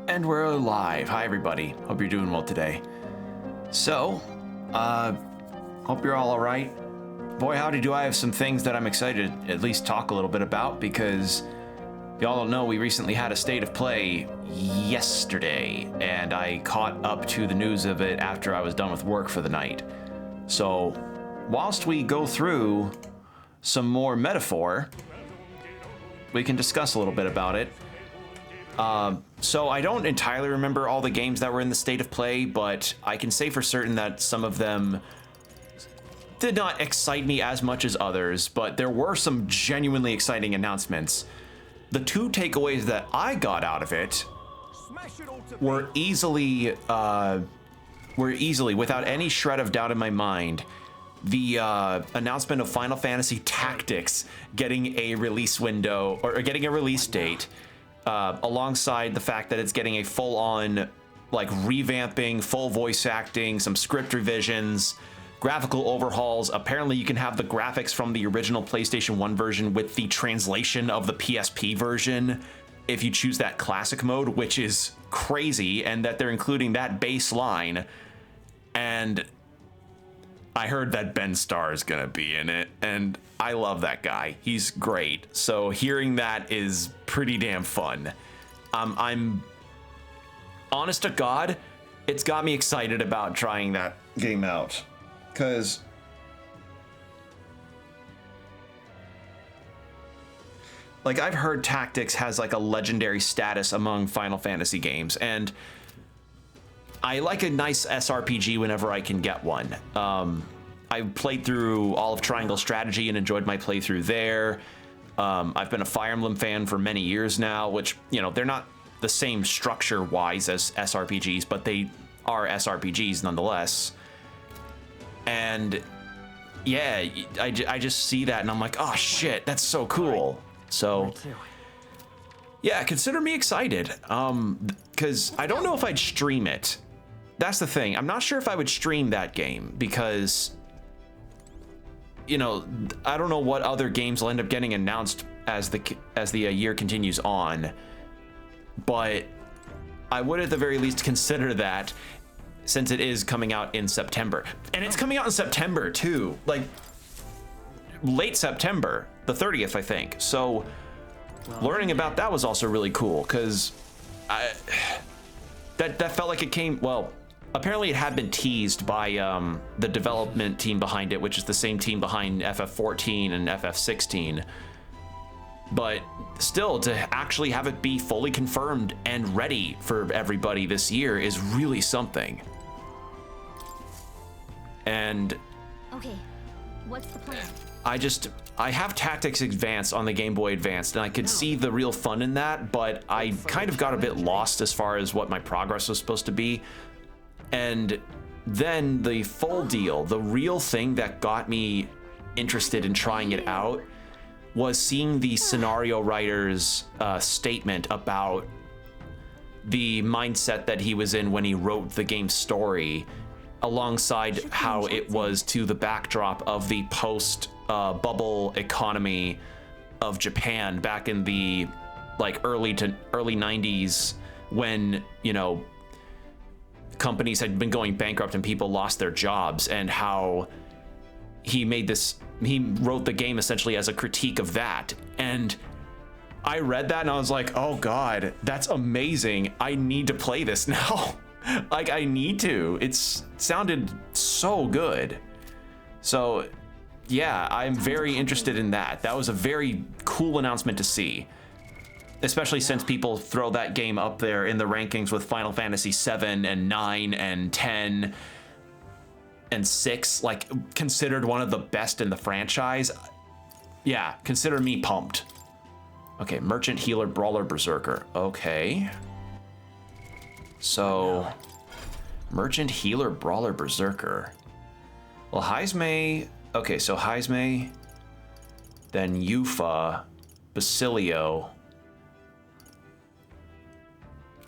And we're live. Hi, everybody. Hope you're doing well today. So, hope you're all right. Boy, howdy, do I have some things that I'm excited to at least talk a little bit about, because y'all don't know, we recently had a state of play yesterday, and I caught up to the news of it after I was done with work for the night. So, whilst we go through some more metaphor, we can discuss a little bit about it. So I don't entirely remember all the games that were in the state of play, but I can say for certain that some of them did not excite me as much as others, but there were some genuinely exciting announcements. The two takeaways that I got out of it were easily, without any shred of doubt in my mind, the announcement of Final Fantasy Tactics getting a release window, or getting a release date, alongside the fact that it's getting a full-on, like, revamping, full voice acting, some script revisions, graphical overhauls. Apparently you can have the graphics from the original PlayStation 1 version with the translation of the PSP version if you choose that classic mode, which is crazy, and that they're including that baseline. And I heard that Ben Starr is gonna be in it, and I love that guy. He's great. So hearing that is pretty damn fun. I'm honest to God, it's got me excited about trying that game out, because like, I've heard Tactics has like a legendary status among Final Fantasy games, and I like a nice SRPG whenever I can get one. I played through all of Triangle Strategy and enjoyed my playthrough there. I've been a Fire Emblem fan for many years now, which, you know, they're not the same structure-wise as SRPGs, but they are SRPGs nonetheless. And yeah, I just see that and I'm like, oh shit, that's so cool. So yeah, consider me excited, because I don't know if I'd stream it. That's the thing. I'm not sure if I would stream that game, because, you know, I don't know what other games will end up getting announced as the year continues on, but I would at the very least consider that, since it is coming out in September. And it's coming out in September too, like late September, the 30th, I think. So learning about that was also really cool, because that felt like it came, well, apparently it had been teased by the development team behind it, which is the same team behind FF14 and FF16. But still, to actually have it be fully confirmed and ready for everybody this year is really something. And okay, what's the plan? I have Tactics Advance on the Game Boy Advance, and I could see the real fun in that, but I kind of got a bit lost as far as what my progress was supposed to be. And then the full deal, the real thing that got me interested in trying it out, was seeing the scenario writer's statement about the mindset that he was in when he wrote the game's story, alongside how it was to the backdrop of the post-bubble economy of Japan back in the like early 90s, when, you know, companies had been going bankrupt and people lost their jobs, and how he wrote the game essentially as a critique of that. And I read that and I was like, oh god, that's amazing. I need to play this now. Like, I need to. It sounded so good. So yeah, I'm very interested in that. That was a very cool announcement to see, especially since people throw that game up there in the rankings with Final Fantasy 7 and 9 and 10 and 6, like, considered one of the best in the franchise. Yeah, consider me pumped. Okay, Merchant, Healer, Brawler, Berserker. Okay. So, Merchant, Healer, Brawler, Berserker. Well, Heismay... Okay, so Heismay, then Yufa, Basilio.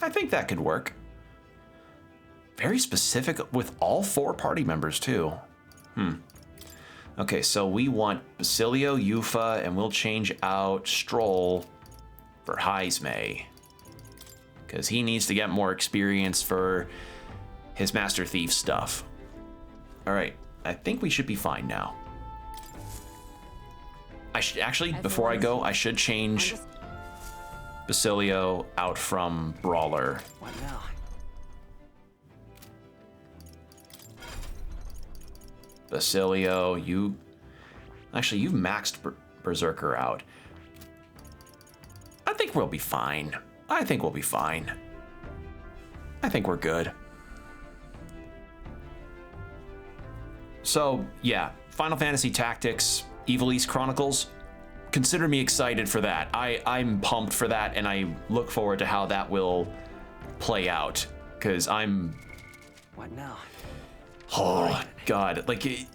I think that could work. Very specific with all 4 party members too. Okay, so we want Basilio, Yufa, and we'll change out Stroll for Heismay. because he needs to get more experience for his Master Thief stuff. All right, I think we should be fine now. I should actually, before I go, I should change Basilio out from Brawler. What now? Basilio, you... Actually, you've maxed Berserker out. I think we'll be fine. I think we'll be fine. I think we're good. So, yeah, Final Fantasy Tactics, Evil East Chronicles, consider me excited for that. I'm pumped for that, and I look forward to how that will play out, because I'm... What now? Oh, God. Like,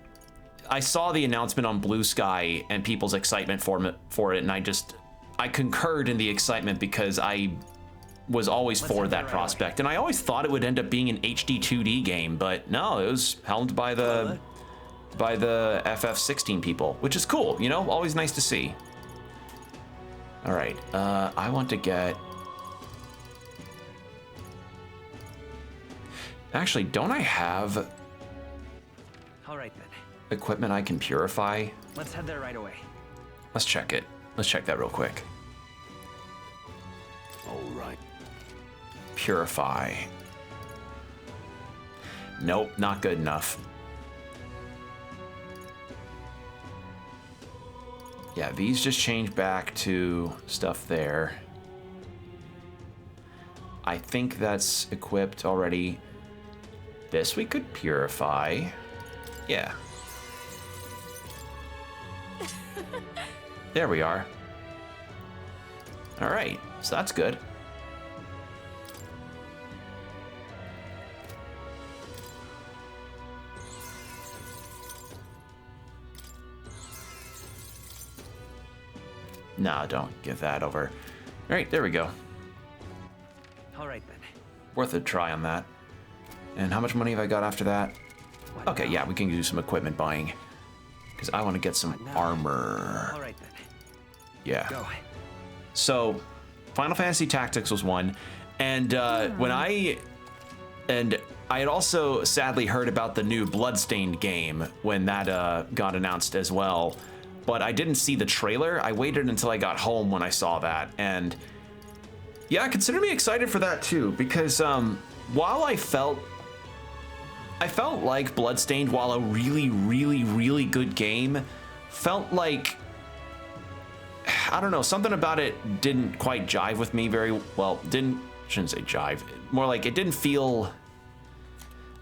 I saw the announcement on Blue Sky and people's excitement for it, and I concurred in the excitement because I was always for that prospect, and I always thought it would end up being an HD 2D game, but no, it was helmed by the FF16 people, which is cool, you know, always nice to see. All right, I want to get... Actually, don't I have All right then. equipment I can purify? Let's head there right away. Let's check it. Let's check that real quick. All right. Purify. Nope, not good enough. Yeah, these just change back to stuff there. I think that's equipped already. This we could purify. Yeah. There we are. All right, so that's good. No, don't give that over. All right, there we go. All right then. Worth a try on that. And how much money have I got after that? What Okay, now? yeah, we can do some equipment buying. Because I want to get some What now? armor. All right then. Yeah. Go. So, Final Fantasy Tactics was one, and when I had also sadly heard about the new Bloodstained game when that got announced as well, but I didn't see the trailer. I waited until I got home when I saw that, and yeah, consider me excited for that too, because while I felt like Bloodstained, while a really, really, really good game, felt like, I don't know, something about it didn't quite jive with me very well. Shouldn't say jive. More like it didn't feel,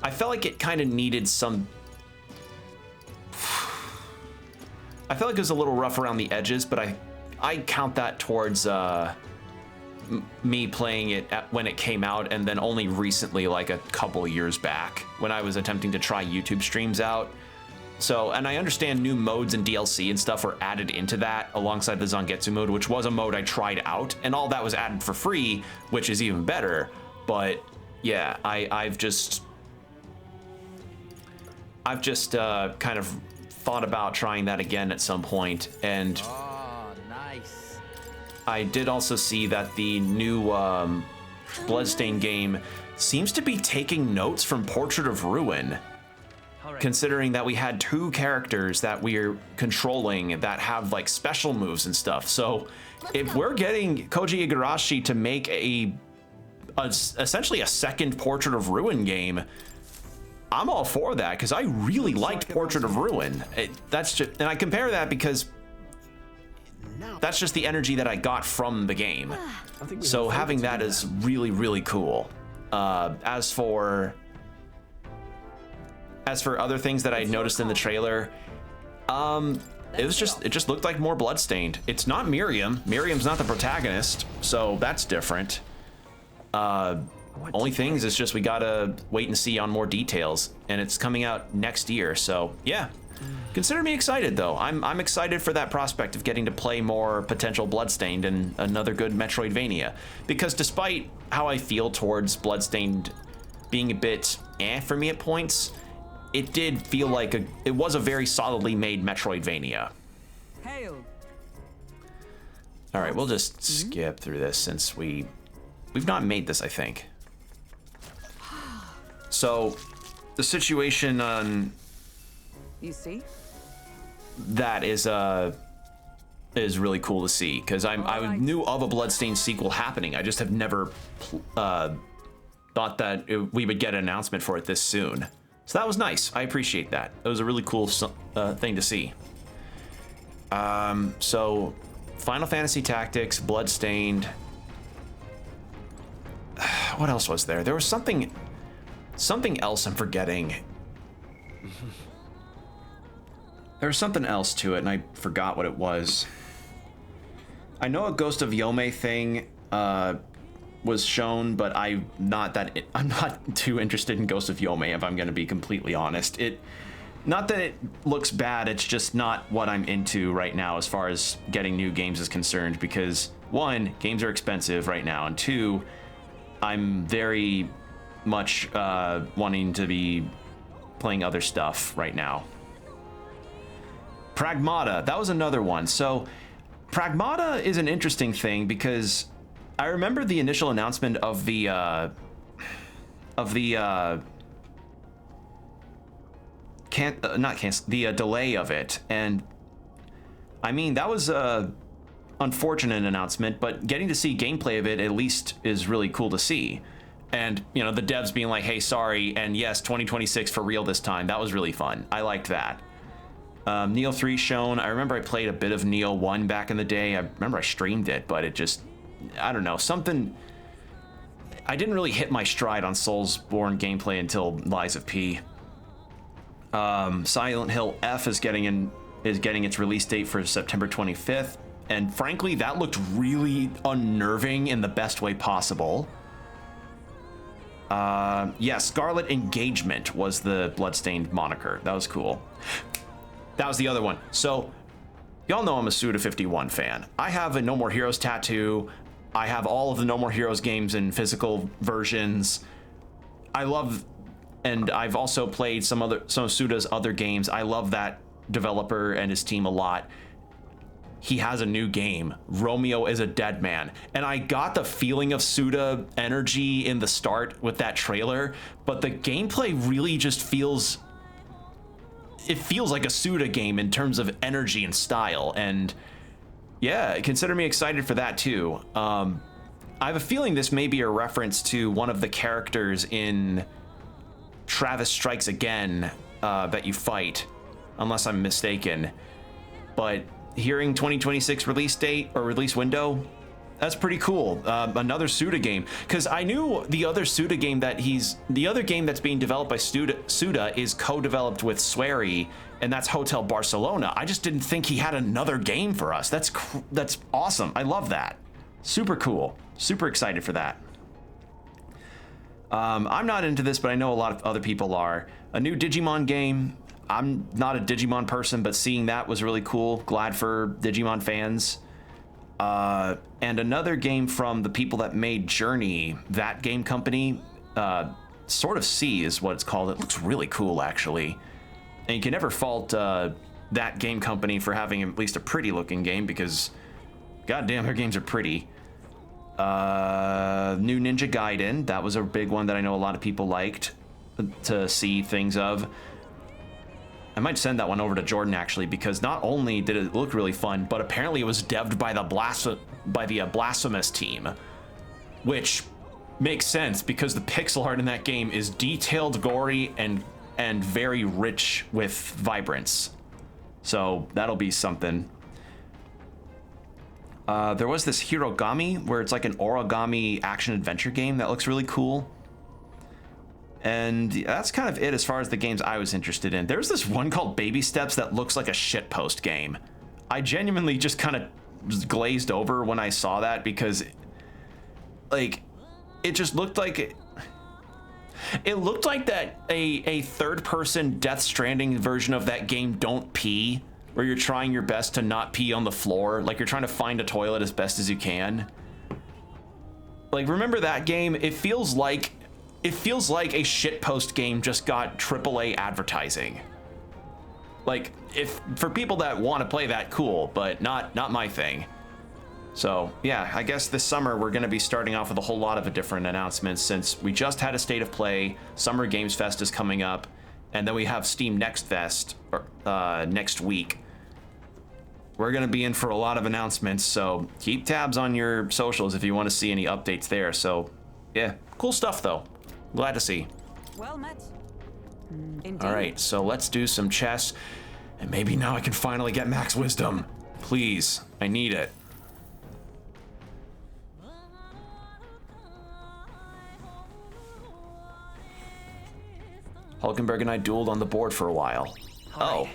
I felt like it kind of needed some, I felt like it was a little rough around the edges, but I count that towards me playing it when it came out, and then only recently, like a couple years back, when I was attempting to try YouTube streams out. So, and I understand new modes and DLC and stuff were added into that alongside the Zangetsu mode, which was a mode I tried out, and all that was added for free, which is even better. But yeah, I've just kind of thought about trying that again at some point, and Oh, nice. I did also see that the new Bloodstained game seems to be taking notes from Portrait of Ruin. Considering that we had two characters that we're controlling that have like special moves and stuff. So if we're getting Koji Igarashi to make essentially a second Portrait of Ruin game, I'm all for that, because I really liked Portrait of Ruin. That's just, and I compare that because that's just the energy that I got from the game. So having that is really, really cool. As for other things that I noticed in the trailer, it just looked like more Bloodstained. It's not Miriam. Miriam's not the protagonist, so that's different. Only things is just we gotta wait and see on more details, and it's coming out next year. So yeah, consider me excited though. I'm excited for that prospect of getting to play more potential Bloodstained and another good Metroidvania. Because despite how I feel towards Bloodstained being a bit for me at points, it did feel like it was a very solidly made Metroidvania. Hail. All right, we'll just skip through this since we We've not made this, I think. So, the situation on You see? that is really cool to see, because I knew of a Bloodstained sequel happening. I just have never thought that we would get an announcement for it this soon. So that was nice. I appreciate that. It was a really cool thing to see. So, Final Fantasy Tactics, Bloodstained. What else was there? There was something else I'm forgetting. There was something else to it, and I forgot what it was. I know a Ghost of Yome thing was shown, but I'm not too interested in Ghost of Yome, if I'm going to be completely honest. Not that it looks bad, it's just not what I'm into right now as far as getting new games is concerned, because one, games are expensive right now, and two, I'm very much wanting to be playing other stuff right now. Pragmata, that was another one. So Pragmata is an interesting thing, because I remember the initial announcement of the delay of it, and I mean, that was a unfortunate announcement, but getting to see gameplay of it at least is really cool to see. And, you know, the devs being like, hey, sorry, and yes, 2026 for real this time. That was really fun. I liked that. Neo 3 shown. I remember I played a bit of Neo 1 back in the day. I remember I streamed it, but it just, I don't know, something... I didn't really hit my stride on Soulsborne gameplay until Lies of P. Silent Hill F is getting its release date for September 25th. And frankly, that looked really unnerving in the best way possible. Yeah, Scarlet Engagement was the Bloodstained moniker. That was cool. That was the other one. So, y'all know I'm a Suda51 fan. I have a No More Heroes tattoo. I have all of the No More Heroes games in physical versions. I love, and I've also played some of Suda's other games. I love that developer and his team a lot. He has a new game, Romeo is a Dead Man. And I got the feeling of Suda energy in the start with that trailer, but the gameplay really just feels... It feels like a Suda game in terms of energy and style, and yeah, consider me excited for that too. I have a feeling this may be a reference to one of the characters in Travis Strikes Again that you fight, unless I'm mistaken. But hearing 2026 release date or release window, that's pretty cool. Another Suda game, because I knew the other Suda game the other game that's being developed by Suda is co-developed with Swery, and that's Hotel Barcelona. I just didn't think he had another game for us. That's awesome. I love that. Super cool. Super excited for that. I'm not into this, but I know a lot of other people are. A new Digimon game. I'm not a Digimon person, but seeing that was really cool. Glad for Digimon fans. And another game from the people that made Journey, that game company, Sort of C is what it's called. It looks really cool, actually. And you can never fault that game company for having at least a pretty looking game, because goddamn, their games are pretty. New Ninja Gaiden, that was a big one that I know a lot of people liked to see things of. I might send that one over to Jordan, actually, because not only did it look really fun, but apparently it was devved by the Blasphemous team, which makes sense because the pixel art in that game is detailed, gory, and very rich with vibrance. So that'll be something. There was this Hirogami, where it's like an origami action-adventure game that looks really cool. And that's kind of it as far as the games I was interested in. There's this one called Baby Steps that looks like a shitpost game. I genuinely just kind of glazed over when I saw that, because like it just looked like it looked like that a third-person Death Stranding version of that game Don't Pee, where you're trying your best to not pee on the floor, like you're trying to find a toilet as best as you can. Like, remember that game? It feels like a shitpost game just got AAA advertising. Like, if for people that want to play that, cool, but not my thing. So yeah, I guess this summer we're going to be starting off with a whole lot of different announcements since we just had a State of Play, Summer Games Fest is coming up, and then we have Steam Next Fest next week. We're going to be in for a lot of announcements, so keep tabs on your socials if you want to see any updates there. So yeah, cool stuff though. Glad to see. Well met. Indeed. All right, so let's do some chess, and maybe now I can finally get max wisdom. Please, I need it. Hulkenberg and I dueled on the board for a while. Oh.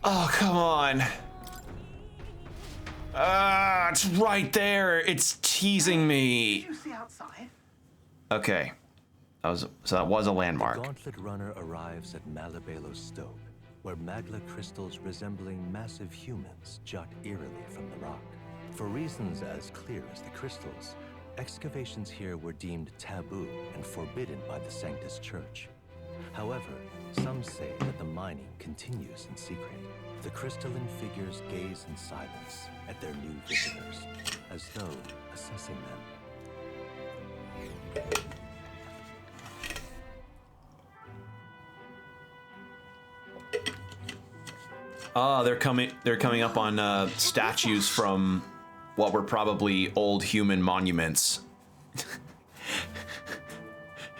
Oh, come on. It's right there. It's teasing me. Did you see outside? Okay. That was a landmark. The Gauntlet Runner arrives at Malabelo Stoke, where magla crystals resembling massive humans jut eerily from the rock. For reasons as clear as the crystals, excavations here were deemed taboo and forbidden by the Sanctus Church. However, some say that the mining continues in secret. The crystalline figures gaze in silence at their new visitors, as though assessing them. Oh, they're coming up on statues from what were probably old human monuments.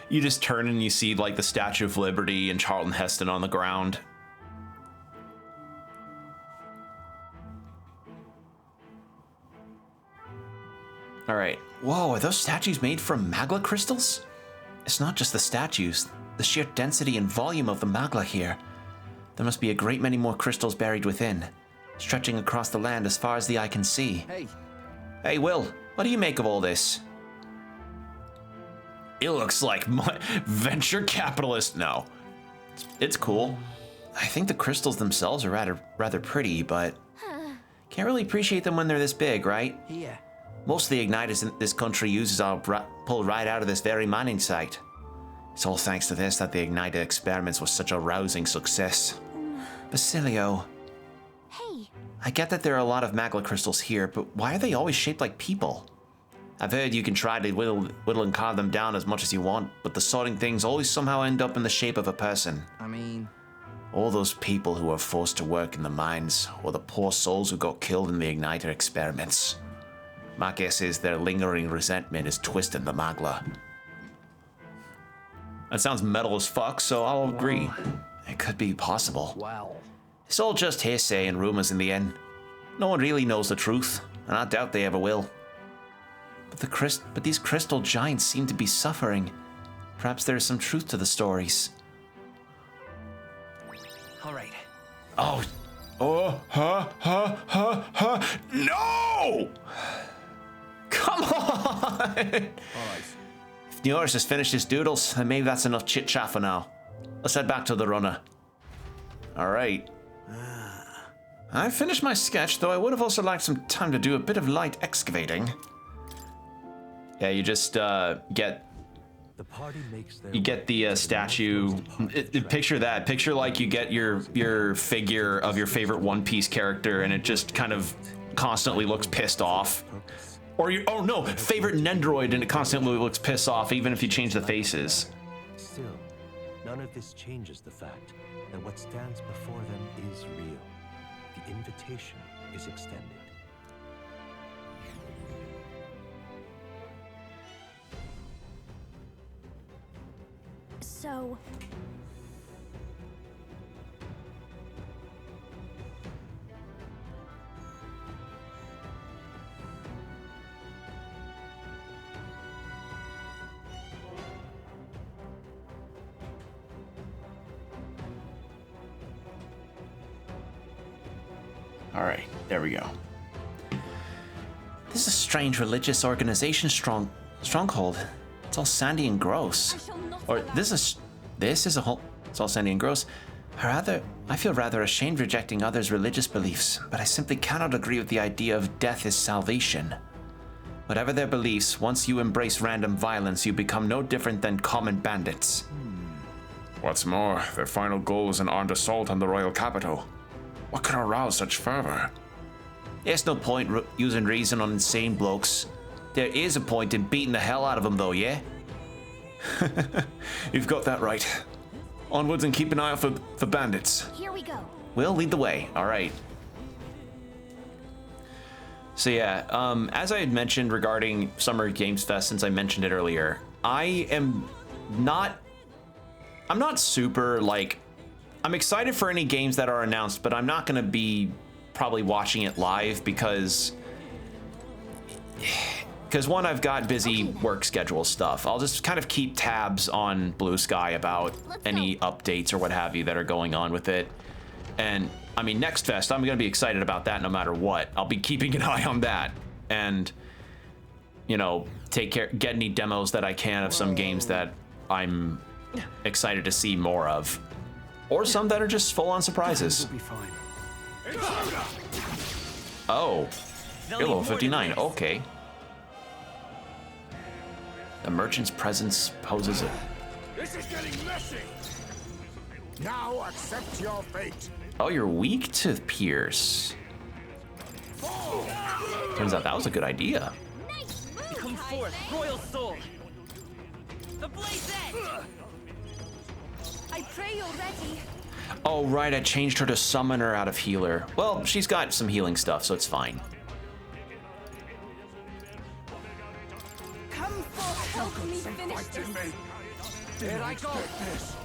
You just turn and you see like the Statue of Liberty and Charlton Heston on the ground. All right. Whoa, are those statues made from magla crystals? It's not just the statues, the sheer density and volume of the magla here. There must be a great many more crystals buried within, stretching across the land as far as the eye can see. Hey, Will, what do you make of all this? It looks like my venture capitalist. No, it's cool. I think the crystals themselves are rather pretty, but can't really appreciate them when they're this big, right? Yeah. Most of the igniters in this country uses are pulled right out of this very mining site. It's all thanks to this that the igniter experiments was such a rousing success. Basilio. Hey. I get that there are a lot of magla crystals here, but why are they always shaped like people? I've heard you can try to whittle and carve them down as much as you want, but the sorting things always somehow end up in the shape of a person. I mean... All those people who were forced to work in the mines, or the poor souls who got killed in the igniter experiments. My guess is their lingering resentment is twisting the magla. That sounds metal as fuck, so I'll agree. It could be possible. Wow. It's all just hearsay and rumors in the end. No one really knows the truth, and I doubt they ever will. But these crystal giants seem to be suffering. Perhaps there is some truth to the stories. All right. Oh. No! Come on! If Neoris has finished his doodles, then maybe that's enough chit-chat for now. Let's head back to the runner. All right. I finished my sketch, though I would have also liked some time to do a bit of light excavating. Yeah, you just get The party makes their the statue. Picture that. Picture like you get your figure of your favorite One Piece character, and it just kind of constantly looks pissed off. Or oh no, favorite Nendroid, and it constantly looks pissed off, even if you change the faces. Still, none of this changes the fact that what stands before them is real. The invitation is extended. So... All right, there we go. This is a strange religious organization stronghold. It's all sandy and gross. Or this is a whole. It's all sandy and gross. I feel rather ashamed rejecting others' religious beliefs, but I simply cannot agree with the idea of death is salvation. Whatever their beliefs, once you embrace random violence, you become no different than common bandits. What's more, their final goal is an armed assault on the royal capital. What could arouse such fervor? There's no point using reason on insane blokes. There is a point in beating the hell out of them, though, yeah? You've got that right. Onwards and keep an eye out for bandits. Here we go. Will, lead the way. All right. So yeah, as I had mentioned regarding Summer Games Fest, since I mentioned it earlier, I'm not super, like, I'm excited for any games that are announced, but I'm not going to be probably watching it live because one, I've got busy work schedule stuff. I'll just kind of keep tabs on Blue Sky about any updates or what have you that are going on with it. And I mean, Next Fest, I'm going to be excited about that no matter what. I'll be keeping an eye on that and, you know, get any demos that I can of some games that I'm excited to see more of, or some that are just full-on surprises. Oh, you're level 59. Okay. The merchant's presence poses a... This is getting messy. Now accept your fate. Oh, you're weak to Pierce. Turns out that was a good idea. Nice move, Come Kai forth, Fei. royal soul. The blaze edge. I pray already. Oh, right, I changed her to summoner out of healer. Well, she's got some healing stuff, so it's fine. Come forth, help me finish this. Here I go. This.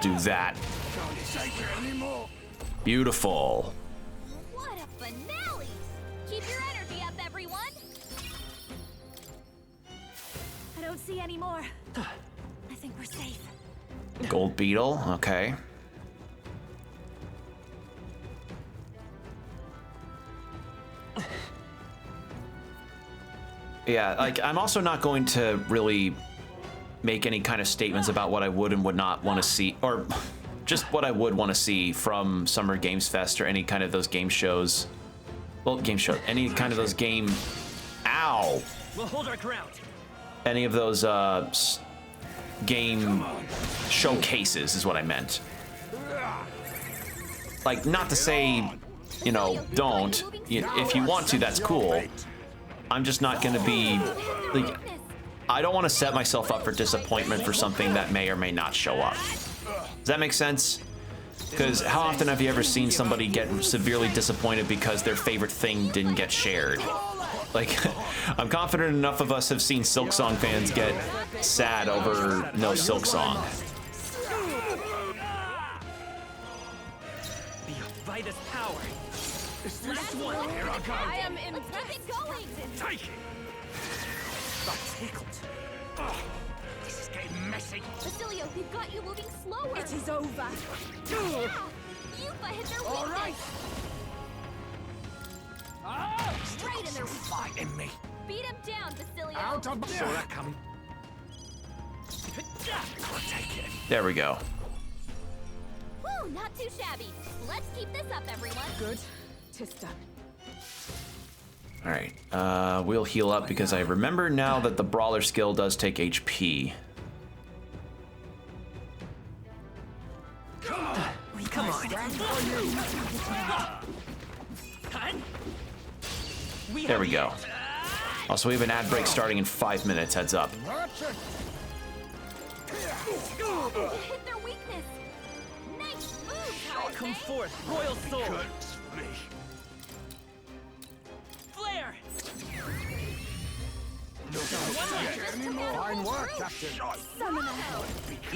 Do that. Can't take it anymore. Beautiful. What a finale! Keep your energy up, everyone. I don't see any more. I think we're safe. Gold beetle, okay. Yeah, like, I'm also not going to really make any kind of statements about what I would and would not want to see, or just what I would want to see from Summer Games Fest or any kind of those game shows. Well, game show, any kind of those game... Ow! We'll hold our ground. Any of those game showcases is what I meant. Like, not to say, you know, don't. If you want to, that's cool. I'm just not gonna be, like, I don't want to set myself up for disappointment for something that may or may not show up. Does that make sense? Because how often have you ever seen somebody get severely disappointed because their favorite thing didn't get shared? Like, I'm confident enough of us have seen Silksong fans get sad over no Silksong. Be a Vitus power. This one. Here I go. I am impressed. Keep it going. Take it. Got tickled. This is getting messy. Basilio, we've got you moving slower. It is over. Yeah. Yuffie hit their All weakness. right. Right in their weakness. Fighting me. Beat him down, Basilio. Out of my... Saw that coming. Gotta take it. There we go. Woo, not too shabby. Let's keep this up, everyone. Good. 'Tis done. All right, we'll heal up because I remember now that the brawler skill does take HP. Come on. There we go. Also, we have an ad break starting in 5 minutes, heads up. Hit their weakness. Nice move, Kai Come Fei. forth, royal soul. Flare. Fine work, Captain.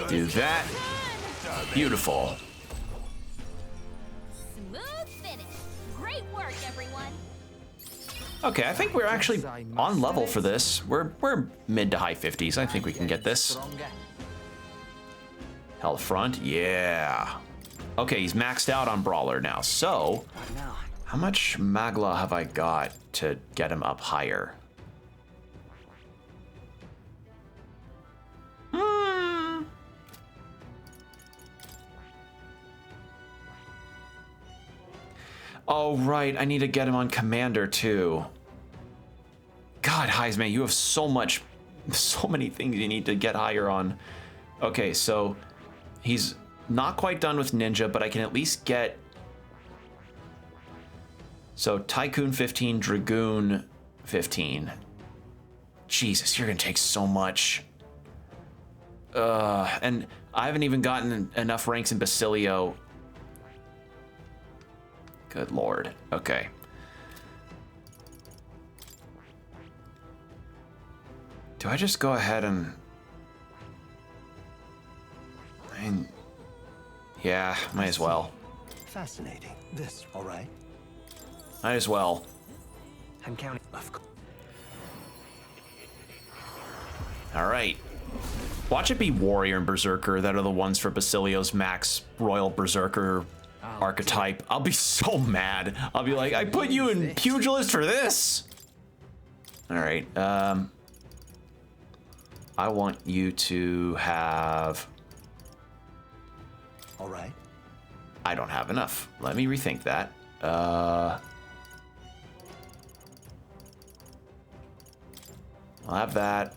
Do that. Beautiful. Smooth finish. Great work, everyone. Okay, I think we're actually on level for this. We're mid to high 50s. I think we can get this. Health front, yeah. Okay, he's maxed out on brawler now. So, Now. how much Magla have I got to get him up higher? Oh, right. I need to get him on Commander, too. God, Heisman, you have so many things you need to get higher on. Okay, so he's not quite done with Ninja, but I can at least get So Tycoon 15, Dragoon 15. Jesus, you're gonna take so much. And I haven't even gotten enough ranks in Basilio. Good lord. Okay. Do I just go ahead and... yeah, might as well. Fascinating. This, all right? Might as well. I'm counting. Of course. All right. Watch it be Warrior and Berserker that are the ones for Basilio's max Royal Berserker archetype. I'll be so mad. I'll be like, I put you in Pugilist for this. All right. I want you to have... All right. I don't have enough. Let me rethink that. I'll have that.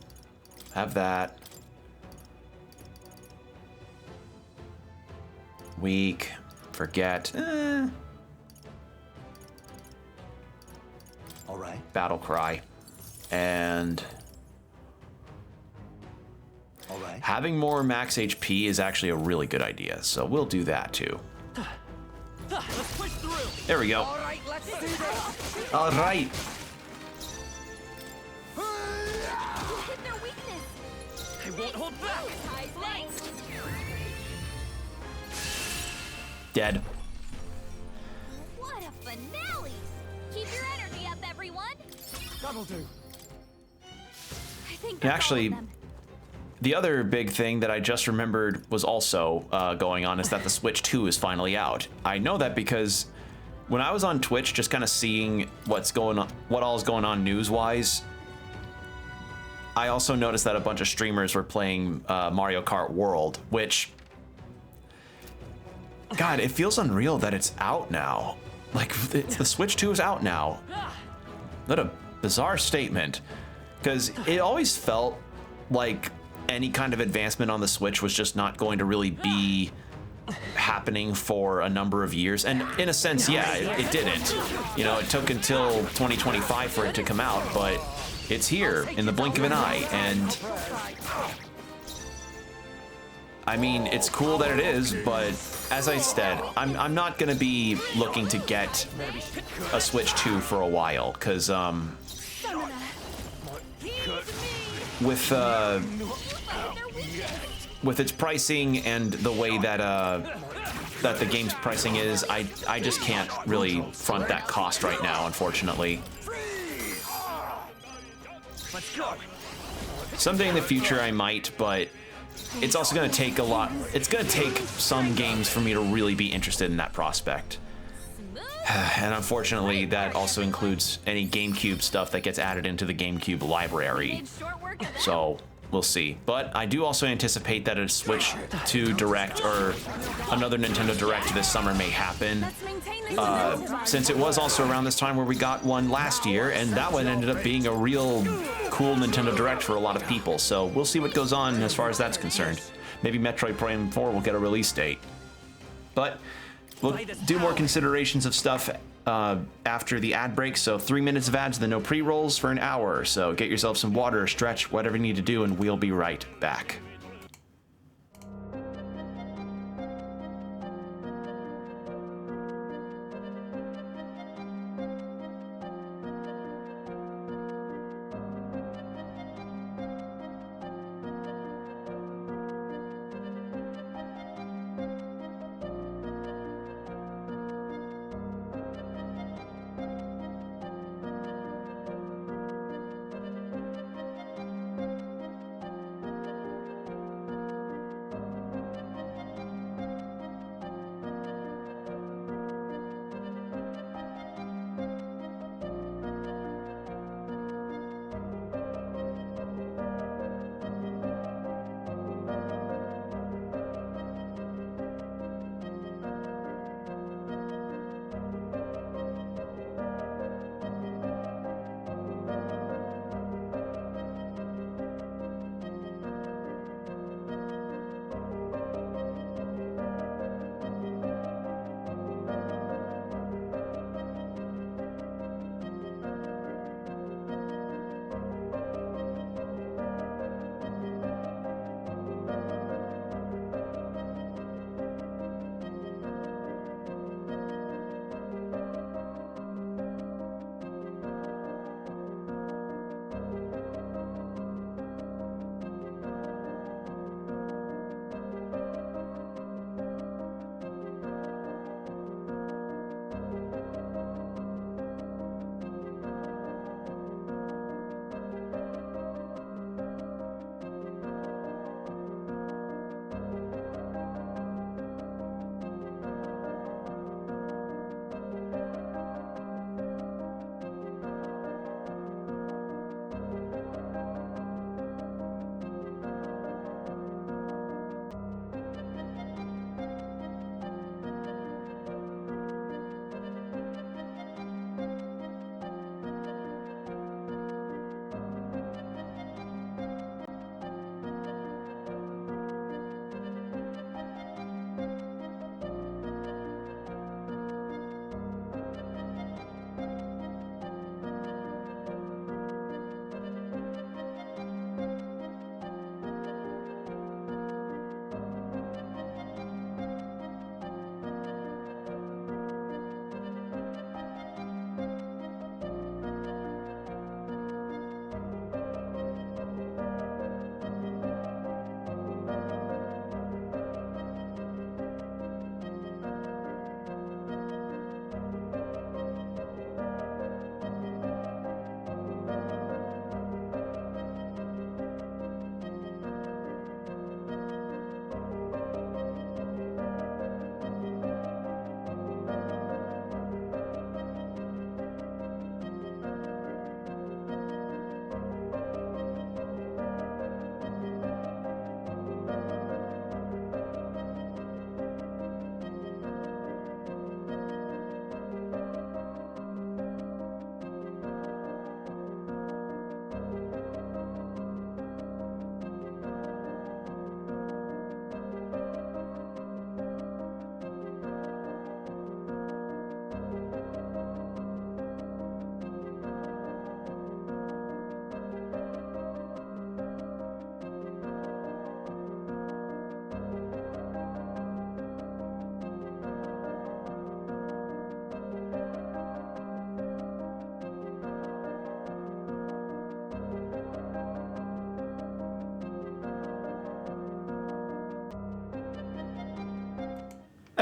Have that. Weak. Forget. All right. Battle Cry. And... all right. having more max HP is actually a really good idea, so we'll do that too. Let's push through. There we go. All right, let's do this. All right. You hit their weakness. I won't hold back. Thanks. Dead. What a finale! Keep your energy up, everyone. That'll do. I think And that's actually, all of them. the other big thing that I just remembered was also going on is that the Switch 2 is finally out. I know that because when I was on Twitch, just kind of seeing what's going on, what all is going on news-wise, I also noticed that a bunch of streamers were playing Mario Kart World, which, God, it feels unreal that it's out now. Like, the Switch 2 is out now. What a bizarre statement. Because it always felt like any kind of advancement on the Switch was just not going to really be happening for a number of years. And in a sense, yeah, it didn't. You know, it took until 2025 for it to come out, but it's here in the blink of an eye. And I mean, it's cool that it is, but as I said, I'm not gonna be looking to get a Switch 2 for a while, because with its pricing and the way that that the game's pricing is, I just can't really front that cost right now, unfortunately. Let's go. Someday in the future I might, but it's also going to take a lot. It's going to take some games for me to really be interested in that prospect. And unfortunately, that also includes any GameCube stuff that gets added into the GameCube library. So we'll see. But I do also anticipate that a Switch 2 Direct or another Nintendo Direct this summer may happen. Since it was also around this time where we got one last year, and that one ended up being a real cool Nintendo Direct for a lot of people. So we'll see what goes on as far as that's concerned. Maybe Metroid Prime 4 will get a release date. But we'll do more considerations of stuff after the ad break. So 3 minutes of ads, then no pre-rolls for an hour. So get yourself some water, stretch, whatever you need to do, and we'll be right back.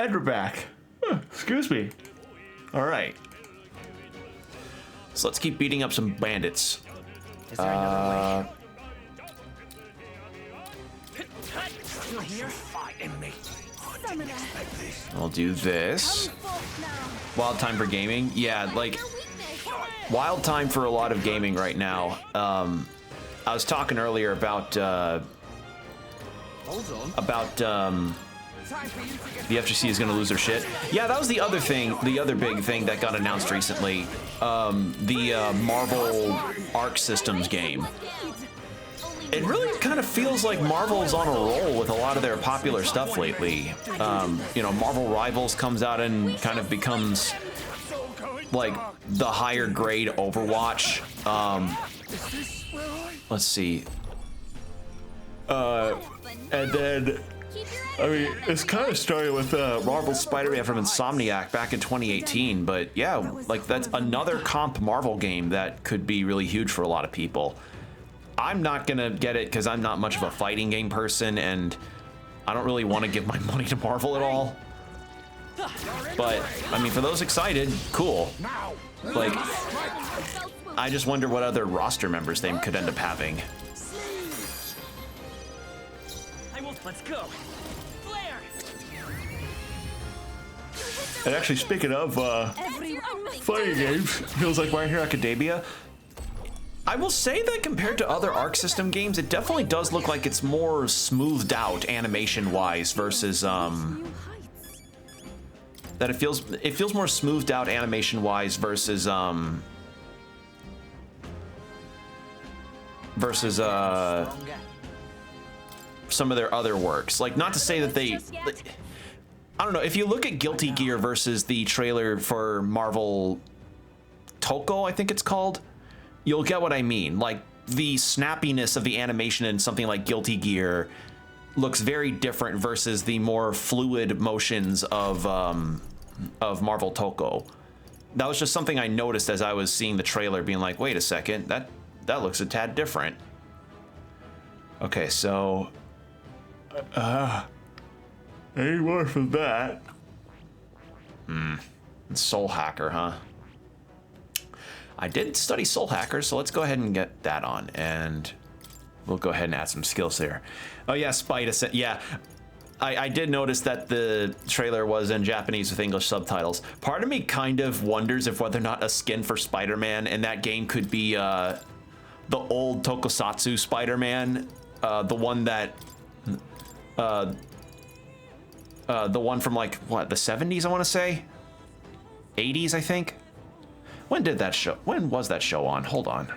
And we're back. Excuse me. All right. So let's keep beating up some bandits. Is there another way? You're fighting me. I'll do this. Wild time for gaming? Yeah, like wild time for a lot of gaming right now. I was talking earlier about the FGC is going to lose their shit. Yeah, that was the other thing, the other big thing that got announced recently. The Marvel Arc Systems game. It really kind of feels like Marvel's on a roll with a lot of their popular stuff lately. You know, Marvel Rivals comes out and kind of becomes like the higher grade Overwatch. Let's see. And then, I mean, it's kind of started with Marvel Spider-Man from Insomniac back in 2018. But yeah, like that's another comp Marvel game that could be really huge for a lot of people. I'm not gonna get it because I'm not much of a fighting game person, and I don't really want to give my money to Marvel at all. But I mean, for those excited, cool. Like, I just wonder what other roster members they could end up having. Let's go. Flare. And actually, speaking of fighting games, feels like My Hero Academia. I will say that compared to other Arc System games, it definitely does look like it's more smoothed out animation-wise versus that it feels more smoothed out animation-wise versus some of their other works. Like, not to say that they, I don't know, if you look at Guilty Gear versus the trailer for Marvel Toko, I think it's called, you'll get what I mean. Like, the snappiness of the animation in something like Guilty Gear looks very different versus the more fluid motions of Marvel Toko. That was just something I noticed as I was seeing the trailer, being like, wait a second, that looks a tad different. Okay, so any more from that? Soul Hacker, huh? I did study Soul Hacker, so let's go ahead and get that on, and we'll go ahead and add some skills there. Oh yeah, Spider. Yeah, I did notice that the trailer was in Japanese with English subtitles. Part of me kind of wonders if whether or not a skin for Spider-Man in that game could be the old Tokusatsu Spider-Man, the one that, the one from like what, the 70s, I want to say, 80s, I think. When did that show? When was that show on? Hold on.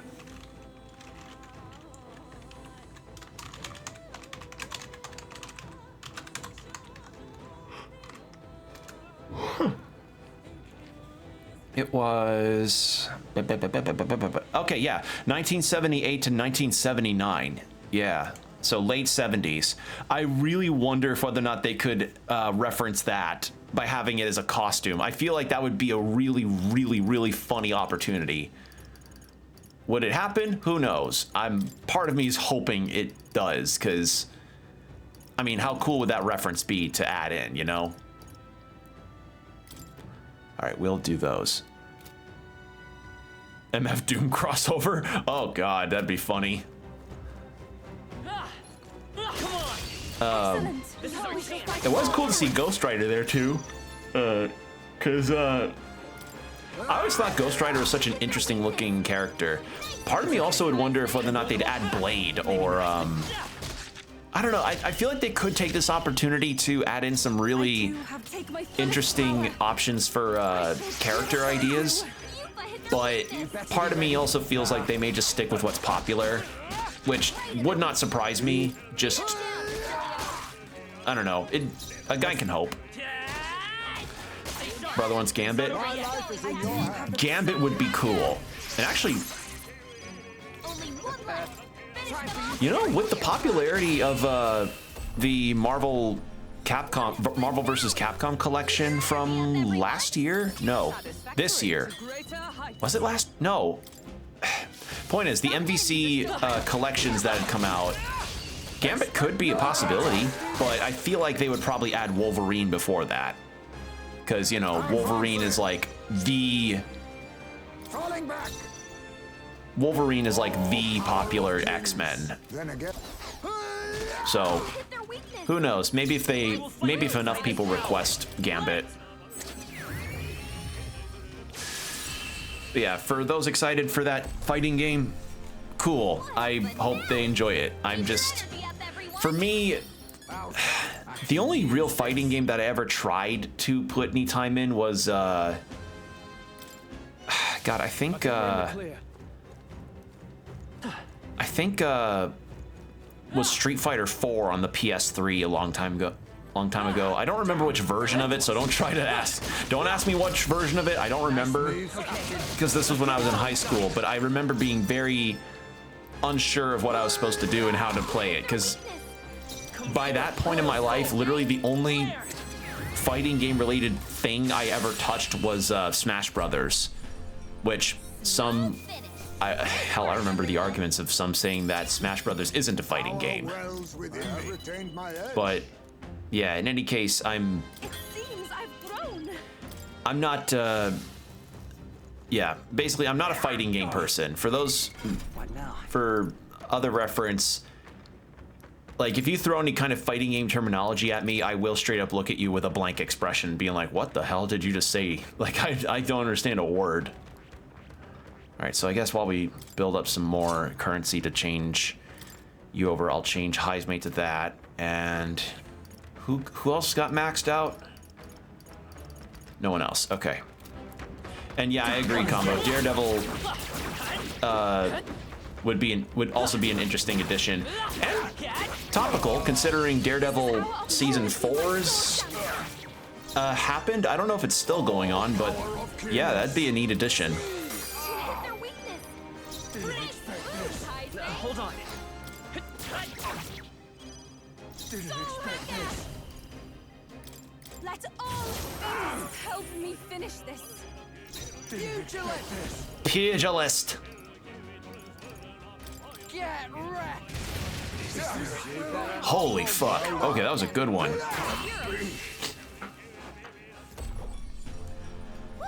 It was okay, yeah, 1978 to 1979. Yeah, so late 70s. I really wonder if whether or not they could reference that by having it as a costume. I feel like that would be a really, really, really funny opportunity. Would it happen? Who knows? Part of me is hoping it does, because I mean, how cool would that reference be to add in, you know? All right, we'll do those. MF Doom crossover? Oh god, that'd be funny. It was cool to see Ghost Rider there too, because I always thought Ghost Rider was such an interesting looking character. Part of me also would wonder if whether or not they'd add Blade, or I don't know. I feel like they could take this opportunity to add in some really interesting options for character ideas, but part of me also feels like they may just stick with what's popular, which would not surprise me. Just, I don't know. A guy can hope. Brother wants Gambit. Gambit would be cool. And actually, you know, with the popularity of the Marvel vs. Capcom collection from last year? No, this year. Was it last? No. Point is, the MVC collections that had come out, Gambit could be a possibility, but I feel like they would probably add Wolverine before that. because, you know, Wolverine is like the... Falling back. Wolverine is like the popular X-Men. Then again. So, Hit their weakness. who knows? Maybe if enough people request Gambit. But yeah, for those excited for that fighting game, cool. I hope they enjoy it. I'm just, Energy up, everyone. for me, the only real fighting game that I ever tried to put any time in was, God, I think, was Street Fighter 4 on the PS3 a long time ago. I don't remember which version of it, so don't ask me which version of it. I don't remember, because this was when I was in high school, but I remember being very unsure of what I was supposed to do and how to play it, because by that point in my life, literally the only fighting game related thing I ever touched was Smash Brothers, which I remember the arguments of some saying that Smash Brothers isn't a fighting game. But yeah, in any case, It seems I've grown. I'm not, yeah, basically I'm not a fighting game person. For those, for other reference, like if you throw any kind of fighting game terminology at me, I will straight up look at you with a blank expression, being like, what the hell did you just say? Like, I don't understand a word. All right, so I guess while we build up some more currency to change you over, I'll change High's mate to that. And who else got maxed out? No one else. Okay. And yeah, I agree, Combo. Daredevil would also be an interesting addition and topical, considering Daredevil season 4's happened. I don't know if it's still going on, but yeah, that'd be a neat addition. Hit their weakness. Hold on. Let all things help me finish this. Pugilist. Get wrecked. Holy fuck. Okay, that was a good one.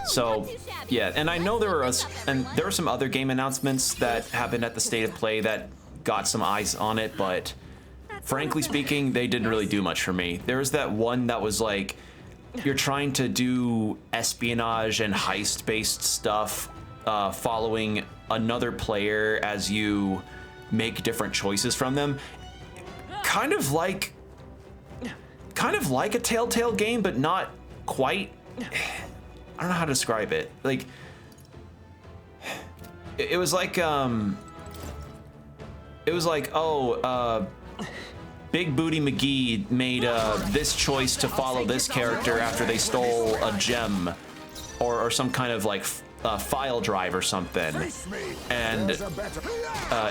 So, yeah, and I know there were some other game announcements that happened at the State of Play that got some eyes on it, but frankly speaking, they didn't really do much for me. There was that one that was like, you're trying to do espionage and heist-based stuff, following another player as you make different choices from them. Kind of like a Telltale game, but not quite. I don't know how to describe it. Like, it was like, Big Booty McGee made this choice to follow this character after they stole a gem or some kind of like file drive or something. And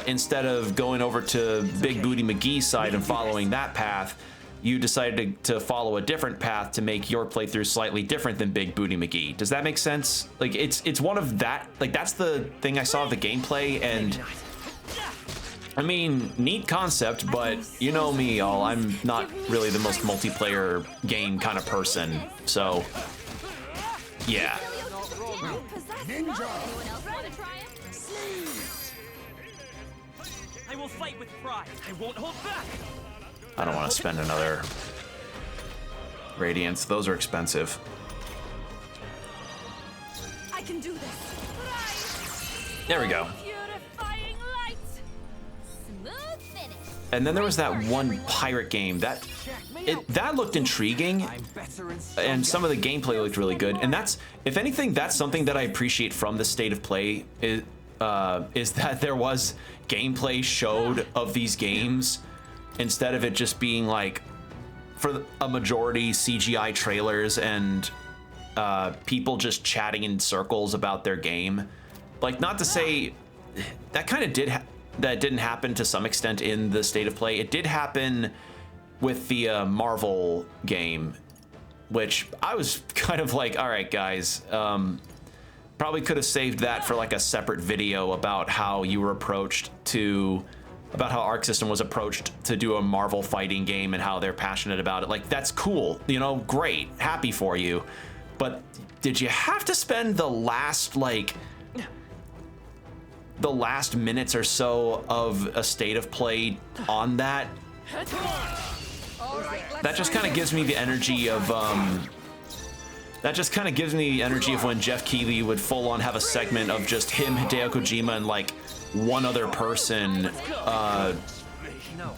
instead of going over to Big Booty McGee's side and following that path, you decided to follow a different path to make your playthrough slightly different than Big Booty McGee. Does that make sense? Like, it's one of that, like, that's the thing I saw of the gameplay, and I mean, neat concept, but you know me, y'all, I'm not really the most multiplayer game kind of person, so yeah. Anyone else want to try it? I will fight with pride. I won't hold back. I don't want to spend another Radiance. Those are expensive. I can do this. There we go. Purifying light. Smooth finish. And then there was that one pirate game that looked intriguing, and some of the gameplay looked really good. And that's, if anything, that's something that I appreciate from the State of Play is that there was gameplay showed of these games instead of it just being like, for a majority, CGI trailers and people just chatting in circles about their game. Like, not to say that kind of that didn't happen to some extent in the State of Play. It did happen with the Marvel game, which I was kind of like, all right, guys, probably could have saved that for like a separate video about how you were approached to, about how Arc System was approached to do a Marvel fighting game and how they're passionate about it. Like, that's cool, you know, great, happy for you. But did you have to spend the last minutes or so of a state of play on that? That just kind of gives me the energy of that just kind of gives me the energy of when Jeff Keighley would full on have a segment of just him, Hideo Kojima, and like one other person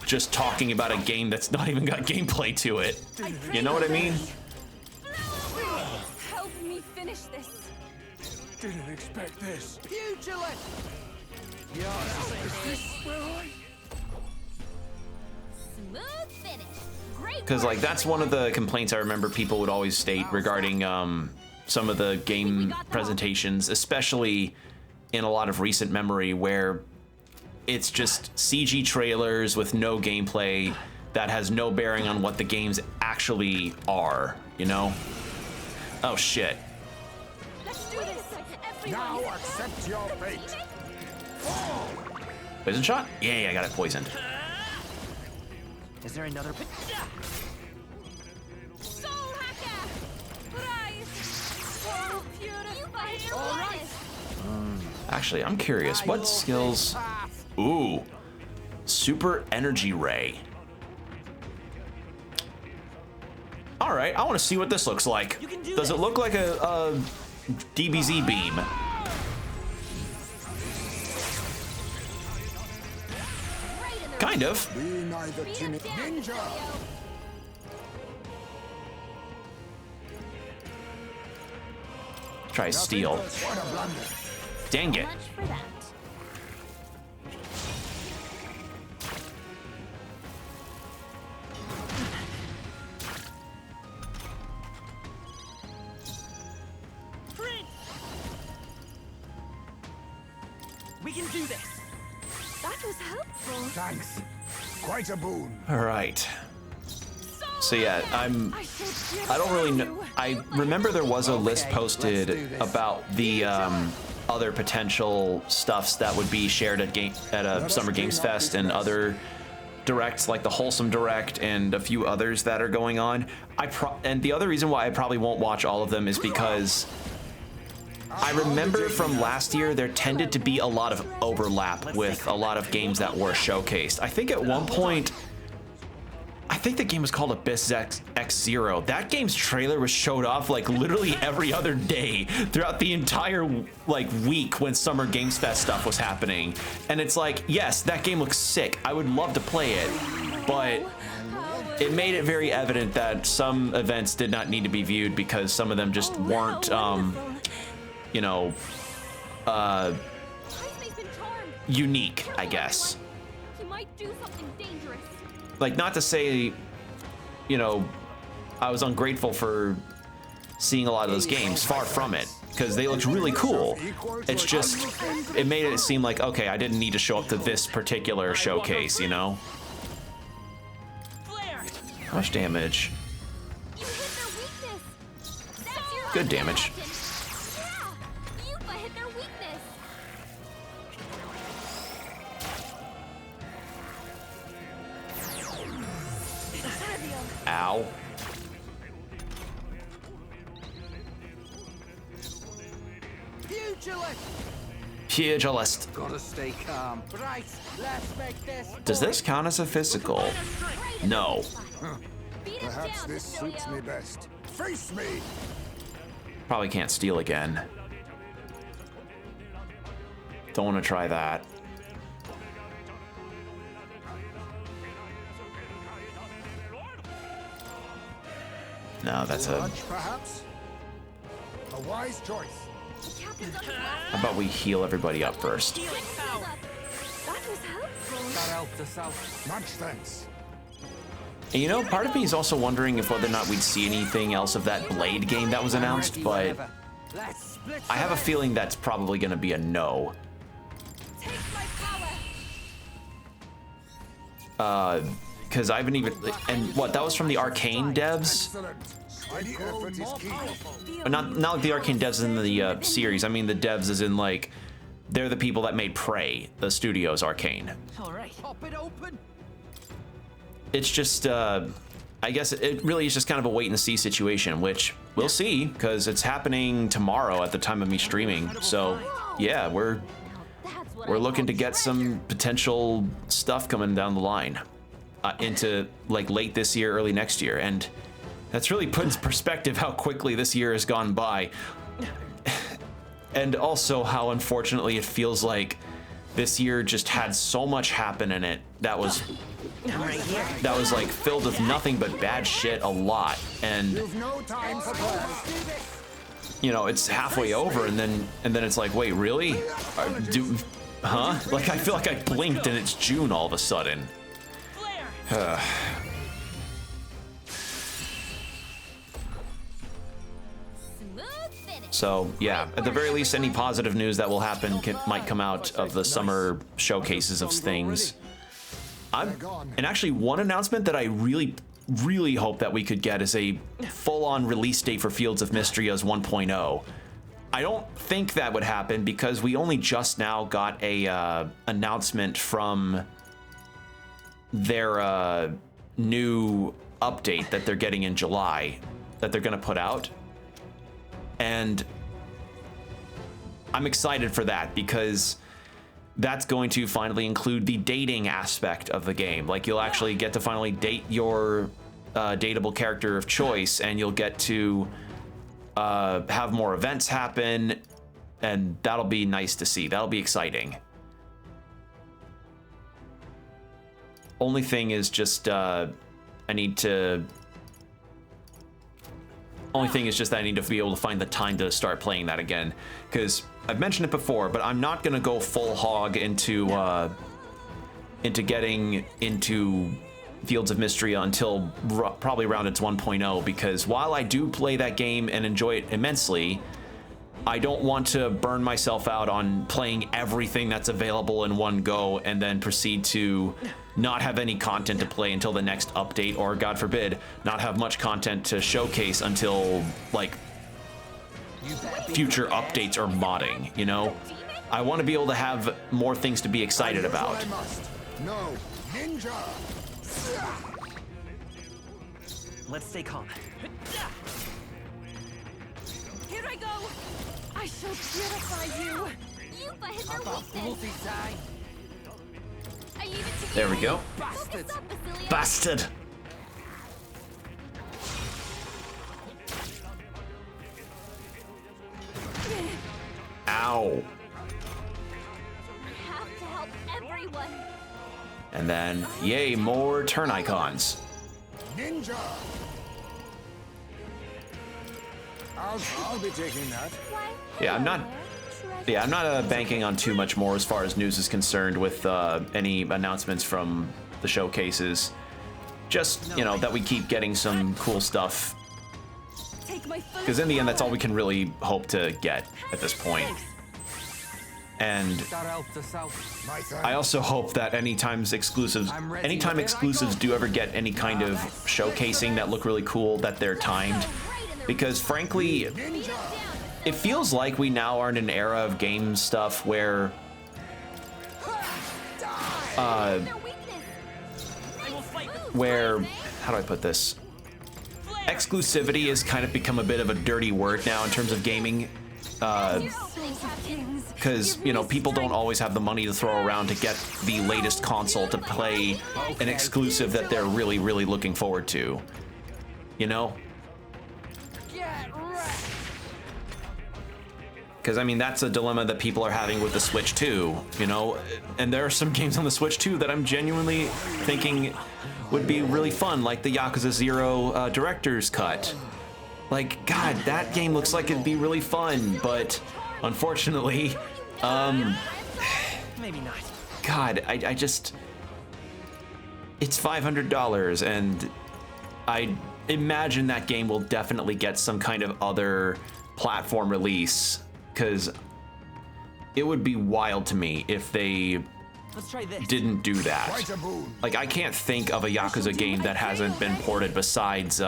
just talking about a game that's not even got gameplay to it. You know what I mean? Help me finish this. Didn't expect this. Pugilist! Smooth finish. Great Because work, like that's one of the complaints I remember people would always state regarding some of the game presentations, especially in a lot of recent memory where it's just CG trailers with no gameplay that has no bearing on what the games actually are, you know? Oh shit. Let's do this. Now accept your fate. Poison shot? Yeah, I got it poisoned. Is there another? Soul Hacker! Rise! So beautiful! All right. Actually, I'm curious, what skills? Ooh, Super Energy Ray. All right, I want to see what this looks like. Does it look like a DBZ beam? Kind of. Be neither timid ninja. Try steal. What a blunder. Dang it. Much for that. Prince! We can do this! That was helpful. Thanks. Quite a boon. All right. So yeah, I don't really know. I remember there was a list posted about the other potential stuffs that would be shared at a Summer Games Fest and other directs like the Wholesome Direct and a few others that are going on. And the other reason why I probably won't watch all of them is because I remember from last year there tended to be a lot of overlap with a lot of games that were showcased. I think at one point, I think the game was called Abyss X-Zero. That game's trailer was showed off like literally every other day throughout the entire like week when Summer Games Fest stuff was happening. And it's like, yes, that game looks sick. I would love to play it, but it made it very evident that some events did not need to be viewed because some of them just weren't, you know, He's been charmed. unique, I guess. He might do something dangerous. Like, not to say, you know, I was ungrateful for seeing a lot of those games, far from it, because they looked really cool. It's just, it made it seem like, okay, I didn't need to show up to this particular showcase, you know? Flare! How much damage? You hit their weakness. That's your Good damage. Captain. Yeah, Yupa hit their weakness. Ow. Pugilist! Pugilist. Gotta stay calm. Right, let's make this. Does this count as a physical? No. Beat him Perhaps down, this suits Cecilio. me best. Face me! Probably can't steal again. Don't want to try that. No, that's a... Lunch, perhaps? A wise choice. The captain's on his last. How about we heal everybody up first? Healing power! That was helpful. That helped us out. Much thanks. And you know, part of me is also wondering if whether or not we'd see anything else of that Blade game that was announced, but Let's split I have a feeling that's probably going to be a no. Take my power. Because I haven't even... And what, that was from the Arcane devs? Excellent. Mighty effort is key. Not like the Arcane devs in the series. I mean the devs as in like... They're the people that made Prey, the studio's Arcane. All right. Pop it open. It's just, I guess it really is just kind of a wait and see situation, which we'll see because it's happening tomorrow at the time of me streaming. So yeah, we're looking to get some potential stuff coming down the line into like late this year, early next year, and that's really put in perspective how quickly this year has gone by, and also how unfortunately it feels like this year just had so much happen in it that was like filled with nothing but bad shit a lot, and You've no time for plans. you know, it's halfway over and then it's like, wait, really? Huh? Like I feel like I blinked and it's June all of a sudden. Smooth finish. So yeah, at the very least, any positive news that will happen might come out of the summer showcases of things. And actually, one announcement that I really hope that we could get is a full-on release date for Fields of Mystery as 1.0. I don't think that would happen because we only just now got a announcement from their new update that they're getting in July that they're going to put out. And I'm excited for that because that's going to finally include the dating aspect of the game. Like you'll actually get to finally date your dateable character of choice, and you'll get to have more events happen, and that'll be nice to see. That'll be exciting. Only thing is just that I need to be able to find the time to start playing that again, because I've mentioned it before, but I'm not gonna go full hog into getting into Fields of Mystery until probably around its 1.0, because while I do play that game and enjoy it immensely, I don't want to burn myself out on playing everything that's available in one go and then proceed to not have any content to play until the next update, or God forbid, not have much content to showcase until like future updates or modding, you know? I want to be able to have more things to be excited about. No, ninja. Let's stay calm. Here I go! I shall purify you! You've hit their weakness. I need it to be There we go. Focus up, Basilio. Bastard! Ow. I have to help everyone. And then, yay, more turn icons. Ninja. I'll be taking that. Why? Yeah, I'm not banking on too much more as far as news is concerned with any announcements from the showcases. Just, you know, that we keep getting some cool stuff. Because in the end, that's all we can really hope to get at this point. And I also hope that anytime exclusives do ever get any kind of showcasing that look really cool, that they're timed. Because frankly, it feels like we now are in an era of game stuff where how do I put this? Exclusivity has kind of become a bit of a dirty word now in terms of gaming. Because, you know, people don't always have the money to throw around to get the latest console to play an exclusive that they're really, really looking forward to. You know? Because, I mean, that's a dilemma that people are having with the Switch 2, you know? And there are some games on the Switch 2 that I'm genuinely thinking would be really fun, like the Yakuza 0 Director's Cut. Like, God, that game looks like it'd be really fun, but unfortunately, Maybe not. God, I just... It's $500, and I imagine that game will definitely get some kind of other platform release, because it would be wild to me if they Let's try this. didn't do that. Quite a boon. Like, I can't think of a Yakuza game that hasn't been ported besides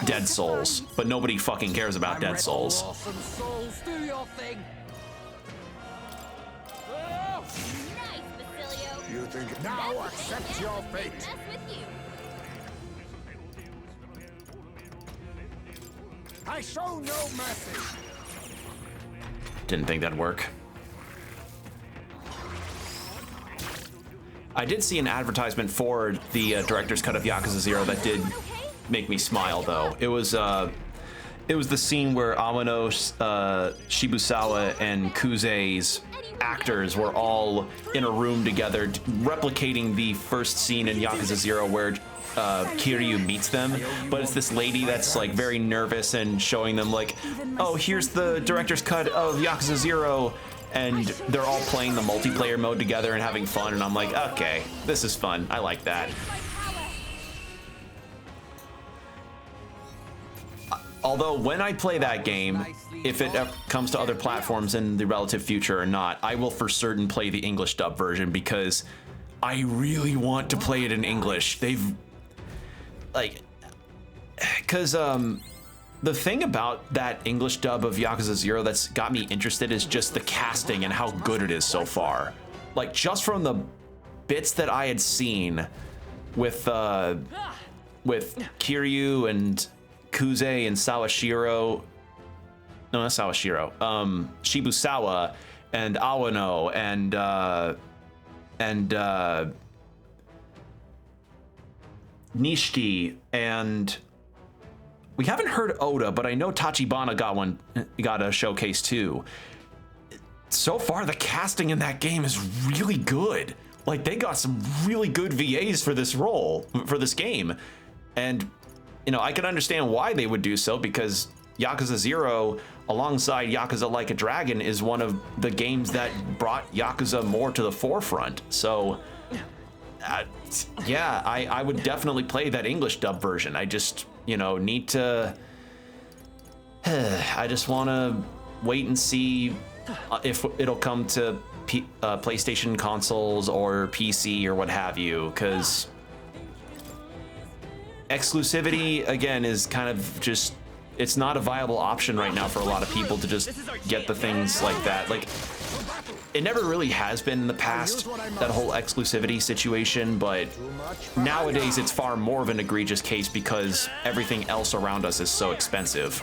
Dead Souls, but nobody fucking cares about Dead Souls. Awesome souls, do your thing. Nice, Basilio. You think now accept your fate. Mess with you. I show no mercy. Didn't think that'd work. I did see an advertisement for the director's cut of Yakuza 0 that did make me smile, though. It was the scene where Amano, Shibusawa, and Kuze's actors were all in a room together, replicating the first scene in Yakuza 0 where Kiryu meets them, but it's this lady that's like very nervous and showing them like, oh, here's the director's cut of Yakuza 0, and they're all playing the multiplayer mode together and having fun, and I'm like, okay, this is fun. I like that. Although when I play that game, if it comes to other platforms in the relative future or not, I will for certain play the English dub version because I really want to play it in English. They've like, because the thing about that English dub of Yakuza 0 that's got me interested is just the casting and how good it is so far. Like, just from the bits that I had seen with Kiryu and Kuze and Sawashiro, no, not Sawashiro, Shibusawa and Awano and Nishiki, and we haven't heard Oda, but I know Tachibana got a showcase too. So far, the casting in that game is really good. Like, they got some really good VAs for this role, for this game. And, you know, I can understand why they would do so, because Yakuza 0, alongside Yakuza Like a Dragon, is one of the games that brought Yakuza more to the forefront. So, yeah, I would definitely play that English dub version. I just, you know, need to... I just want to wait and see if it'll come to PlayStation consoles or PC or what have you, because exclusivity, again, is kind of just... It's not a viable option right now for a lot of people to just get the things like that. Like, it never really has been in the past, that whole exclusivity situation, but nowadays it's far more of an egregious case because everything else around us is so expensive.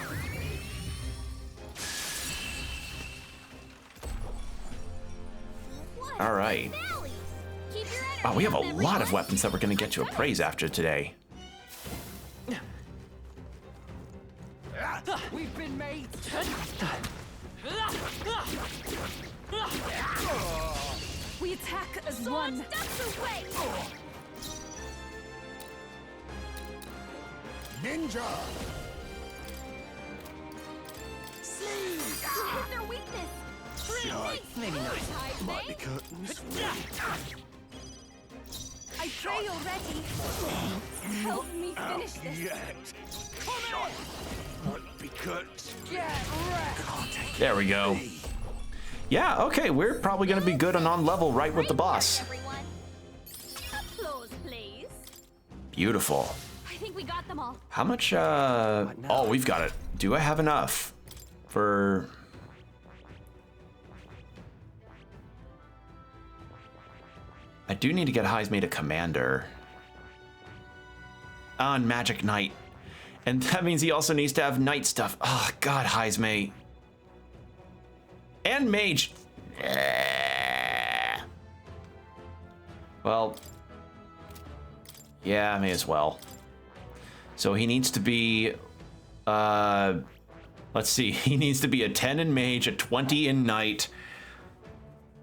All right. Oh, we have a lot of weapons that we're going to get to appraise after today. We've been made. We attack as one. Ninja. Hit their weakness. Maybe not. Might be curtains. I pray already. Help me finish this. Might be curtains. There we go. Yeah, okay, we're probably gonna be good and on level right with the boss. Everyone. Applause, please. Beautiful. I think we got them all. How much, oh, we've got it. Do I have enough for... I do need to get Heisme to Commander. On Magic Knight. And that means he also needs to have Knight stuff. Oh, God, Heisme. And Mage. Well, yeah, may as well. So he needs to be, let's see. He needs to be a 10 in Mage, a 20 in Knight.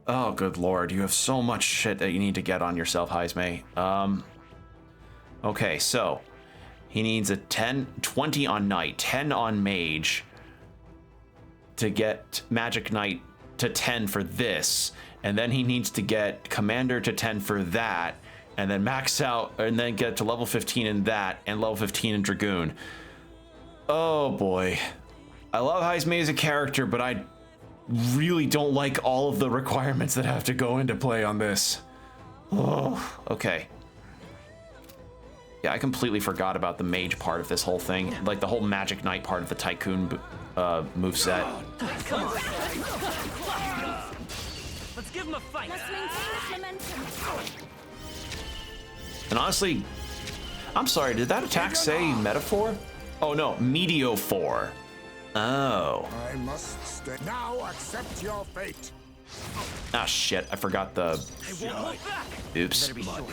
Oh, good Lord. You have so much shit that you need to get on yourself, Heisme. Okay, so he needs a 20 on Knight, 10 on Mage to get Magic Knight to 10 for this. And then he needs to get Commander to 10 for that. And then max out, and then get to level 15 in that, and level 15 in Dragoon. Oh boy. I love Heisme as a character, but I really don't like all of the requirements that have to go into play on this. Oh, okay. Yeah, I completely forgot about the mage part of this whole thing. Like the whole Magic Knight part of the Tycoon moveset. Come on. Let's give him a fight. Let's maintain this momentum. And honestly, I'm sorry, did that attack say Metaphor? Oh no, Mediophor. Oh. I must stay. Now accept your fate. Ah, shit. I forgot the... I won't hold back. Oops. Better be sure.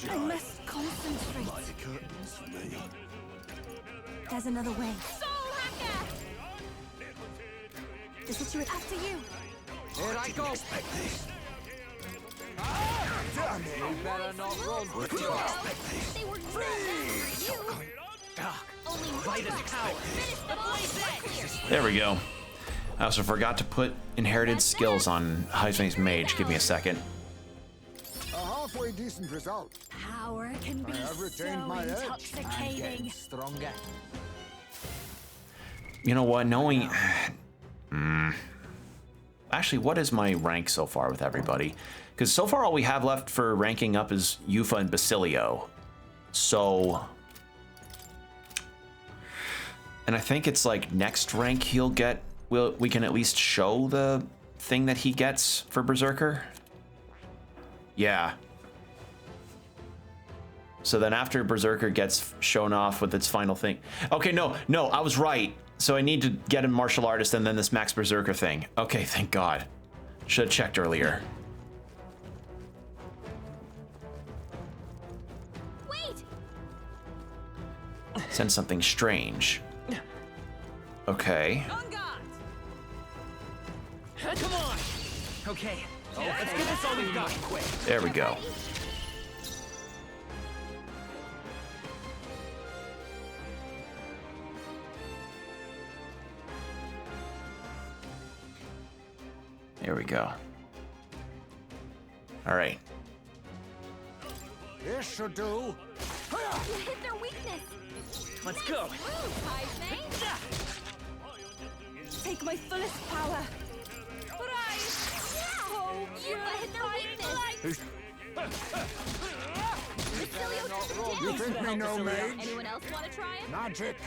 I must concentrate. There's another way. Soul Hacker! The situation after you. Here I go. You better not run. They were not for you. Only Fight one is power. finish them off. There we go. I also forgot to put inherited skills on Heisman's mage. Give me a second. A halfway decent result. Power can be have retained so my edge. intoxicating. Stronger. You know what? Knowing... Actually, what is my rank so far with everybody? Because so far all we have left for ranking up is Yufa and Basilio. So... And I think it's like next rank he'll get... we can at least show the thing that he gets for Berserker. Yeah. So then after Berserker gets shown off with its final thing... Okay, no, I was right. So I need to get him Martial Artist and then this Max Berserker thing. Okay, thank God. Should have checked earlier. Wait! Sense something strange. Okay. On guard. Come on. Okay. Let's get this all we've got quick. There we go. There we go. All right. This should do. You hit their weakness. Let's go. Move, Heisman. Take my fullest power. Oh, you hit their weakness. Basilio You think me no mage? Anyone else want to try him? Magic.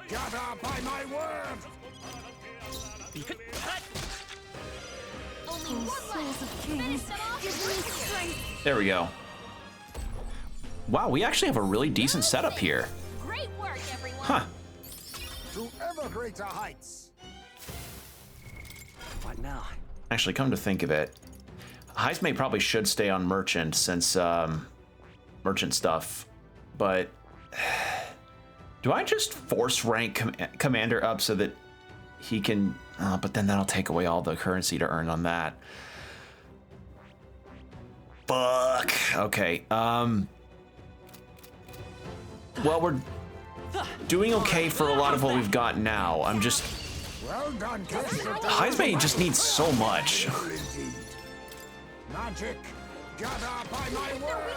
Gather by my word. Only one Souls left. of Finish kings, them off. give me strength. There we go. Wow, we actually have a really decent setup here. Great work, everyone. Huh. To ever greater heights. What now? Actually, come to think of it, Heisman probably should stay on Merchant since Merchant stuff, but do I just force rank Commander up so that he can... but then that'll take away all the currency to earn on that. Fuck. Okay. Well, we're doing okay for a lot of what we've got now. I'm just... Well done, Captain. Heisman just needs so much. Indeed. Magic. Gather by my word.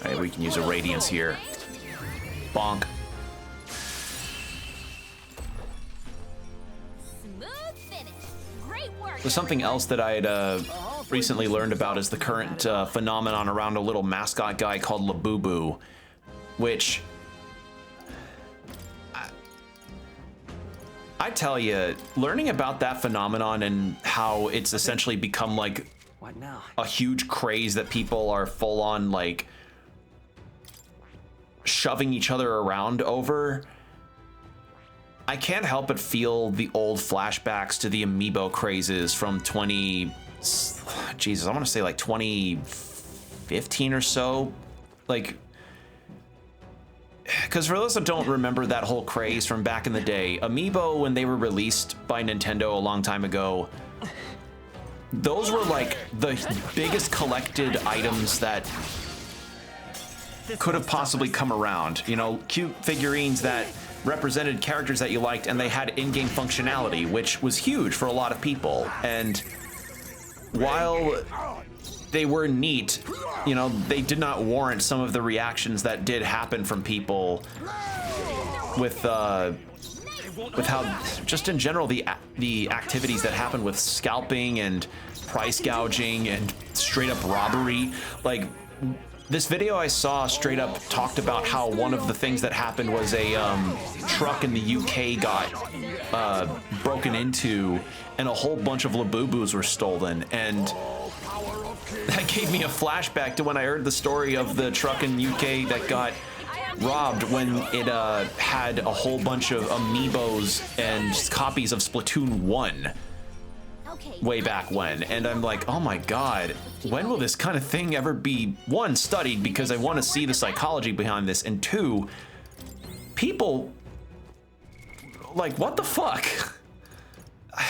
Alright, we can use a Radiance here. Bonk. Smooth finish. Great work. So something else that I had recently learned about is the current phenomenon around a little mascot guy called Labubu, which I tell you, learning about that phenomenon and how it's essentially become like What now? a huge craze that people are full on like shoving each other around over. I can't help but feel the old flashbacks to the amiibo crazes from Jesus, I want to say like 2015 or so. Like, because for those that don't remember that whole craze from back in the day, amiibo, when they were released by Nintendo a long time ago, those were like the biggest collected items that could have possibly come around. You know, cute figurines that represented characters that you liked, and they had in-game functionality, which was huge for a lot of people. And while they were neat, you know, they did not warrant some of the reactions that did happen from people with how, just in general, the activities that happened with scalping and price gouging and straight up robbery. Like, this video I saw straight up talked about how one of the things that happened was a truck in the UK got broken into and a whole bunch of Labubus were stolen. And That gave me a flashback to when I heard the story of the truck in UK that got robbed when it had a whole bunch of amiibos and copies of Splatoon 1 way back when. And I'm like, oh my god, when will this kind of thing ever be, one, studied, because I want to see the psychology behind this, and two, people, like, what the fuck?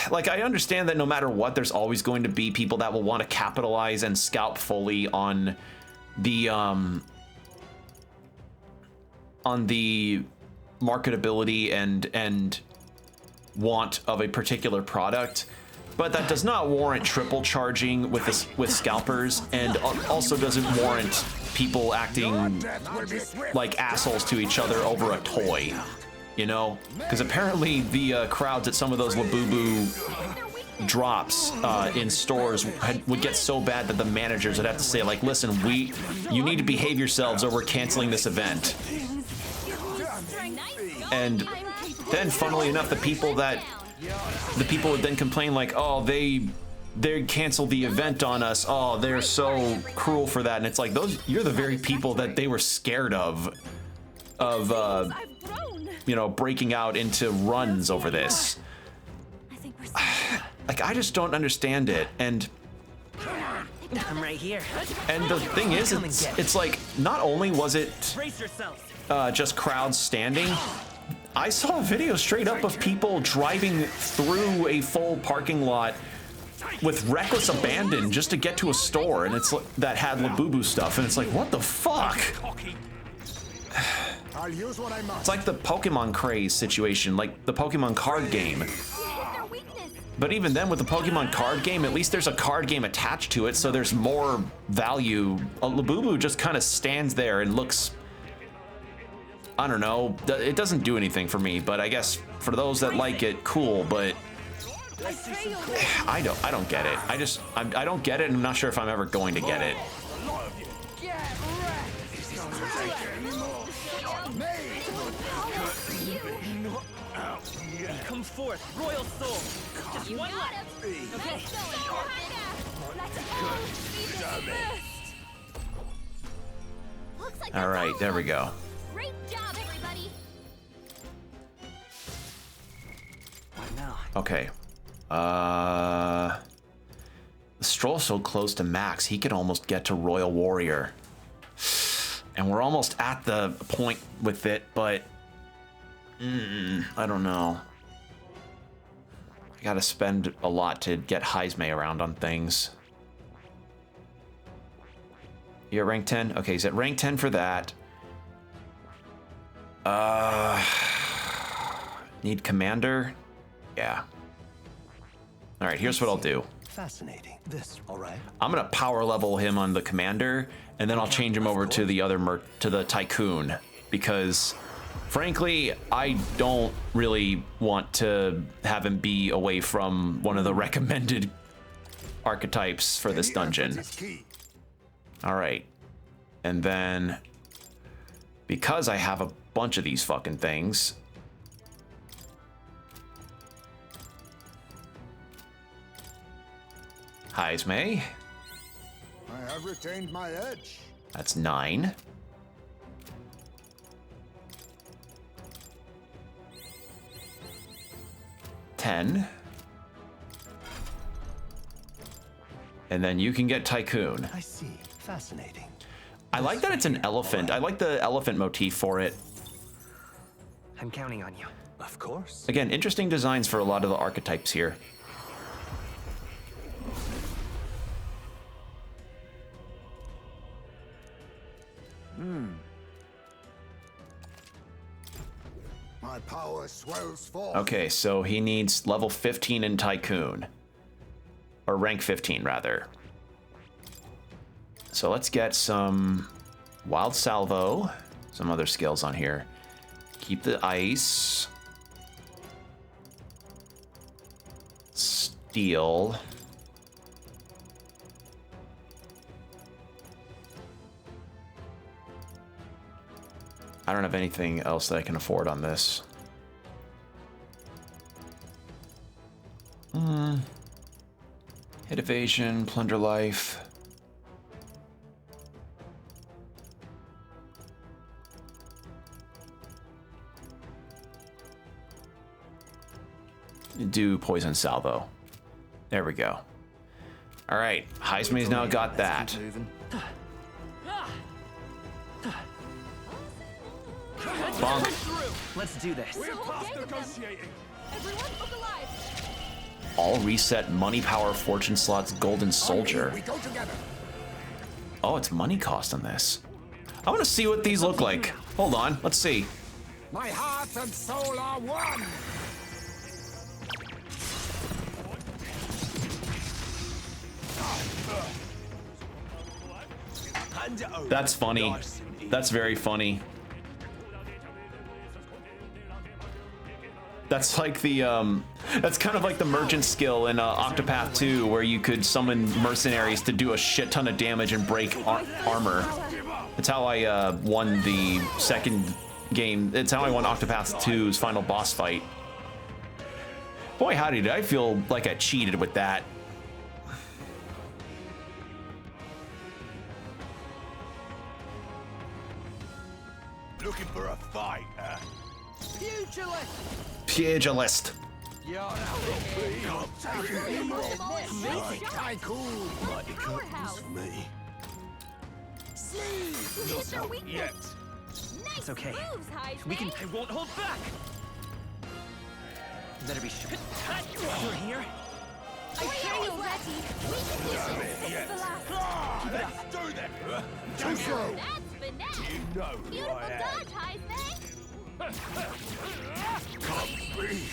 Like, I understand that no matter what, there's always going to be people that will want to capitalize and scalp fully on the marketability and want of a particular product, but that does not warrant triple charging with scalpers, and also doesn't warrant people acting like assholes to each other over a toy, you know? Because apparently the crowds at some of those Labubu drops in stores would get so bad that the managers would have to say, like, listen, you need to behave yourselves or we're canceling this event. And then, funnily enough, the people would then complain, like, oh, they canceled the event on us. Oh, they're so cruel for that. And it's like, you're the very people that they were scared of you know, breaking out into runs over this. Like, I just don't understand it. And I'm right here. And the thing is, it's like, not only was it just crowds standing, I saw a video straight up of people driving through a full parking lot with reckless abandon just to get to a store, and it's that had Labubu stuff, and it's like, what the fuck? It's like the Pokemon craze situation, like the Pokemon card game. But even then, with the Pokemon card game, at least there's a card game attached to it, so there's more value. Labubu just kind of stands there and looks, I don't know, it doesn't do anything for me, but I guess for those that like it, cool, but I don't get it. I don't get it, and I'm not sure if I'm ever going to get it. Come forth, royal soul. Just one left. Okay. All right, there we go. Great job, everybody. What now? Okay. Stroll's so close to max, he could almost get to Royal Warrior. And we're almost at the point with it, but I don't know. I gotta spend a lot to get Heismay around on things. You're at rank 10? Okay, he's at rank 10 for that. Need commander? Yeah. All right, here's what I'll do. Fascinating. This, all right? I'm gonna power level him on the commander, and then I'll change him over to the other to the tycoon, because frankly, I don't really want to have him be away from one of the recommended archetypes for this dungeon. All right, and then because I have a bunch of these fucking things, Heismay. I have retained my edge. That's 9. $10. And then you can get Tycoon. I see. Fascinating. I like that it's an elephant. I like the elephant motif for it. I'm counting on you. Of course. Again, interesting designs for a lot of the archetypes here. My power swells forth. Okay, so he needs level 15 in Tycoon. Or rank 15, rather. So let's get some Wild Salvo. Some other skills on here. Keep the ice. Steel. I don't have anything else that I can afford on this. Hit evasion, plunder life. do poison salvo. There we go. All right, Heisman's now got that. Bonk. Let's do this. We're past negotiating. Everyone look alive. All reset money power fortune slots golden soldier. We go together. Oh, it's money cost on this. I want to see what these look like. Hold on, let's see. My heart and soul are one. That's funny. That's very funny. That's like the that's kind of like the merchant skill in Octopath 2, where you could summon mercenaries to do a shit ton of damage and break armor. That's how I won the second game. It's how I won Octopath 2's final boss fight. Boy, howdy, did I feel like I cheated with that. Looking for a fight, Pugilist. Powerhouse. Hit your weakness. Nice It's okay. moves, Heisman. We can. I won't hold back. Better be sure. You're here. I feel ready. We can do this. This is the last. Let's do that. Too slow. That's finesse. You know who Beautiful I am. dodge, Heisman. Come free.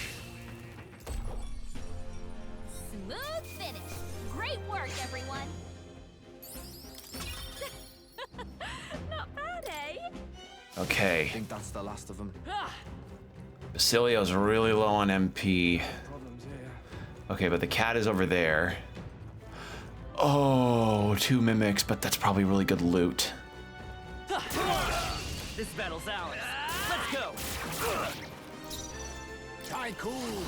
Smooth finish. Great work, everyone. Not bad, eh? Okay. think that's the last of them. Basilio's really low on MP. Okay, but the cat is over there. Oh, 2 mimics, but that's probably really good loot. This battle's ours. Let's go. Tycoon.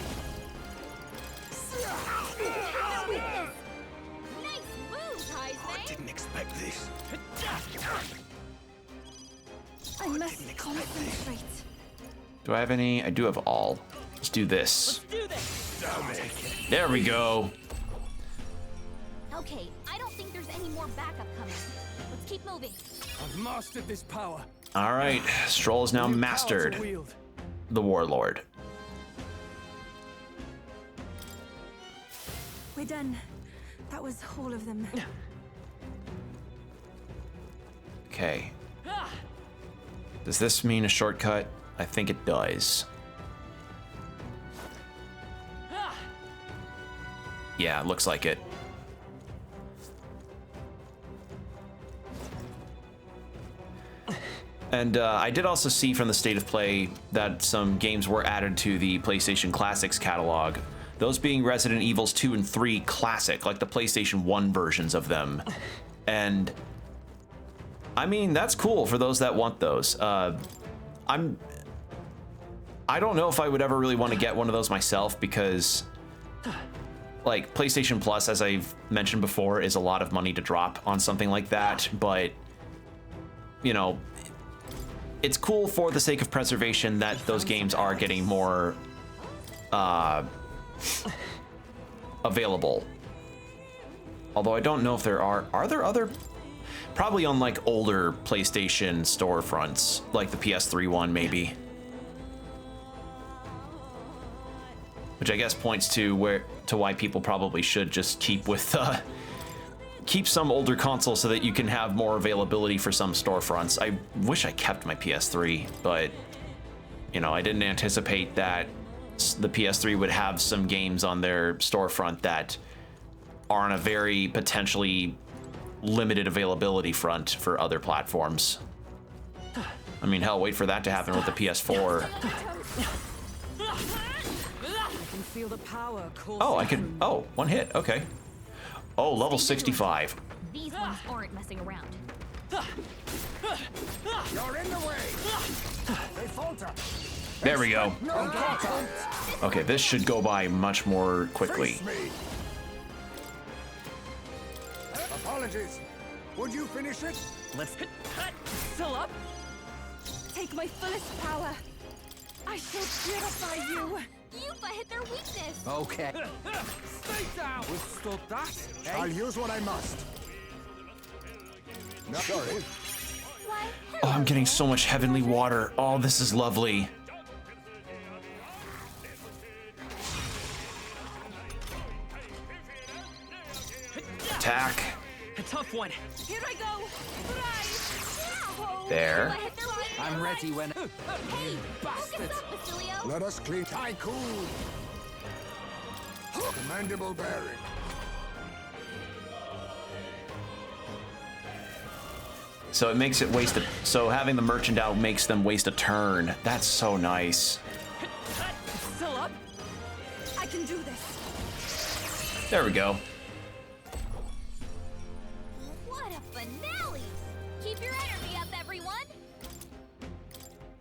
Nice moves, Heisman. Didn't expect this. I must concentrate. Do I have any? I do have all. Let's do this. Do this. There we go. Okay, I don't think there's any more backup coming. Let's keep moving. I've mastered this power. All right, Stroll is now New power to mastered wield. the Warlord. We're done. That was all of them. Okay. Does this mean a shortcut? I think it does. Yeah, it looks like it. And I did also see from the State of Play that some games were added to the PlayStation Classics catalog. Those being Resident Evils 2 and 3 Classic, like the PlayStation 1 versions of them. And I mean, that's cool for those that want those. I don't know if I would ever really want to get one of those myself, because like PlayStation Plus, as I've mentioned before, is a lot of money to drop on something like that. But you know, it's cool for the sake of preservation that those games are getting more available. Although I don't know if there are there other, probably on like older PlayStation storefronts, like the PS3 one maybe. Which I guess points to why people probably should just keep with keep some older consoles so that you can have more availability for some storefronts. I wish I kept my PS3, but you know, I didn't anticipate that the PS3 would have some games on their storefront that are on a very potentially limited availability front for other platforms. I mean, hell, wait for that to happen with the PS4. Feel the power. Oh, I could. Oh, one hit. Okay. Oh, level 65. These ones aren't messing around. You're in the way. They falter. There we go. No quarter. Okay, this should go by much more quickly. Face me. Apologies. Would you finish it? Let's. Still up? Take my fullest power. I shall purify you. Yufa hit their weakness. Okay. Stay down. Withstood that. I'll use what I must. No, sorry. Why, Oh, I'm getting so much heavenly water. Oh, this is lovely. Attack. A tough one. Here I go. Rise. There. Yufa hit their weakness. I'm ready when. Hey, bastard. focus up, Basilio. Let us clean Tycoon. Commendable bearing. So it makes it waste a, so having the merchant out makes them waste a turn. That's so nice. Still up? I can do this. There we go. What a finale! Keep your energy up, everyone.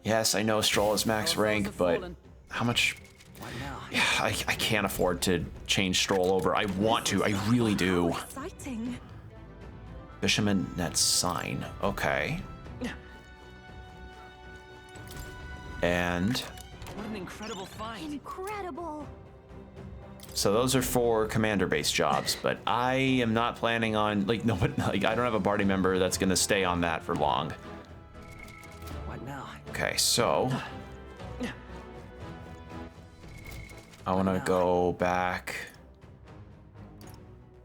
Yes, I know Stroll is max rank, but how much? What now? Yeah, I can't afford to change Stroll over. I want to. I really do. Exciting. Fisherman net sign. Okay. And What an incredible find. Incredible. so those are 4 commander based jobs, but I am not planning on like I don't have a party member that's gonna stay on that for long. What now? Okay, so I want to go back.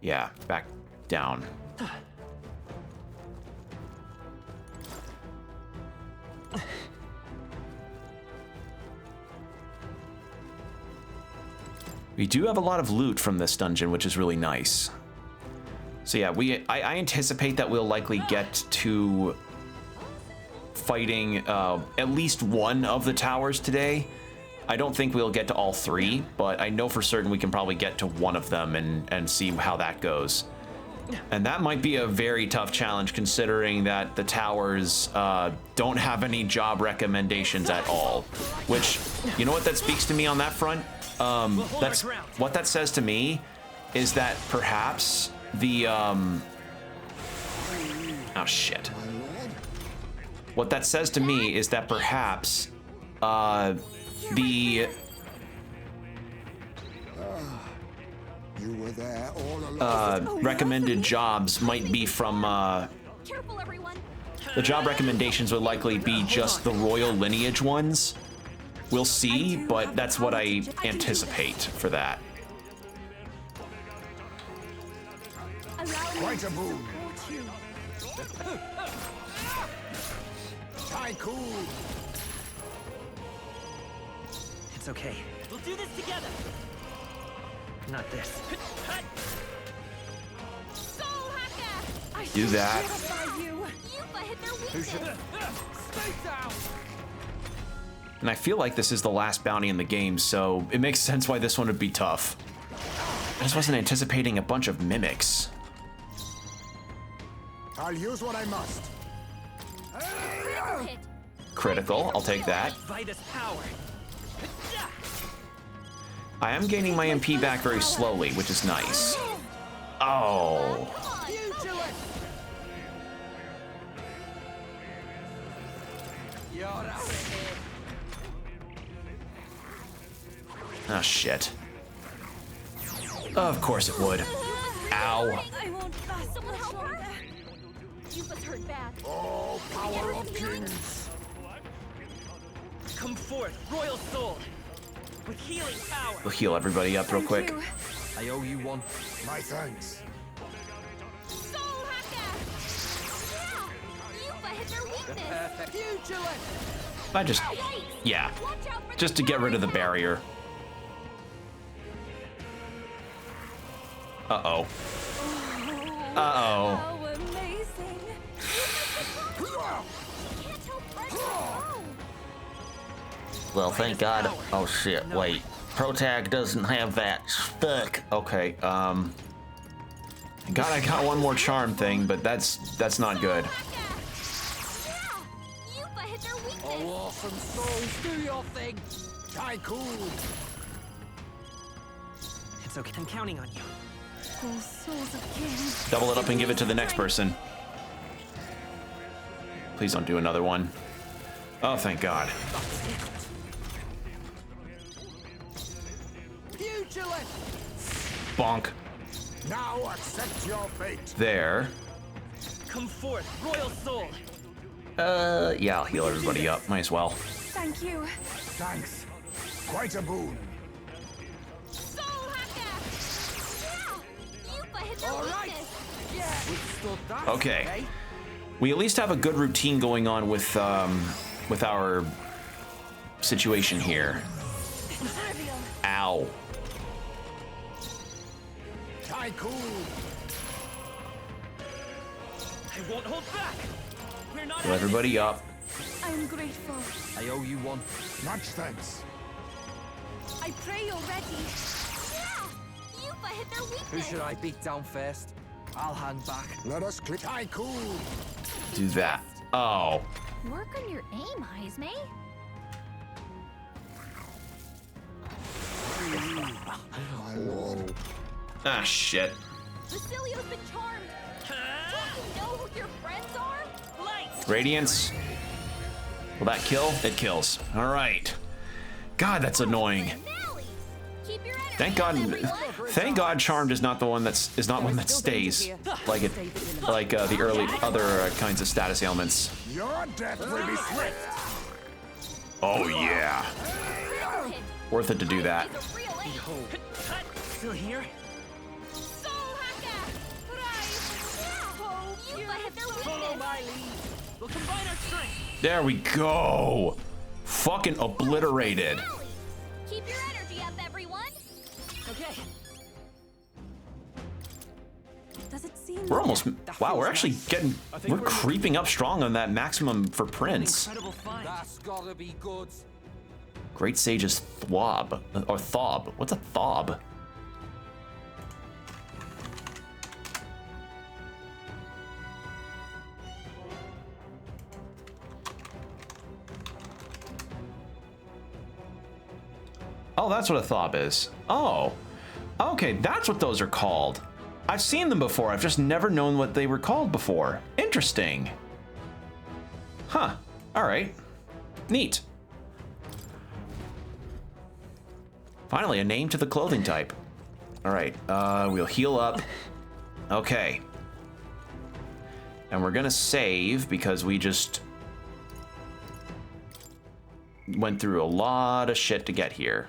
Yeah, back down. We do have a lot of loot from this dungeon, which is really nice. So yeah, I anticipate that we'll likely get to fighting at least one of the towers today. I don't think we'll get to all 3, but I know for certain we can probably get to one of them and see how that goes. And that might be a very tough challenge considering that the towers don't have any job recommendations at all. Which, you know what that speaks to me on that front? What that says to me is that perhaps the oh shit. What that says to me is that perhaps the You were there all along. recommended jobs might be from Careful, everyone. the job recommendations would likely be just the royal lineage ones. We'll see, but that's what I anticipate for that. Allow me Quite a boon. to support you. Tycoon. It's okay. We'll do this together. Not this. Soul Hacker! I Do shall that. purify you. Yufa hit their weakness. Stay down. And I feel like this is the last bounty in the game, so it makes sense why this one would be tough. I just wasn't anticipating a bunch of mimics. I'll use what I must. Critical hit. Critical, I'll take that. Vitus power. I am gaining my MP back very slowly, which is nice. Oh. You're out of here. Oh, shit. Of course it would. Ow. I won't fast Someone much help her? longer. Yufa's hurt bad. Oh, power of kings. Come forth, royal soul. With healing power. We'll heal everybody up real quick. Thank you. I owe you one. My thanks. Soul Hacker! Yeah! Yufa hit their weakness. Pugilist. I just, yeah, Watch out for just to get rid of the barrier. Uh-oh. Uh-oh. How amazing. Can't help but alone. Well, thank God. Oh shit, wait. Protag doesn't have that stuck. Okay, God, I got one more charm thing, but that's not good. Yeah! Yufa hit their weakness. Oh, awesome souls, do your thing. Tycoon. It's okay. I'm counting on you. Oh, souls of kings. Double it up and give it to the next person. Please don't do another one. Oh, thank God. Pugilist! Bonk. Now accept your fate. There. Come forth, royal soul. Yeah, I'll heal everybody up. Might as well. Thank you. Thanks. Quite a boon. Soul hacker! Yeah! Yupa hit their All right. weakness. Yeah, withstood that. Okay. eh? We at least have a good routine going on with our situation here. Trivial. Ow. Tycoon. I won't hold back. We're not Heal everybody up. I'm grateful. I owe you one. Much thanks. I pray you're ready. Yeah! Yupa hit their weakness. Who should I beat down first? I'll hang back. Let us click Tycoon. Do that. Oh. Work on your aim, Heisme. My lord. Ah, shit. Basilio's been charmed. Don't you know who your friends are? Light. Radiance. Will that kill? It kills. All right. God, that's annoying. Finale. Keep your energy Thank God. up, everyone. Thank God, Charmed is not the one that's one that stays like the early other kinds of status ailments. Your death will be swift. Oh yeah. Critical hit. Worth it to do that. He's a real ace. Still here? Soul hacker. Rise. Yeah! Yupa hit their Follow weakness. my lead. We'll combine our strength. There we go. Fucking obliterated. Finale. Keep your energy up, everyone. Okay. Does it seem We're almost. Wow, feels we're actually nice. getting. We're creeping up strong on that maximum for Prince. Incredible find. That's gotta be good. Great Sage's Thwob or Thob. What's a Thob? Oh, that's what a Thob is. Oh, okay, that's what those are called. I've seen them before. I've just never known what they were called before. Interesting. Huh. All right. Neat. Finally, a name to the clothing type. All right, we'll heal up. Okay. And we're gonna save because we just went through a lot of shit to get here.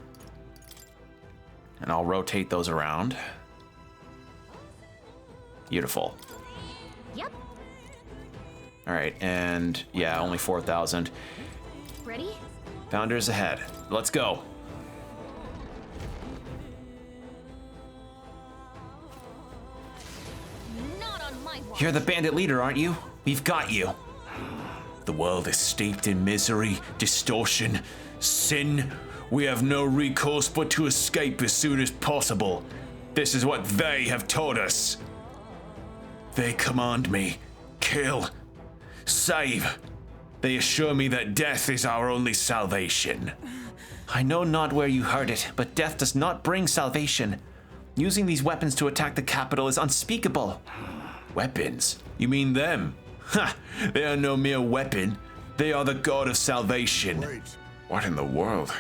And I'll rotate those around. Beautiful. Yep. All right, and yeah, only 4,000. Ready? Founders ahead. Let's go. Not on my watch. You're the bandit leader, aren't you? We've got you. The world is steeped in misery, distortion, sin. We have no recourse but to escape as soon as possible. This is what they have taught us. They command me, kill, save. They assure me that death is our only salvation. I know not where you heard it, but death does not bring salvation. Using these weapons to attack the capital is unspeakable. Weapons? You mean them? Ha! They are no mere weapon. They are the god of salvation. Wait. What in the world?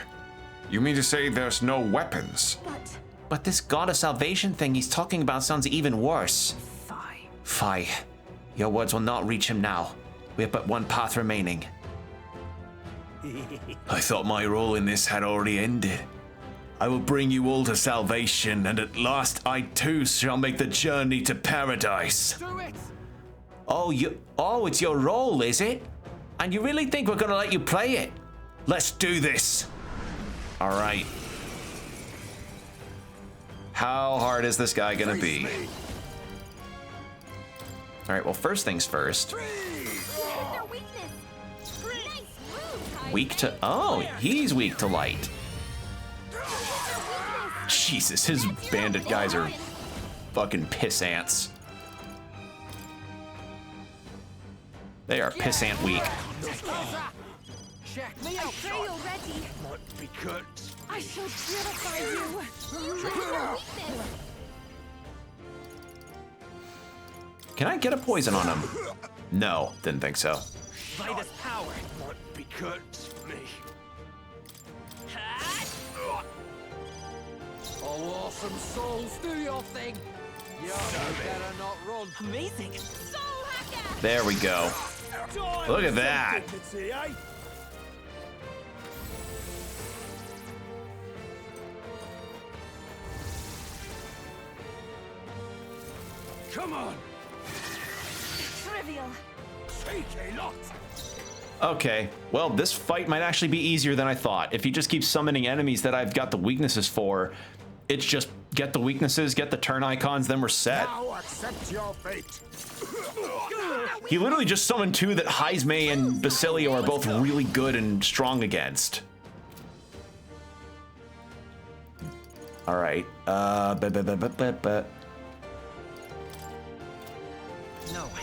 You mean to say there's no weapons? But this god of salvation thing he's talking about sounds even worse. Fie. Your words will not reach him now. We have but one path remaining. I thought my role in this had already ended. I will bring you all to salvation, and at last I too shall make the journey to paradise. Do it! Oh, it's your role, is it? And you really think we're gonna let you play it? Let's do this. All right. How hard is this guy gonna be? All right, well, first things first. Hit their weakness. Nice move, Heisme. Weak to, oh, he's weak to light. Jesus, his bandit guys are fucking piss ants. They are piss ant weak. Check me I out, pray you're ready. Not be cut. I shall purify you. Hit their weakness. Can I get a poison on him? No, didn't think so. By this power. Not be cut. Me. Ha! some souls. Do your thing. You better not run. Amazing. Soul hacker! There we go. Look at that. Come on. Trivial. Cheeky lot. Okay, well, this fight might actually be easier than I thought. If he just keeps summoning enemies that I've got the weaknesses for, it's just get the weaknesses, get the turn icons, then we're set. Now accept your fate. He literally just summoned two that Heisme and Basilio are both really good and strong against. All right. No,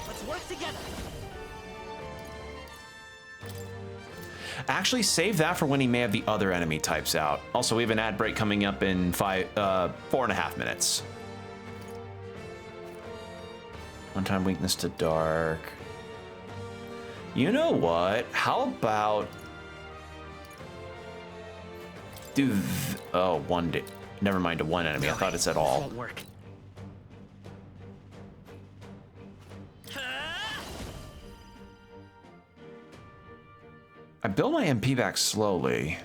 let's work together. Actually, save that for when he may have the other enemy types out. Also, we have an ad break coming up in 4.5 minutes. One-time weakness to dark. You know what? How about do? Oh, one day. Never mind, to one enemy. I thought it said all. Won't work. I build my MP back slowly.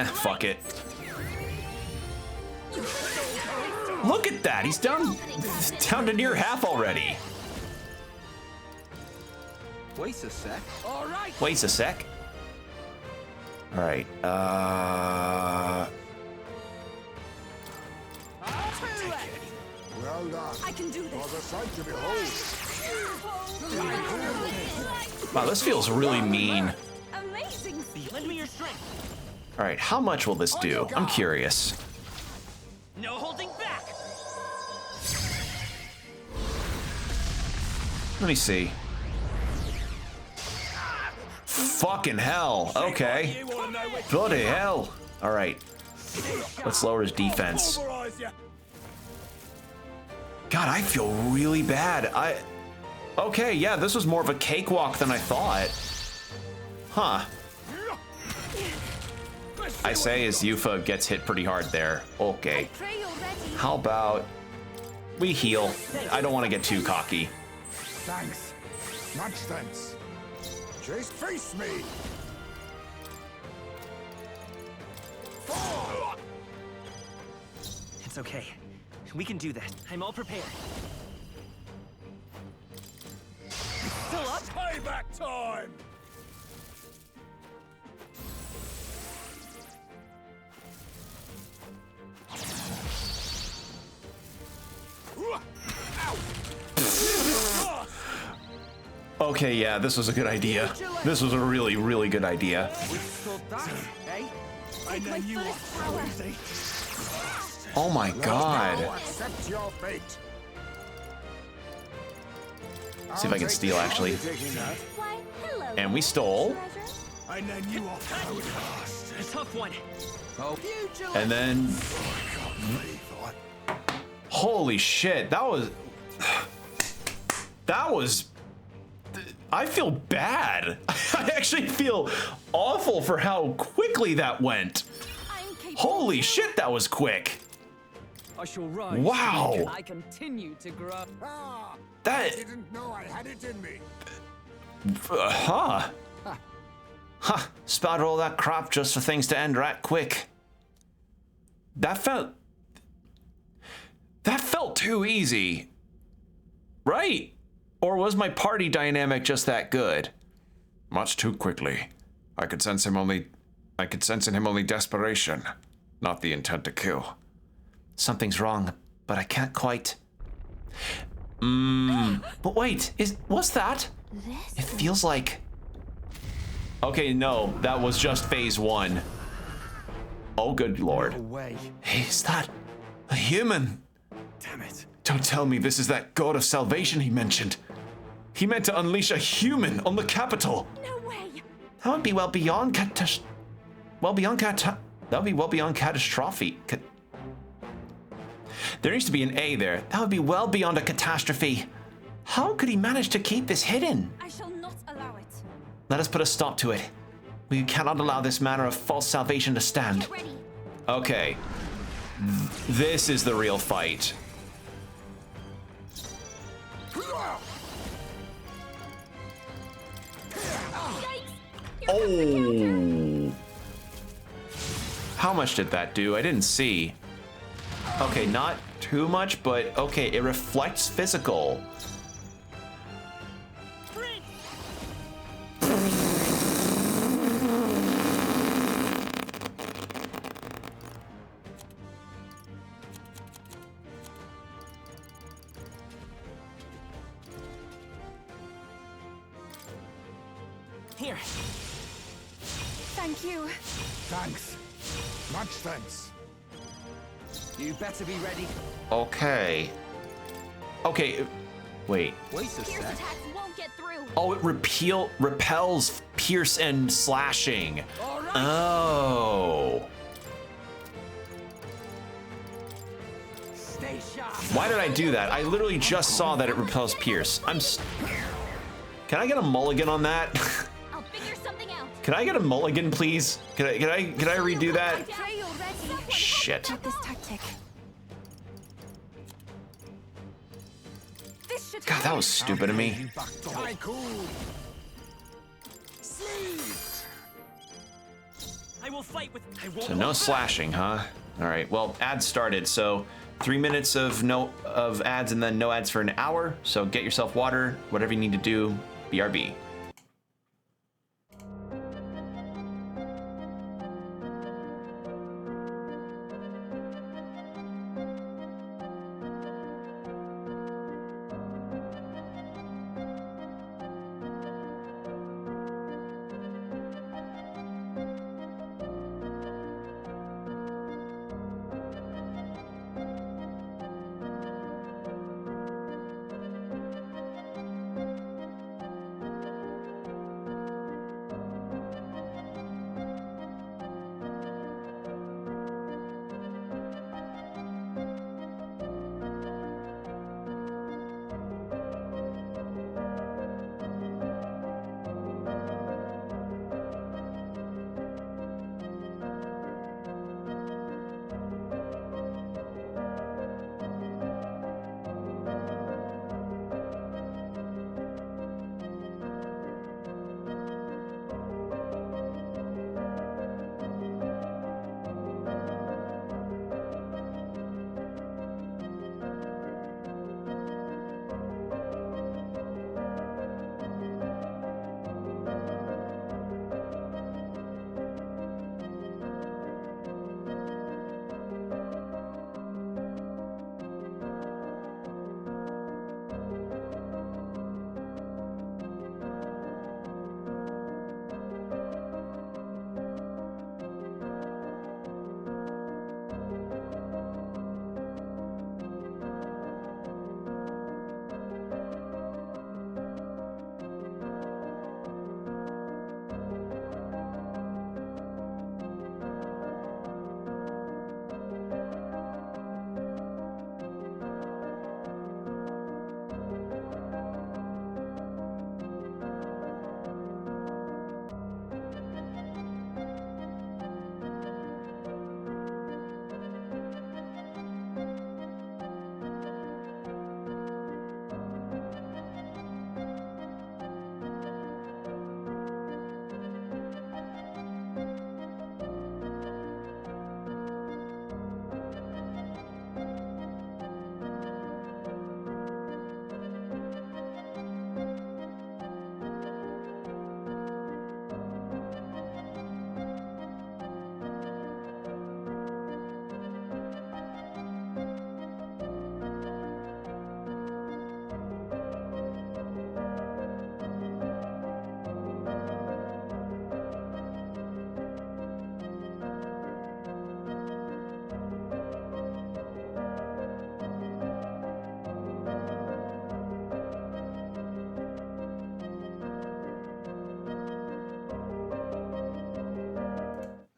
Fuck it. Look at that. He's down to near half already. Wait a sec. All right. Wait a sec. All right. Well done. I can do For this. the sight to behold. Wow, this feels really mean. Amazing. Lend me your strength. All right, how much will this do? I'm curious. No holding back. Let me see. Fucking hell. Okay. Bloody hell. All right. Let's lower his defense. God, I feel really bad. Okay, yeah, this was more of a cakewalk than I thought. Huh. I say as Yufa gets hit pretty hard there. Okay. Pray you're ready. How about we heal? I don't want to get too cocky. Thanks. Much thanks. Chase, face me. It's okay. We can do that. I'm all prepared. Still up? Payback time. Okay, yeah, this was a good idea. This was a really, really good idea. Withstood that, eh? Take my fullest power. Oh my god. Now accept your fate. See if I can steal, actually. Why, hello. And we stole. treasure. I know you are fast. A tough one. Oh, And then... Holy shit, that was... That was... I feel bad. I actually feel awful for how quickly that went. I'm capable. Holy shit, that was quick. I shall rise. Wow. I continue to grow. Ah, I That... didn't know I had it in me. Huh. Spotted all that crap just for things to end right quick. That felt too easy. Right? Or was my party dynamic just that good? Much too quickly. I could sense in him only desperation, not the intent to kill. Something's wrong, but I can't quite. But wait, what's that? This It feels like... Okay, no, that was just phase 1. Oh, good lord. Away. Is that a human? Damn it. Don't tell me this is that god of salvation he mentioned. He meant to unleash a human on the capital. No way. That would be well beyond catastrophe. There needs to be an A there. That would be well beyond a catastrophe. How could he manage to keep this hidden? I shall not allow it. Let us put a stop to it. We cannot allow this manner of false salvation to stand. Get ready. Okay. This is the real fight. Oh. How much did that do? I didn't see. Okay, not too much, but okay, it reflects physical. Here. Thank you. Thanks. Much thanks. You better be ready. Okay. Okay, wait. Wait a Pierce sec. attacks won't get through. Oh, it repels pierce and slashing. All right. Oh. Stay sharp. Why did I do that? I literally just saw that it repels pierce. Can I get a mulligan on that? I'll figure something out. Can I get a mulligan, please? Can I redo that? Pray you're ready. Shit. Take this tactic. This should God, that was stupid of me. Tycoon. Sleep. I will fight with. I won't. So no slashing, huh? All right. Well, ads started. So 3 minutes of ads and then no ads for an hour. So get yourself water, whatever you need to do. BRB.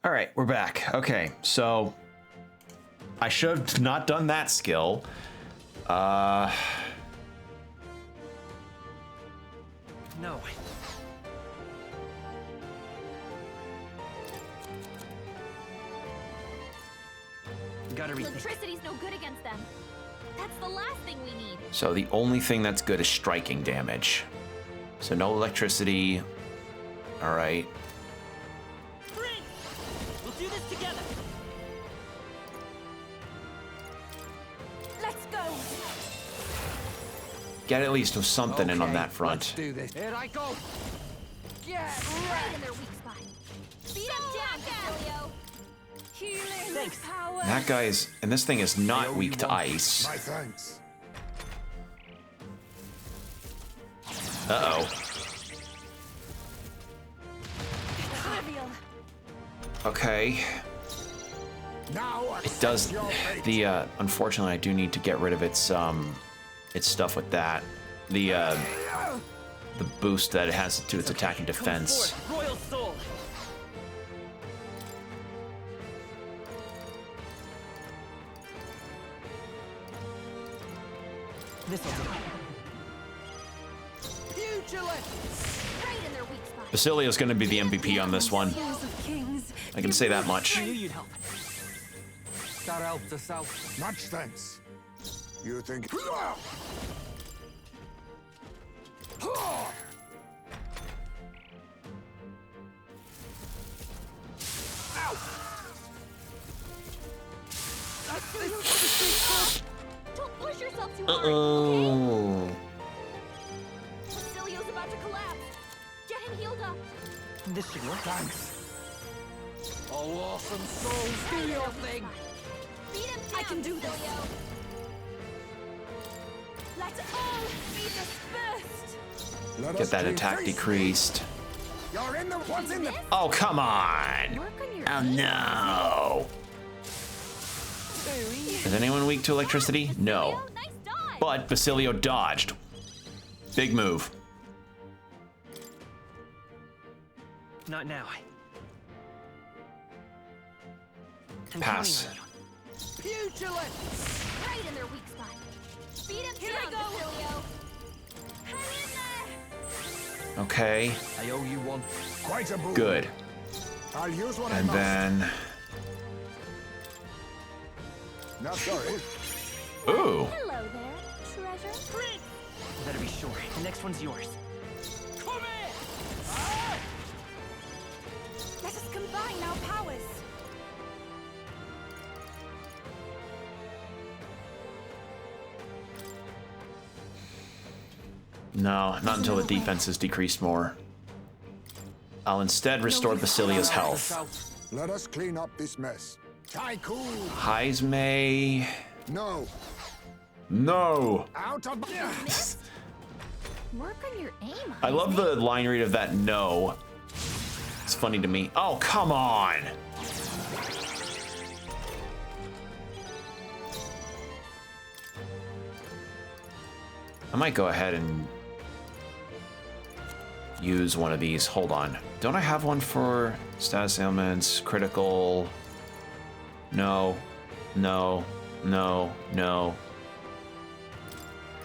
All right, we're back. Okay, so I should have not done that skill. No. Gotta rethink. Electricity's no good against them. That's the last thing we need. So the only thing that's good is striking damage. So no electricity. All right. Spring! We'll do this together. Let's go. Get at least something in on that front. Let's do this. Here I go. Get Right in their weak spot. Beat them down, Basilio. Healing Thanks. power. That guy is, and this thing is not weak to ice. My thanks. Uh-oh. Trivial. Okay. Now It accept does, your fate. unfortunately, I do need to get rid of its stuff with that. The boost that it has to its attack and defense. Come forth, Royal Soul. This'll do. Right in their weak spot. Basilio's going to be the MVP on this one. Sons of kings. I can say that much. I knew you'd help. that helped us out. Much thanks. You think? Don't push yourself too hard, okay? Uh-oh. Basilio's about to collapse. Get him healed up. This should work. Thanks. Oh, awesome souls, do your thing. Beat him down, I can do this. Basilio. Let all be dispersed. Let Get us that clean attack face. decreased. You're in the what's in the Oh, come on. Work on your Oh, no. Is anyone weak to electricity? No. Nice dodge. But Basilio dodged. Big move. Not now. I'm Pass. counting on you. Right in their weak spot. Beat him Here down, I go. Basilio. Hang in there. Okay. I owe you one. quite a boon. Good. I'll use one I And must. then... Not sorry. Ooh. Hello there, treasure. Better be sure. The next one's yours. Come here! Let us combine our powers. No, not until the defense is decreased more. I'll instead restore Basilio's health. Let us clean up this mess. Tycoon! Heismay... No. No! Out of... Work on your aim. I love the line read of that no. It's funny to me. Oh, come on! I might go ahead and use one of these. Hold on. Don't I have one for status ailments, critical? No, no, no, no.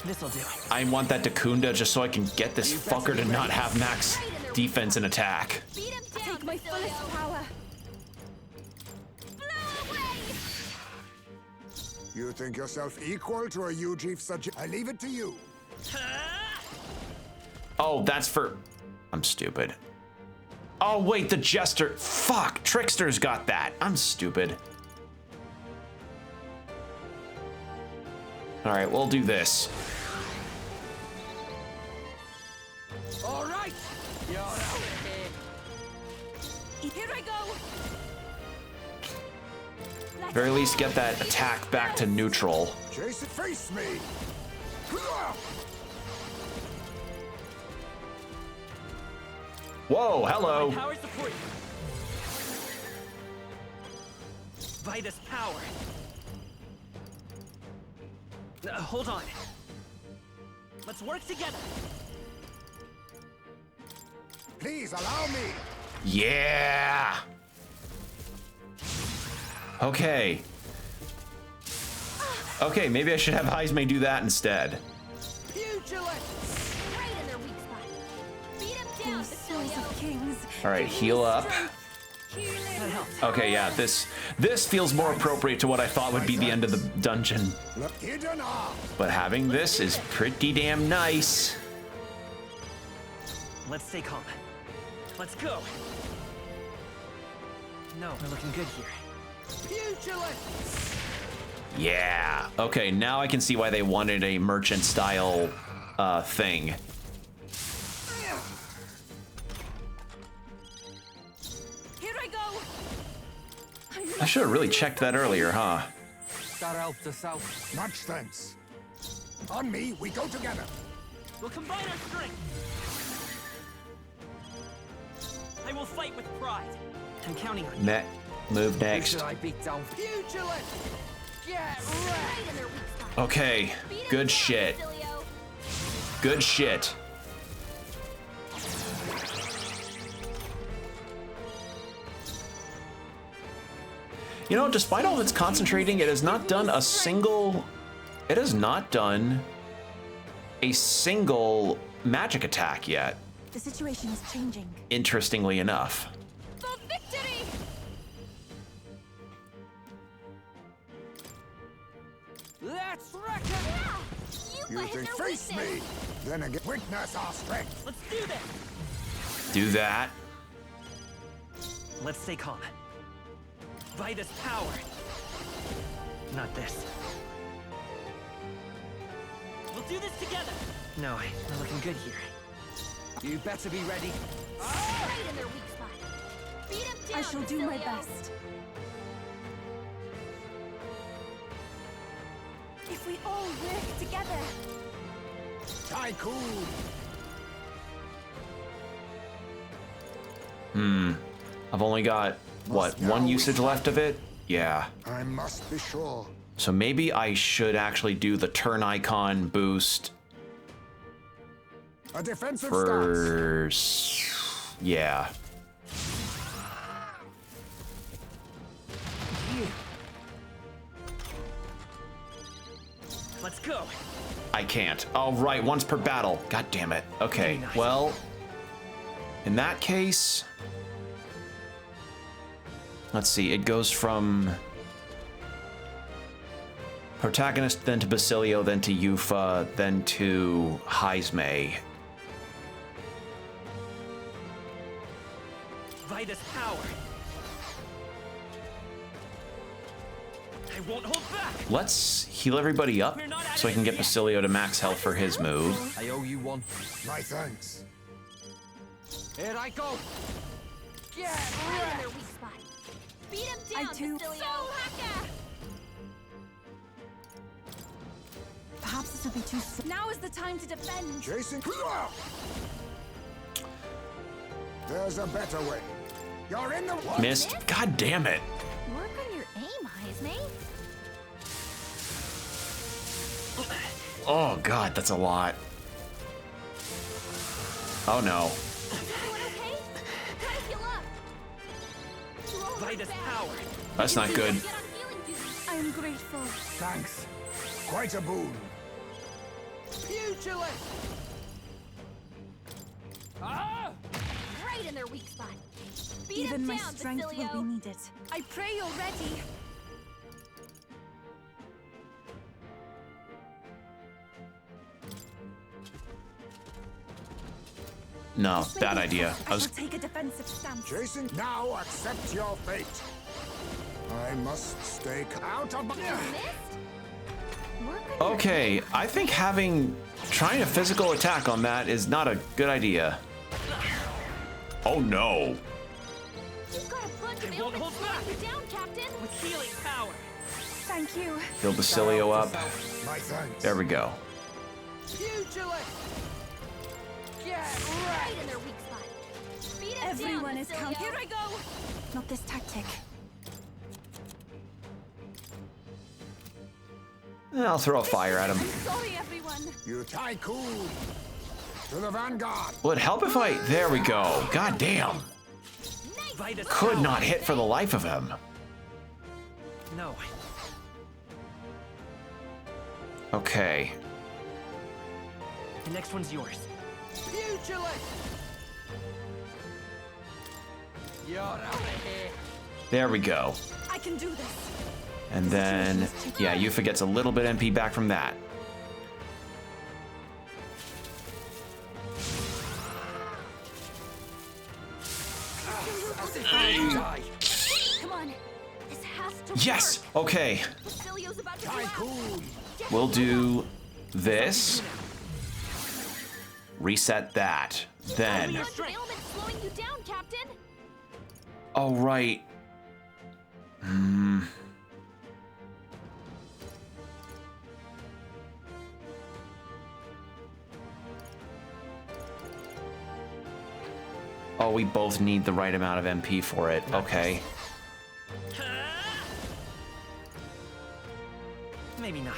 This'll do. I want that Dakunda just so I can get this fucker to not have max defense and attack. Beat him down, Take my Basilio. fullest power. Blow away. You think yourself equal to a UG such... I leave it to you. Oh, that's for... I'm stupid. Oh, wait, the Jester... Fuck, Trickster's got that. I'm stupid. All right, we'll do this. All right! You're out of here. Here I go. Very least get that attack back to neutral. Jason, face me! Whoa, hello. Power support. Vitus power. Hold on. Let's work together. Please allow me! Yeah. Okay. Okay, maybe I should have Heismay do that instead. Right in their weak spot. down, Souls Basilio. of kings. All right, heal up. Okay, yeah, this feels more appropriate to what I thought would be the end of the dungeon. Hidden art. But having this is pretty damn nice. Let's stay calm. Let's go. No, we're looking good here. Pugilist! Yeah. Okay, now I can see why they wanted a merchant style thing. Here I go. I should have really checked that earlier, huh? That helped us out. Much thanks. On me, we go together. We'll combine our strength. I will fight with pride. I'm counting on you. Move Who next. should I beat down? Pugilist! Get wrecked! Right in their weak spot. Okay, Beat 'em good down, shit. Basilio. Good shit. You know, despite all of its concentrating, it has not done a single... It has not done a single magic attack yet, The situation is changing. interestingly enough. For victory! Let's wreck it! You You hit think their face weakness. me, then again witness our strength. Let's do this. Do that. Let's stay calm. By this power. Not this. We'll do this together. No, we're looking good here. You better be ready. Right in their weak spot. Beat 'em down, I shall do my Basilio. best. If we all work together. Tycoon. I've only got, what, one usage left of it? Yeah. I must be sure. So maybe I should actually do the turn icon boost A defensive for... stance. Yeah. Let's go. I can't. Oh, right, once per battle. God damn it. Okay, Nice. well, in that case, let's see, it goes from protagonist, then to Basilio, then to Yufa, then to Heisme. By this power. I won't hold back. Let's heal everybody up so I can get Basilio to max health for his move. I owe you one. My thanks. Here I go. Get Right in wrecked! their weak spot. Beat 'em I down, too. Basilio. Perhaps this will be too soon. Now is the time to defend. Chasing. There's a better way. You're in the what? Missed. God damn it. Work on your aim, Heisme. Oh, God, that's a lot. Oh, no. Everyone okay? Gotta heal up. You all By look this bad. power. That's not good. Get on healing duty. I am grateful. Thanks. Quite a boon. Pugilist! Ah! Right in their weak spot. Beat 'em Even my down, strength Basilio. will be needed. I pray you're ready. No, bad idea. I shall take a defensive stance. Jason, now accept your fate. I must stay out of my... Missed? Work on your Okay, I think trying a physical attack on that is not a good idea. Oh no. You've got a bunch of It won't ailments hold back. slowing you down, Captain. With healing power. Thank you. Heal Basilio up. My thanks. There we go. Pugilist! Get Right wrecked! in their weak spot. Beat 'em Everyone down, is Basilio. counted. Here I go. Not this tactic. I'll throw a fire at him. I'm sorry, everyone. You tycoon. To the vanguard. Would it help if I... There we go. God damn. By this Could power. not hit for the life of him. No. Okay. The next one's yours. Pugilist! You're out of here. There we go. I can do this. And then, yeah, Yuffie gets a little bit MP back from that. Come on. This has to Yes! work. Okay. Basilio's about to collapse. We'll do this. Reset that. Then. What's the ailment slowing you down, Captain? Oh, right. Oh, we both need the right amount of MP for it. Okay. Maybe not.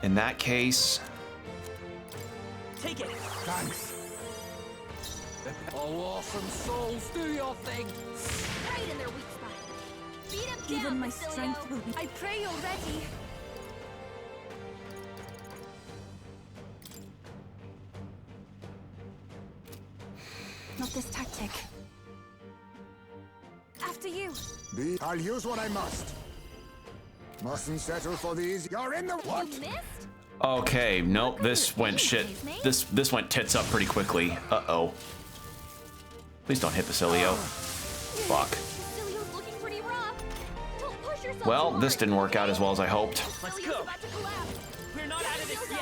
In that case, Take it. Thanks. Oh, awesome souls, do your thing. Right in their weak spot. Beat him down, Even my Basilio. strength will be. I pray you're ready. Not this tactic. After you. I'll use what I must. Mustn't settle for these. You're in the what? You missed? okay, nope, this went shit. This went tits up pretty quickly. Uh-oh. Please don't hit Basilio. Fuck. Basilio's looking pretty rough. Don't push yourself Well, too this hard. didn't work out as well as I hoped. Let's Basilio's go. about to collapse. We're not out of this yet.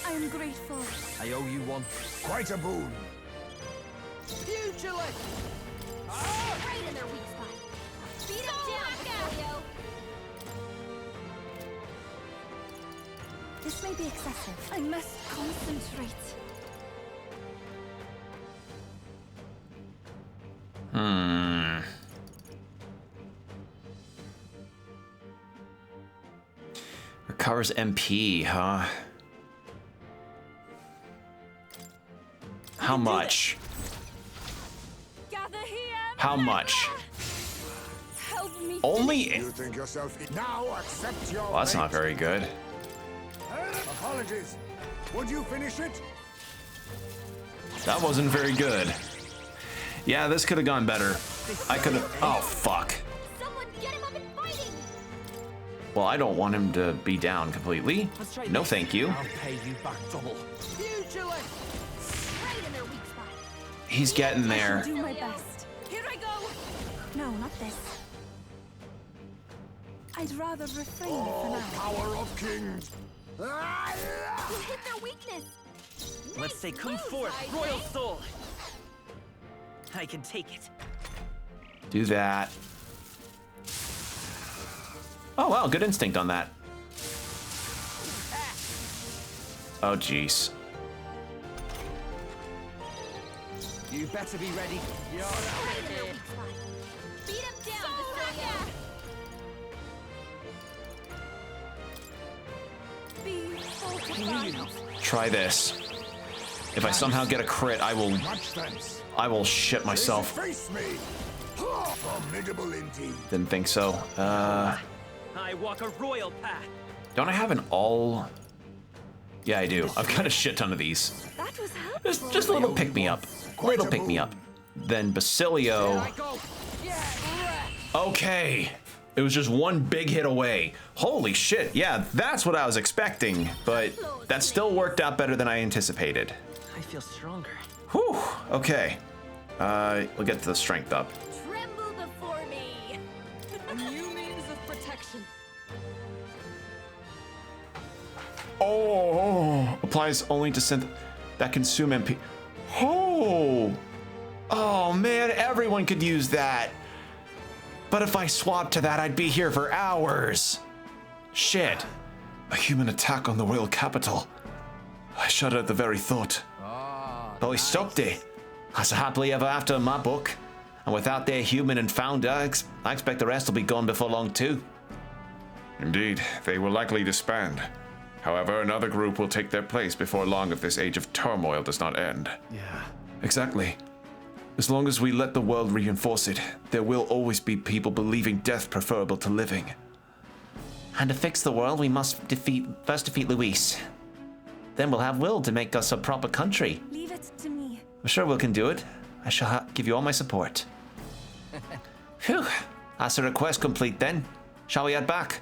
I am grateful. I owe you one. Quite a boon. Pugilist! Right in their weak spot. Beat him down, Basilio. This may be excessive. I must concentrate. Recovers MP, huh? How much? Gather here. How much? Help me. Only. You think yourself now accept your Well, that's not fate. very good. Apologies. Would you finish it? That wasn't very good. Yeah, this could have gone better. I could have. Oh, fuck. Someone get him up and fighting. Well, I don't want him to be down completely. Let's try No, this. thank you. I'll pay you back double. Pugilist! Right in their weak spot. He's getting there. Do my best. Here I go. No, not this. I'd rather refrain for now. Power of kings. You hit their weakness. Let's say come move, forth, I royal say. soul. I can take it. Do that. Oh, wow, good instinct on that. Oh, jeez. You better be ready. You're out Right of in their here. weak spot. Beat him down, Basilio. Be fortified. Try this. If I somehow get a crit, I will Much thanks. shit myself. Face me. Formidable indeed. Didn't think so. I walk a royal path. Don't I have an all? Yeah, I do. I've got a shit ton of these. That was helpful. Just a little pick me up. A little pick me up. Then Basilio. I go. Yeah, wreck. Okay. It was just one big hit away. Holy shit. Yeah, that's what I was expecting. But that still worked out better than I anticipated. I feel stronger. Whew. Okay. We'll get the strength up. Tremble before me. New means of protection. Oh, applies only to synth that consume MP. Oh man, everyone could use that. But if I swapped to that, I'd be here for hours. Shit. A human attack on the royal capital. I shudder at the very thought. But we stopped it. That's a happily ever after in my book. And without their human and founder, I expect the rest will be gone before long too. Indeed, they will likely disband. However, another group will take their place before long if this age of turmoil does not end. Yeah. Exactly. As long as we let the world reinforce it, there will always be people believing death preferable to living. And to fix the world, we must first defeat Luis. Then we'll have Will to make us a proper country. Leave it to me. I'm sure Will can do it. I shall give you all my support. Phew. That's a request complete then. Shall we head back?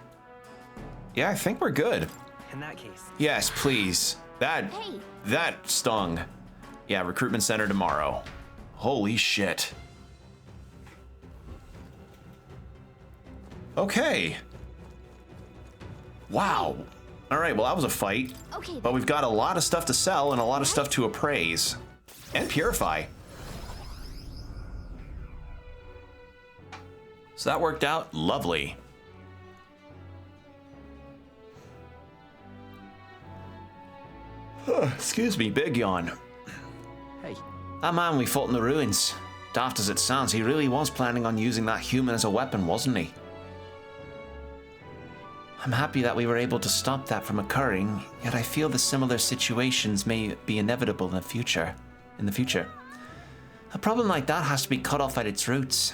Yeah, I think we're good. In that case. Yes, please. That stung. Yeah, recruitment center tomorrow. Holy shit. Okay. Wow. All right, well, that was a fight. Okay. But we've got a lot of stuff to sell and a lot of stuff to appraise. And purify. So that worked out lovely. Excuse me, big yawn. Hey. That man we fought in the ruins. Daft as it sounds, he really was planning on using that human as a weapon, wasn't he? I'm happy that we were able to stop that from occurring, yet I feel the similar situations may be inevitable in the future. A problem like that has to be cut off at its roots.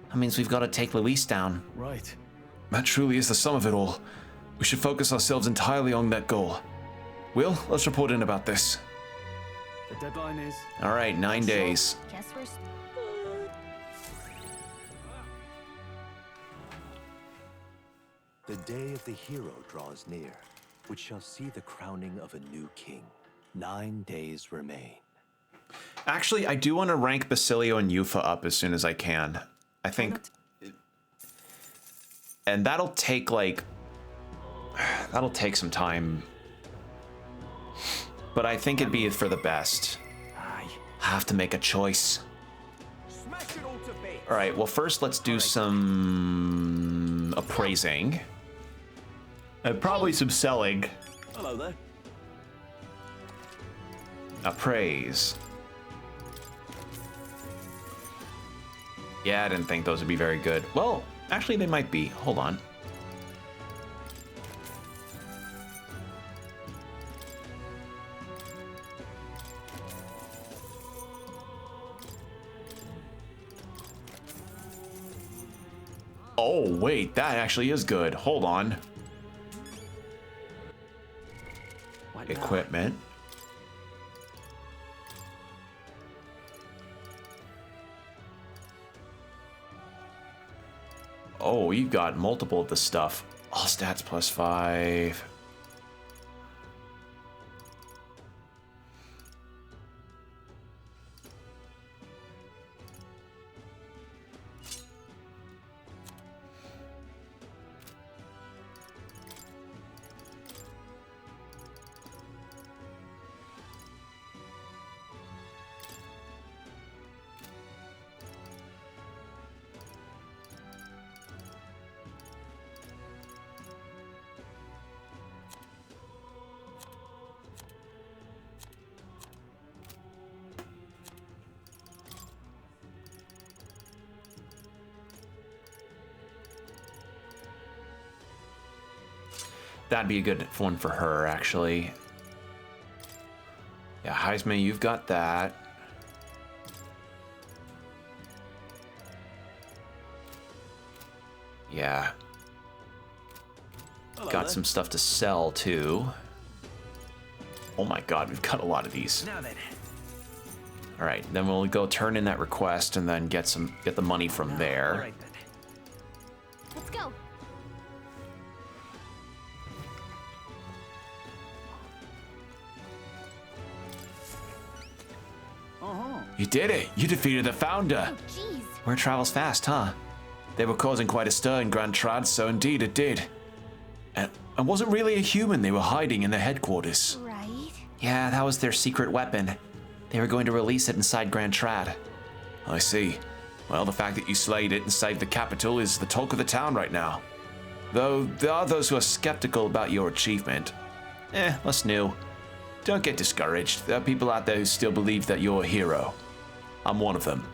That means we've got to take Luis down. Right. That truly is the sum of it all. We should focus ourselves entirely on that goal. Will, let's report in about this. The deadline is... All right, 9 days. Guess we're... The day of the hero draws near, which shall see the crowning of a new king. 9 days remain. Actually, I do want to rank Basilio and Yufa up as soon as I can. I think... And that'll take, like... That'll take some time. But I think it'd be for the best. I have to make a choice. All right, well, first let's do some appraising. And probably some selling. Hello there. Appraise. Yeah, I didn't think those would be very good. Well, actually they might be. Hold on. Oh, wait, that actually is good. Hold on. What now? Equipment. Oh, you got multiple of the stuff. All stats +5. That'd be a good one for her, actually. Yeah, Heisman, you've got that. Yeah. Got some stuff to sell, too. Oh my god, we've got a lot of these. Now then. All right, then we'll go turn in that request and then get the money from there. All right then. Let's go. You did it! You defeated the founder! Oh, jeez. Word travels fast, huh? They were causing quite a stir in Grand Trad, so indeed it did. And wasn't really a human they were hiding in their headquarters. Right. Yeah, that was their secret weapon. They were going to release it inside Grand Trad. I see. Well, the fact that you slayed it and saved the capital is the talk of the town right now. Though there are those who are skeptical about your achievement. That's new. Don't get discouraged. There are people out there who still believe that you're a hero. I'm one of them.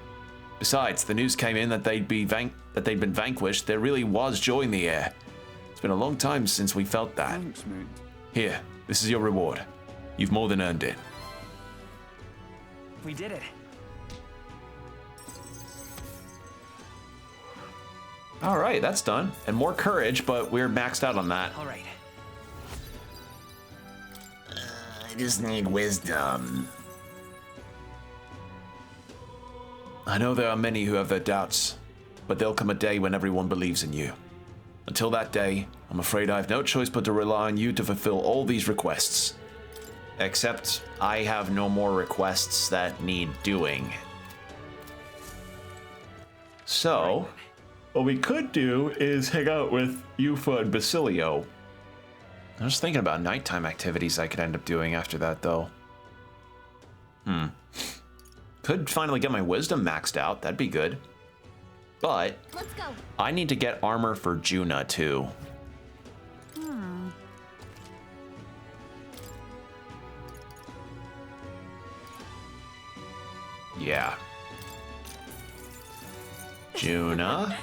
Besides, the news came in that they'd been vanquished. There really was joy in the air. It's been a long time since we felt that. Thanks, mate. Here, this is your reward. You've more than earned it. We did it. All right, that's done. And more courage, but we're maxed out on that. All right. I just need wisdom. I know there are many who have their doubts, but there'll come a day when everyone believes in you. Until that day, I'm afraid I have no choice but to rely on you to fulfill all these requests. Except I have no more requests that need doing. So, what we could do is hang out with Yufa and Basilio. I was thinking about nighttime activities I could end up doing after that, though. Could finally get my wisdom maxed out. That'd be good. But Let's go. I need to get armor for Juna, too. Yeah. Juna.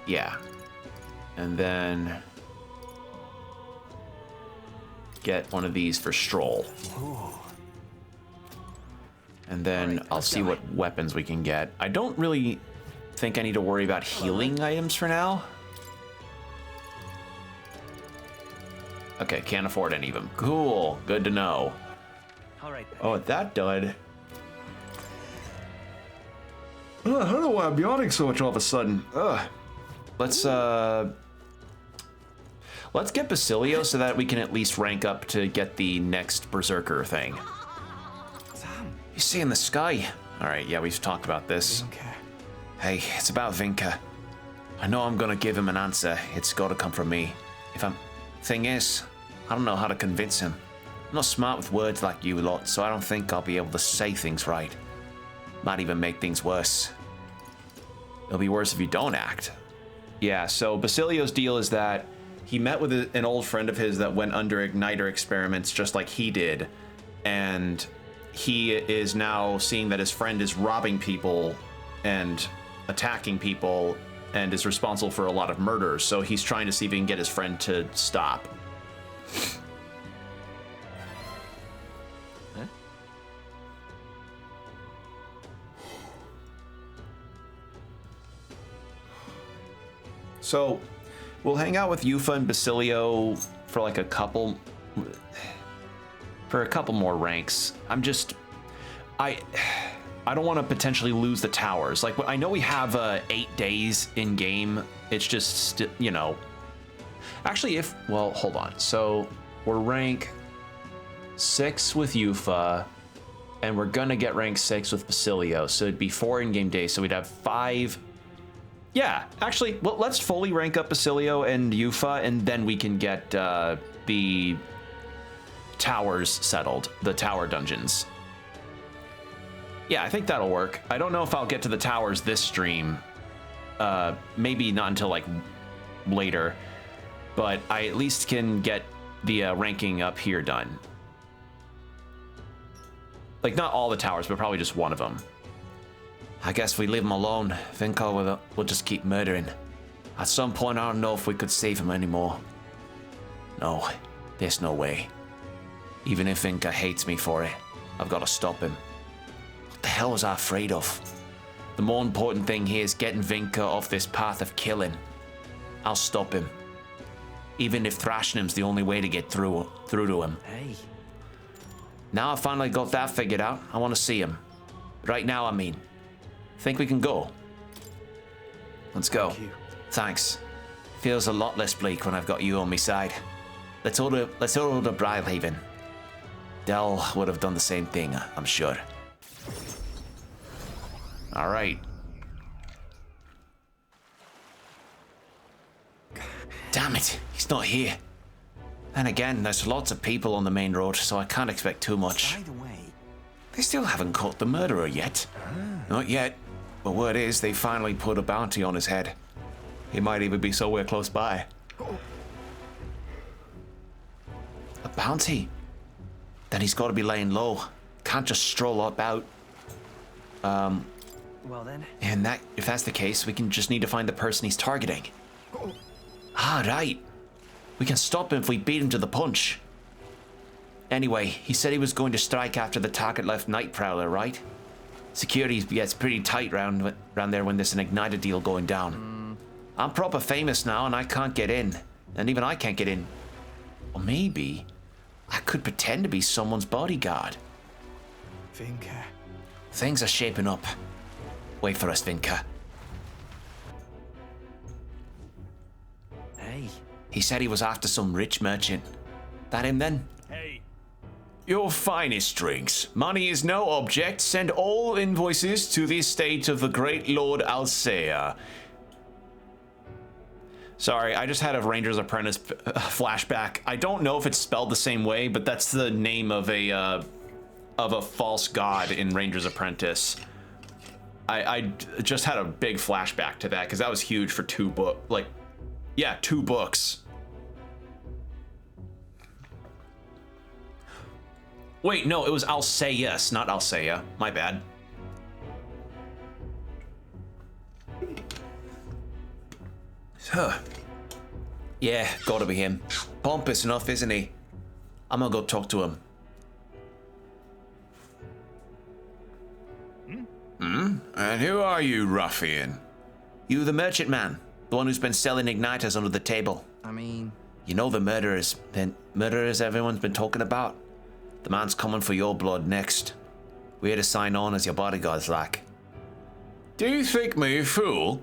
Yeah. And then get one of these for Stroll. And then I'll see what weapons we can get. I don't really think I need to worry about healing items for now. Okay, can't afford any of them. Cool, good to know. All right. Oh, that dud. I don't know why I'm yawning so much all of a sudden. Ugh. Let's get Basilio so that we can at least rank up to get the next Berserker thing. You see in the sky? All right, yeah, we've talked about this. Hey, it's about Vinka. I know I'm gonna give him an answer. It's gotta come from me. Thing is, I don't know how to convince him. I'm not smart with words like you lot, so I don't think I'll be able to say things right. Might even make things worse. It'll be worse if you don't act. Yeah, so Basilio's deal is that he met with an old friend of his that went under Igniter experiments just like he did, and he is now seeing that his friend is robbing people and attacking people and is responsible for a lot of murders, so he's trying to see if he can get his friend to stop. So, we'll hang out with Yufa and Basilio for like a couple more ranks. I don't want to potentially lose the towers. Like, I know we have 8 days in game. It's just, you know. Actually, well, hold on. So we're rank 6 with Yufa, and we're gonna get rank 6 with Basilio. So it'd be 4 in-game days. So we'd have 5. Yeah, actually, well, let's fully rank up Basilio and Yufa, and then we can get the towers settled, the tower dungeons. Yeah, I think that'll work. I don't know if I'll get to the towers this stream. Maybe not until like later, but I at least can get the ranking up here done. Like, not all the towers, but probably just one of them. I guess we leave him alone. Vinka will just keep murdering. At some point, I don't know if we could save him anymore. No, there's no way. Even if Vinka hates me for it, I've got to stop him. What the hell was I afraid of? The more important thing here is getting Vinka off this path of killing. I'll stop him. Even if thrashing him's the only way to get through to him. Hey. Now I've finally got that figured out, I want to see him. Right now, I mean. Think we can go? Let's go. Thank you. Thanks. Feels a lot less bleak when I've got you on my side. Let's order Brylehaven. Dell would have done the same thing, I'm sure. All right. Damn it, he's not here. And again, there's lots of people on the main road, so I can't expect too much. By the way, They still haven't caught the murderer yet. Not yet. But word is they finally put a bounty on his head. He might even be somewhere close by. A bounty? Then he's got to be laying low. Can't just stroll up out. well then. And if that's the case, we can just need to find the person he's targeting. Ah, right. We can stop him if we beat him to the punch. Anyway, he said he was going to strike after the target left Night Prowler, right? Security gets pretty tight round there when there's an Igniter deal going down. I'm proper famous now and I can't get in. And even I can't get in. Or maybe I could pretend to be someone's bodyguard. Vinka. Things are shaping up. Wait for us, Vinka. Hey. He said he was after some rich merchant. That him then? Hey. Your finest drinks. Money is no object. Send all invoices to the estate of the great Lord Alsea. Sorry, I just had a Ranger's Apprentice flashback. I don't know if it's spelled the same way, but that's the name of a false god in Ranger's Apprentice. I just had a big flashback to that because that was huge for 2 books. Wait, no, it was Alceus, not Alsea. My bad. Huh. Yeah, gotta be him. Pompous enough, isn't he? I'm gonna go talk to him. And who are you, ruffian? You the merchant man, the one who's been selling igniters under the table. I mean... You know the murderers everyone's been talking about? The man's coming for your blood next. We're to sign on as your bodyguards, like. Do you think me a fool?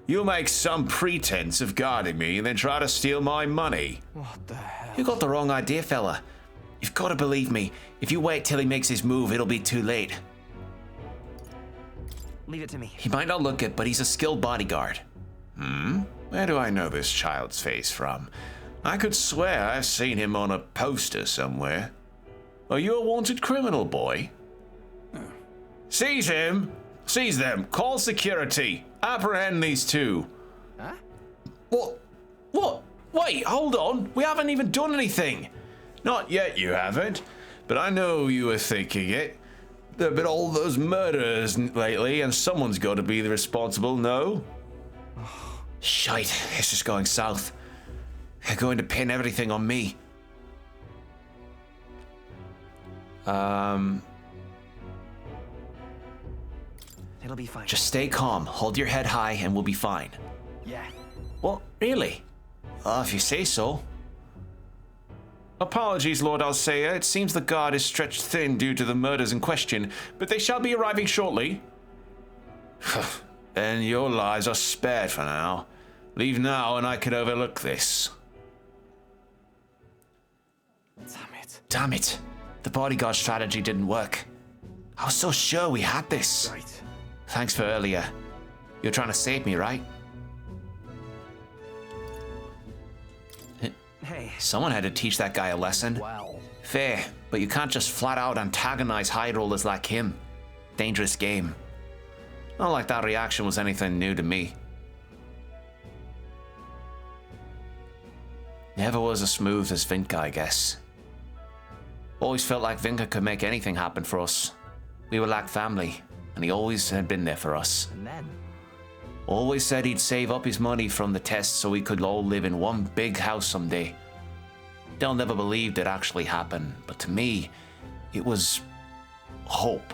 You'll make some pretense of guarding me and then try to steal my money. What the hell? You got the wrong idea, fella. You've got to believe me. If you wait till he makes his move, it'll be too late. Leave it to me. He might not look it, but he's a skilled bodyguard. Where do I know this child's face from? I could swear I've seen him on a poster somewhere. Are you a wanted criminal, boy? Seize him! Seize them! Call security! Apprehend these 2. Huh? What? Wait, hold on. We haven't even done anything. Not yet, you haven't. But I know you were thinking it. There have been all those murders lately, and someone's got to be the responsible, no? Shite, this is going south. They're going to pin everything on me. It'll be fine. Just stay calm, hold your head high, and we'll be fine. Yeah. What? Really? If you say so. Apologies, Lord Alsea. It seems the guard is stretched thin due to the murders in question, but they shall be arriving shortly. Then your lives are spared for now. Leave now and I can overlook this. Damn it. Damn it. The bodyguard strategy didn't work. I was so sure we had this. Right. Thanks for earlier. You're trying to save me, right? Hey. Someone had to teach that guy a lesson. Wow. Fair, but you can't just flat out antagonize high rollers like him. Dangerous game. Not like that reaction was anything new to me. Never was as smooth as Vinka, I guess. Always felt like Vinka could make anything happen for us. We were like family, and he always had been there for us. And then? Always said he'd save up his money from the test so we could all live in one big house someday. Del never believed it actually happened, but to me, it was hope.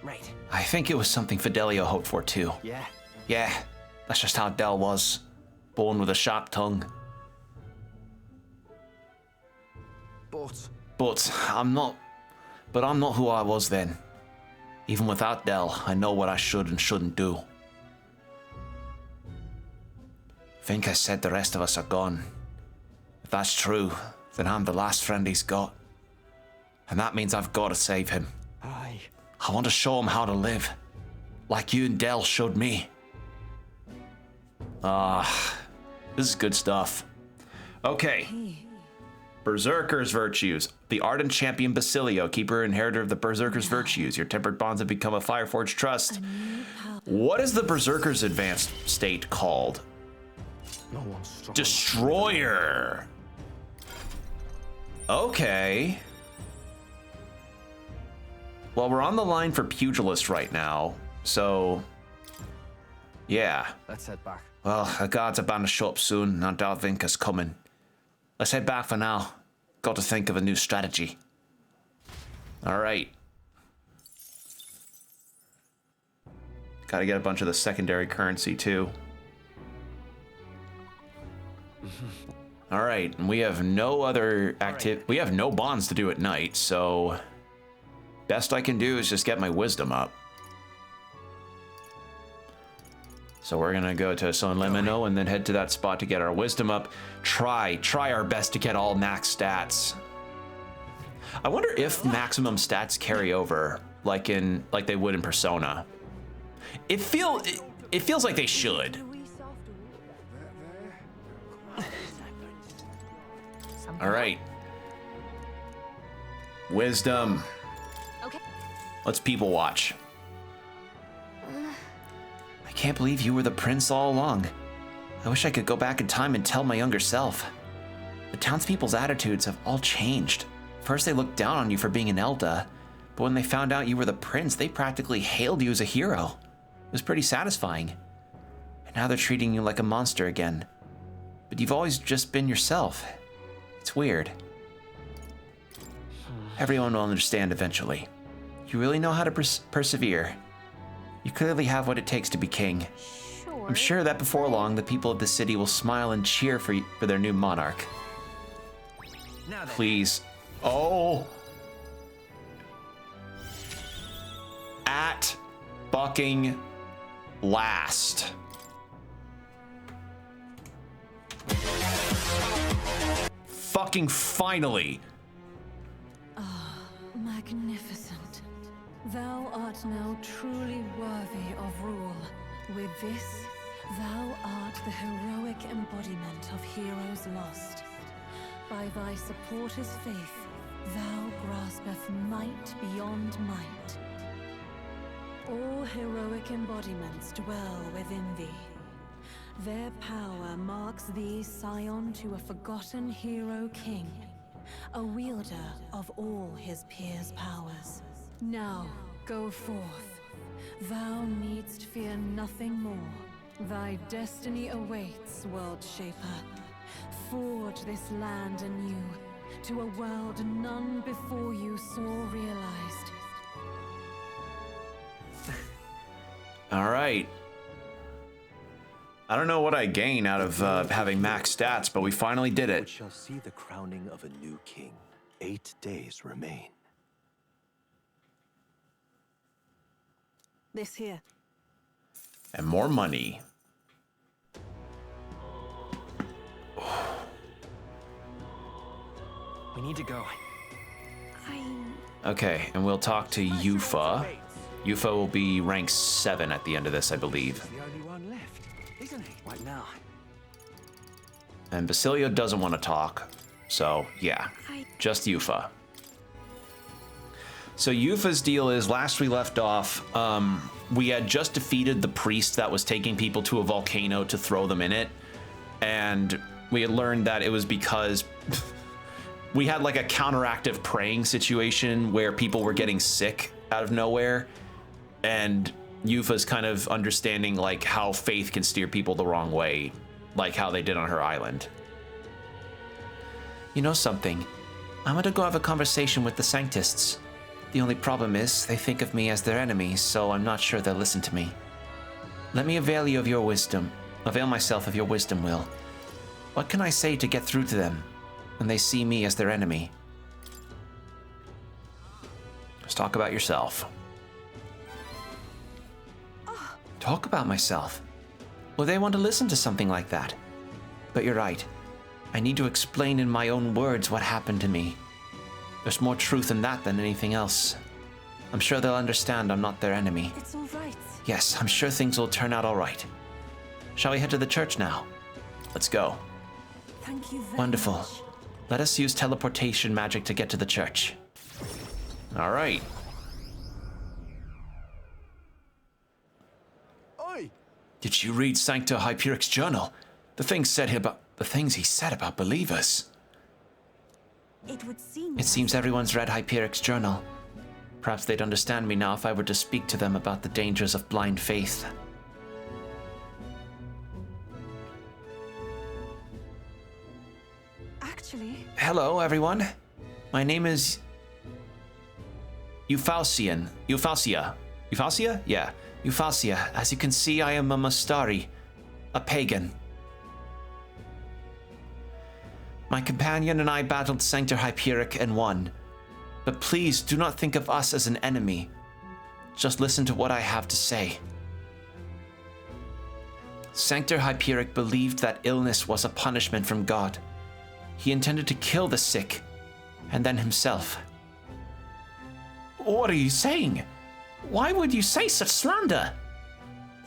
Right. I think it was something Fidelio hoped for too. Yeah. Yeah, that's just how Del was. Born with a sharp tongue. But I'm not who I was then. Even without Del, I know what I should and shouldn't do. Vinka said the rest of us are gone. If that's true, then I'm the last friend he's got. And that means I've got to save him. Aye. I want to show him how to live. Like you and Del showed me. This is good stuff. Okay. Berserker's Virtues. The ardent champion Basilio, keeper and inheritor of the Berserker's Virtues. Your tempered bonds have become a Fireforged trust. What is the Berserker's advanced state called? No one's strong. Destroyer. Okay. Well, we're on the line for Pugilist right now, so... yeah. Let's head back. Well, the guards are bound to show up soon, and I doubt Vinka's coming. Let's head back for now. Got to think of a new strategy. Alright. Gotta get a bunch of the secondary currency, too. All right, and we have no other we have no bonds to do at night, so best I can do is just get my wisdom up. So we're gonna go to Son Lemino and then head to that spot to get our wisdom up. Try our best to get all max stats. I wonder if maximum stats carry over like they would in Persona. It feels like they should. All right. Wisdom. Okay. Let's people watch. I can't believe you were the prince all along. I wish I could go back in time and tell my younger self. The townspeople's attitudes have all changed. First they looked down on you for being an Elda, but when they found out you were the prince, they practically hailed you as a hero. It was pretty satisfying. And now they're treating you like a monster again. But you've always just been yourself. It's weird. Everyone will understand eventually. You really know how to persevere. You clearly have what it takes to be king. Sure. I'm sure that before long, the people of the city will smile and cheer for their new monarch. Now then. Please. Oh! At fucking last. Fucking finally. Magnificent. Thou art now truly worthy of rule. With this, thou art the heroic embodiment of heroes lost. By thy supporters' faith, thou graspeth might beyond might. All heroic embodiments dwell within thee. Their power marks thee scion to a forgotten hero king, a wielder of all his peers' powers. Now, go forth. Thou needst fear nothing more. Thy destiny awaits, World Shaper. Forge this land anew, to a world none before you saw realized. All right. I don't know what I gain out of having max stats, but we finally did We it. shall see the crowning of a new king. 8 days remain. This here. And more money. We need to go. Okay, and we'll talk to Yufa. Yufa will be rank 7 at the end of this, I believe. The only one left, isn't he? Right now. And Basilio doesn't want to talk, so yeah, just Yufa. So Yufa's deal is, last we left off, we had just defeated the priest that was taking people to a volcano to throw them in it, and we had learned that it was because we had like a counteractive praying situation where people were getting sick out of nowhere, and Yufa's kind of understanding like how faith can steer people the wrong way, like how they did on her island. You know something? I'm gonna go have a conversation with the Sanctists. The only problem is, they think of me as their enemy, so I'm not sure they'll listen to me. Let me avail you of your wisdom. Avail myself of your wisdom, Will. What can I say to get through to them when they see me as their enemy? Just talk about yourself. Talk about myself? Well, they want to listen to something like that. But you're right. I need to explain in my own words what happened to me. There's more truth in that than anything else. I'm sure they'll understand I'm not their enemy. It's all right. Yes, I'm sure things will turn out all right. Shall we head to the church now? Let's go. Thank you very Wonderful. much. Let us use teleportation magic to get to the church. All right. Oi! Did you read Sancta Hyperic's journal? The things he said about believers. It would seem. It seems everyone's read Hyperic's journal. Perhaps they'd understand me now if I were to speak to them about the dangers of blind faith. Actually, Hello, everyone. My name is Euphausia? Yeah, Euphausia. As you can see, I am a Mastari, a pagan. My companion and I battled Sanctor Hyperic and won. But please do not think of us as an enemy. Just listen to what I have to say. Sanctor Hyperic believed that illness was a punishment from God. He intended to kill the sick, and then himself. What are you saying? Why would you say such slander?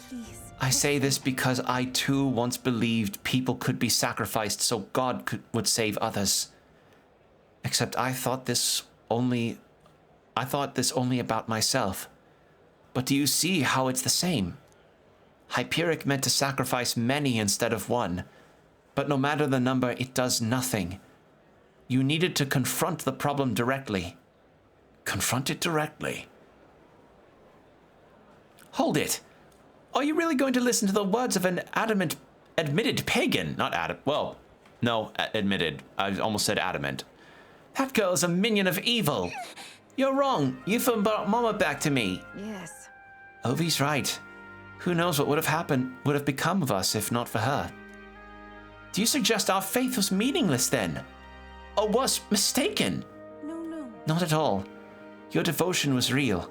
Please. I say this because I too once believed people could be sacrificed so God would save others. Except I thought this only about myself. But do you see how it's the same? Hyperic meant to sacrifice many instead of one. But no matter the number, it does nothing. You needed to confront the problem directly. Confront it directly? Hold it! Are you really going to listen to the words of an admitted pagan? Not well, no, admitted. I almost said adamant. That girl is a minion of evil. You're wrong. Yufa brought Mama back to me. Yes. Ovi's right. Who knows what would have become of us if not for her? Do you suggest our faith was meaningless then? Or was mistaken? No. Not at all. Your devotion was real.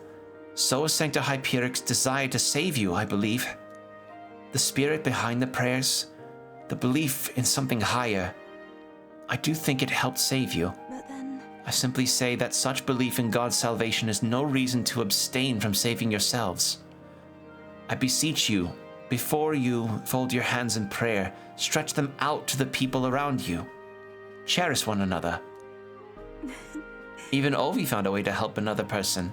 So was Sanctor Hyperic's desire to save you, I believe. The spirit behind the prayers, the belief in something higher. I do think it helped save you. But then... I simply say that such belief in God's salvation is no reason to abstain from saving yourselves. I beseech you, before you fold your hands in prayer, stretch them out to the people around you. Cherish one another. Even Ovi found a way to help another person.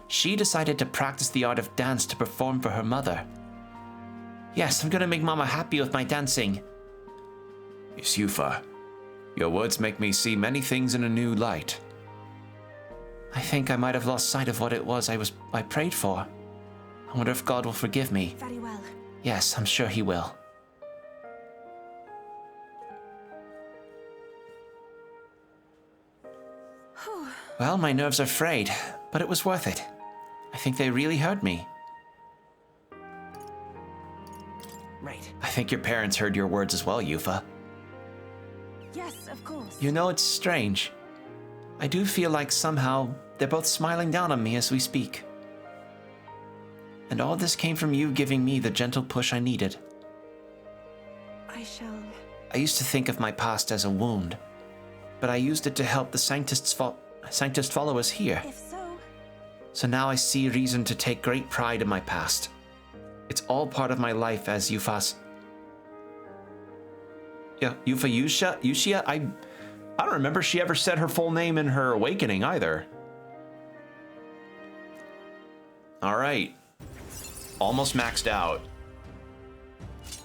She decided to practice the art of dance to perform for her mother. Yes, I'm gonna make Mama happy with my dancing. Yes, Yufa. Your words make me see many things in a new light. I think I might have lost sight of what it was I prayed for. I wonder if God will forgive me. Very well. Yes, I'm sure he will. Well, my nerves are frayed, but it was worth it. I think they really hurt me. Right. I think your parents heard your words as well, Yufa. Yes, of course. You know, it's strange. I do feel like somehow they're both smiling down on me as we speak. And all this came from you giving me the gentle push I needed. I used to think of my past as a wound, but I used it to help the Sanctist followers here. If so... So now I see reason to take great pride in my past. It's all part of my life as Yufa Yushia? I don't remember she ever said her full name in her awakening either. Alright. Almost maxed out.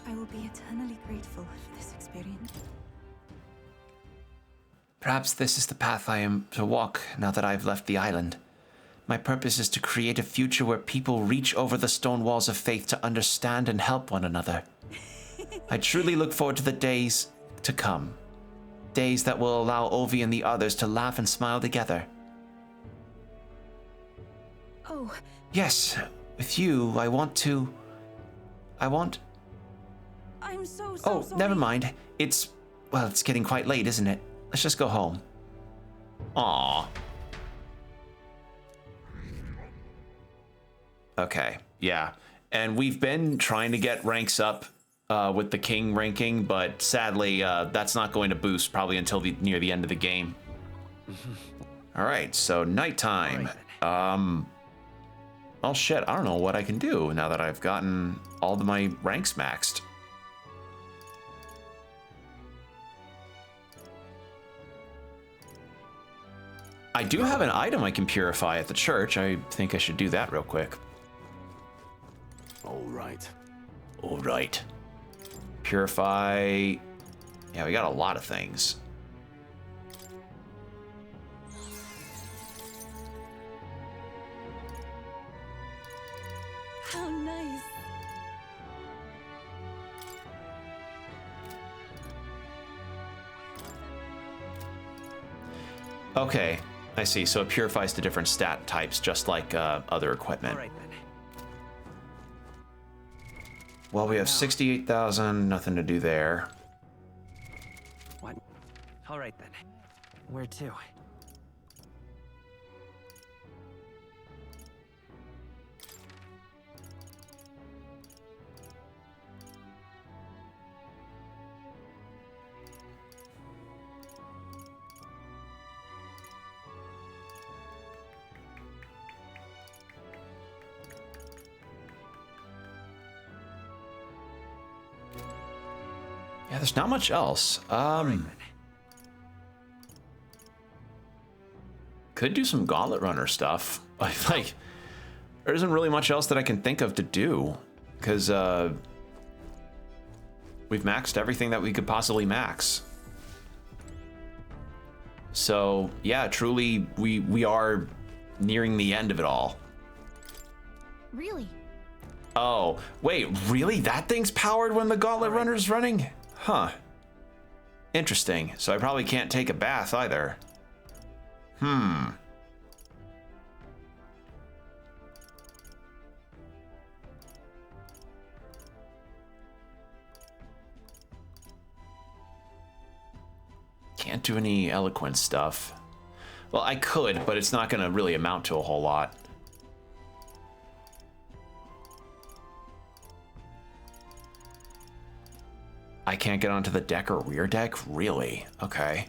I will be eternally grateful for this experience. Perhaps this is the path I am to walk now that I've left the island. My purpose is to create a future where people reach over the stone walls of faith to understand and help one another. I truly look forward to the days to come. Days that will allow Ovi and the others to laugh and smile together. Oh. Yes, with you, I'm so Oh, sorry. never mind. It's getting quite late, isn't it? Let's just go home. Aww. Okay, yeah. And we've been trying to get ranks up with the king ranking, but sadly, that's not going to boost probably until near the end of the game. All right, so nighttime. Oh shit, I don't know what I can do now that I've gotten all of my ranks maxed. I do have an item I can purify at the church. I think I should do that real quick. All right. All right. Purify. Yeah, we got a lot of things. How nice. Okay, I see. So it purifies the different stat types, just like other equipment. All right, then. Well, we have 68,000. Nothing to do there. What? All right then. Where to? Yeah, there's not much else. Could do some Gauntlet Runner stuff. Like, there isn't really much else that I can think of to do, because we've maxed everything that we could possibly max. So yeah, truly, we are nearing the end of it all. Really? Oh, wait, really? That thing's powered when the Gauntlet Runner's running? Huh. Interesting. So I probably can't take a bath either. Can't do any eloquence stuff. Well, I could, but it's not going to really amount to a whole lot. I can't get onto the deck or rear deck? Really? Okay.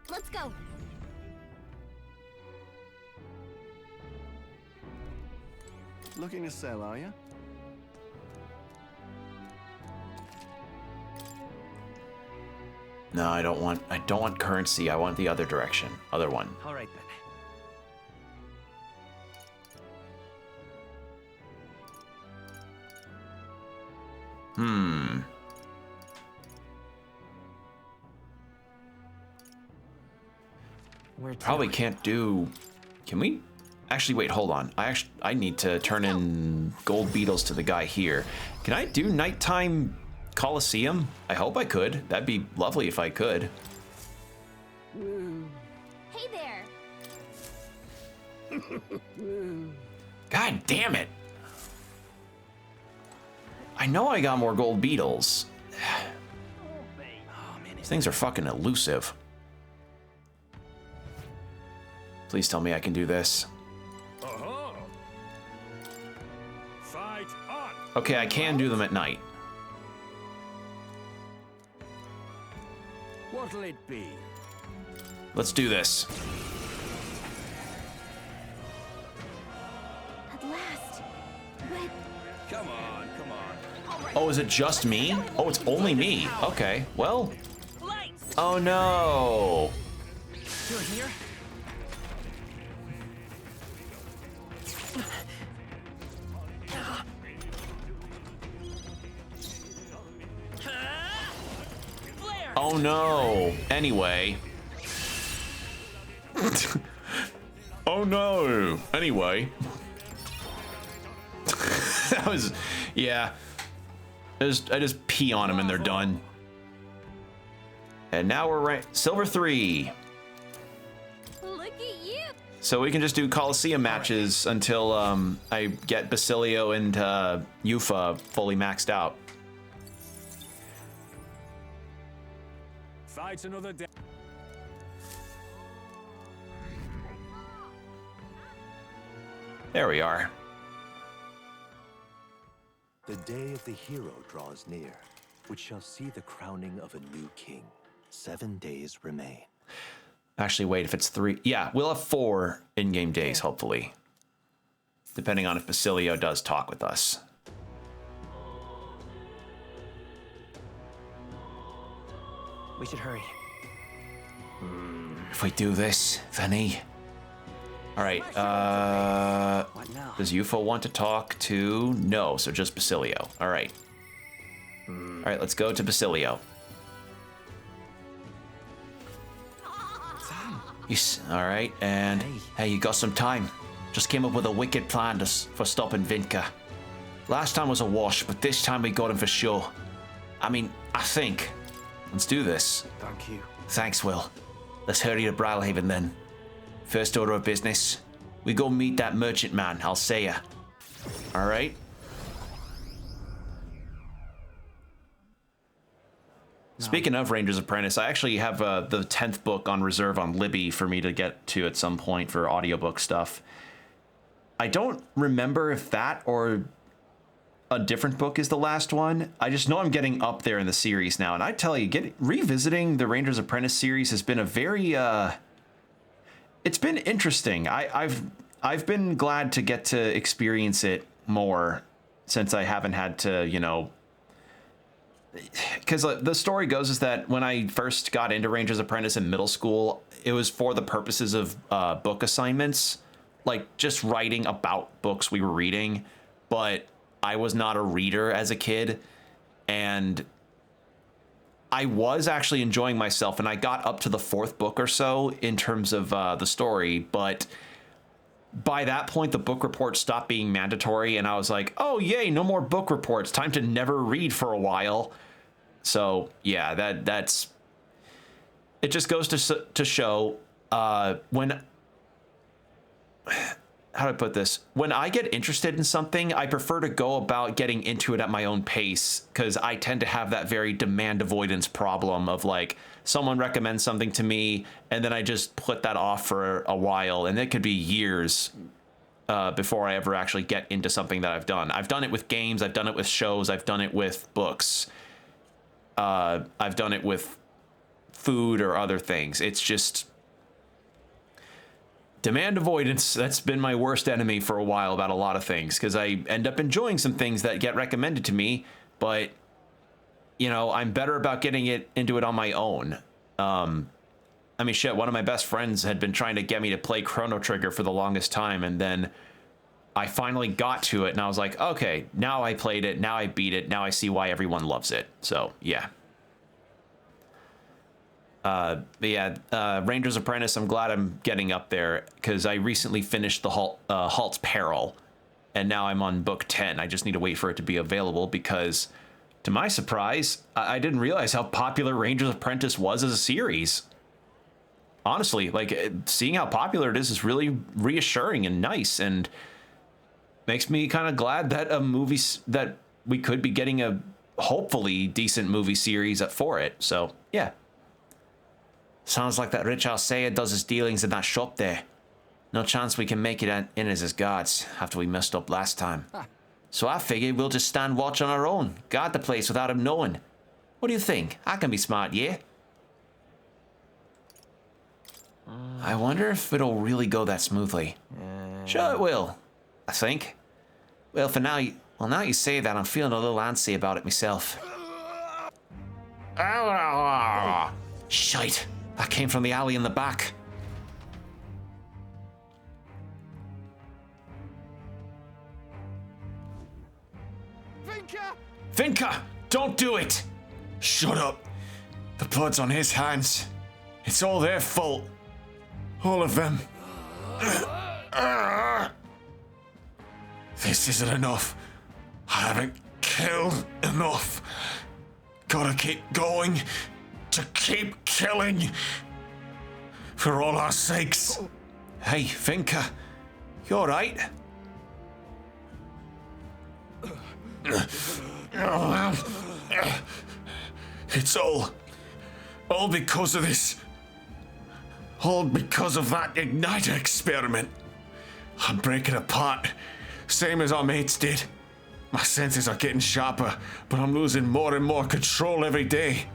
Let's go. Looking to sell, are you? No, I don't want currency. I want the other direction. Other one. All right then. Probably can't do. Can we? Actually, wait. Hold on. I need to turn in gold beetles to the guy here. Can I do nighttime Colosseum? I hope I could. That'd be lovely if I could. Hey there. God damn it! I know I got more gold beetles. These things are fucking elusive. Please tell me I can do this. Fight on. Okay, I can do them at night. What'll it be? Let's do this. At last. But Come on, come on. Oh, is it just me? Oh, it's only me. Okay, well. Oh no. You're here? Oh no. Anyway. Oh no. Anyway. That was, yeah. I just pee on them and they're done. And now we're right. Silver 3. look at you. So we can just do Coliseum matches until I get Basilio and Yufa fully maxed out. Fight another day. There we are. The day of the hero draws near, which shall see the crowning of a new king. 7 days remain. Actually, wait, if it's 3... Yeah, we'll have 4 in-game days, hopefully. Depending on if Basilio does talk with us. We should hurry. If we do this, Vinny... Alright, What now? does UFO want to talk to... No, so just Basilio. Alright. Alright, let's go to Basilio. Alright, and... Hey, you got some time. Just came up with a wicked plan for stopping Vinka. Last time was a wash, but this time we got him for sure. I mean, I think. Let's do this. Thank you. Thanks, Will. Let's hurry to Brilhaven then. First order of business, We go meet that merchant man, I'll say ya. All right. Speaking of Ranger's Apprentice, I actually have the 10th book on reserve on Libby for me to get to at some point for audiobook stuff. I don't remember if that or a different book is the last one. I just know I'm getting up there in the series now. And I tell you, revisiting the Ranger's Apprentice series has been a very... it's been interesting. I've been glad to get to experience it more since I haven't had to, you know... Because the story goes is that when I first got into Ranger's Apprentice in middle school, it was for the purposes of book assignments, like just writing about books we were reading. But I was not a reader as a kid, and I was actually enjoying myself, and I got up to the 4th book or so in terms of the story, but by that point, the book reports stopped being mandatory, and I was like, oh, yay, no more book reports. Time to never read for a while. So, yeah, that's... It just goes to show when... How do I put this? When I get interested in something, I prefer to go about getting into it at my own pace, because I tend to have that very demand avoidance problem of, like, someone recommends something to me, and then I just put that off for a while, and it could be years before I ever actually get into something that I've done. I've done it with games, I've done it with shows, I've done it with books. I've done it with food or other things. It's just... Demand avoidance, that's been my worst enemy for a while about a lot of things, because I end up enjoying some things that get recommended to me, but, you know, I'm better about getting into it on my own. I mean, shit, one of my best friends had been trying to get me to play Chrono Trigger for the longest time, and then I finally got to it, and I was like, okay, now I played it, now I beat it, now I see why everyone loves it. So, yeah. But yeah, Ranger's Apprentice, I'm glad I'm getting up there, because I recently finished the Halt's Peril, and now I'm on book 10. I just need to wait for it to be available, because, to my surprise, I didn't realize how popular Ranger's Apprentice was as a series. Honestly, like, seeing how popular it is really reassuring and nice, and makes me kind of glad that that we could be getting a hopefully decent movie series for it. So, yeah. Sounds like that rich Alsea does his dealings in that shop there. No chance we can make it in as his guards after we messed up last time. So I figured we'll just stand watch on our own, guard the place without him knowing. What do you think? I can be smart, yeah? I wonder if it'll really go that smoothly. Sure it will, I think. Well, for now, now you say that, I'm feeling a little antsy about it myself. Shite. That came from the alley in the back. Vinka! Don't do it! Shut up. The blood's on his hands. It's all their fault. All of them. This isn't enough. I haven't killed enough. Gotta keep going. To keep killing. For all our sakes. Hey, Vinka. You alright? It's all because of this. All because of that igniter experiment. I'm breaking apart, same as our mates did. My senses are getting sharper, but I'm losing more and more control every day.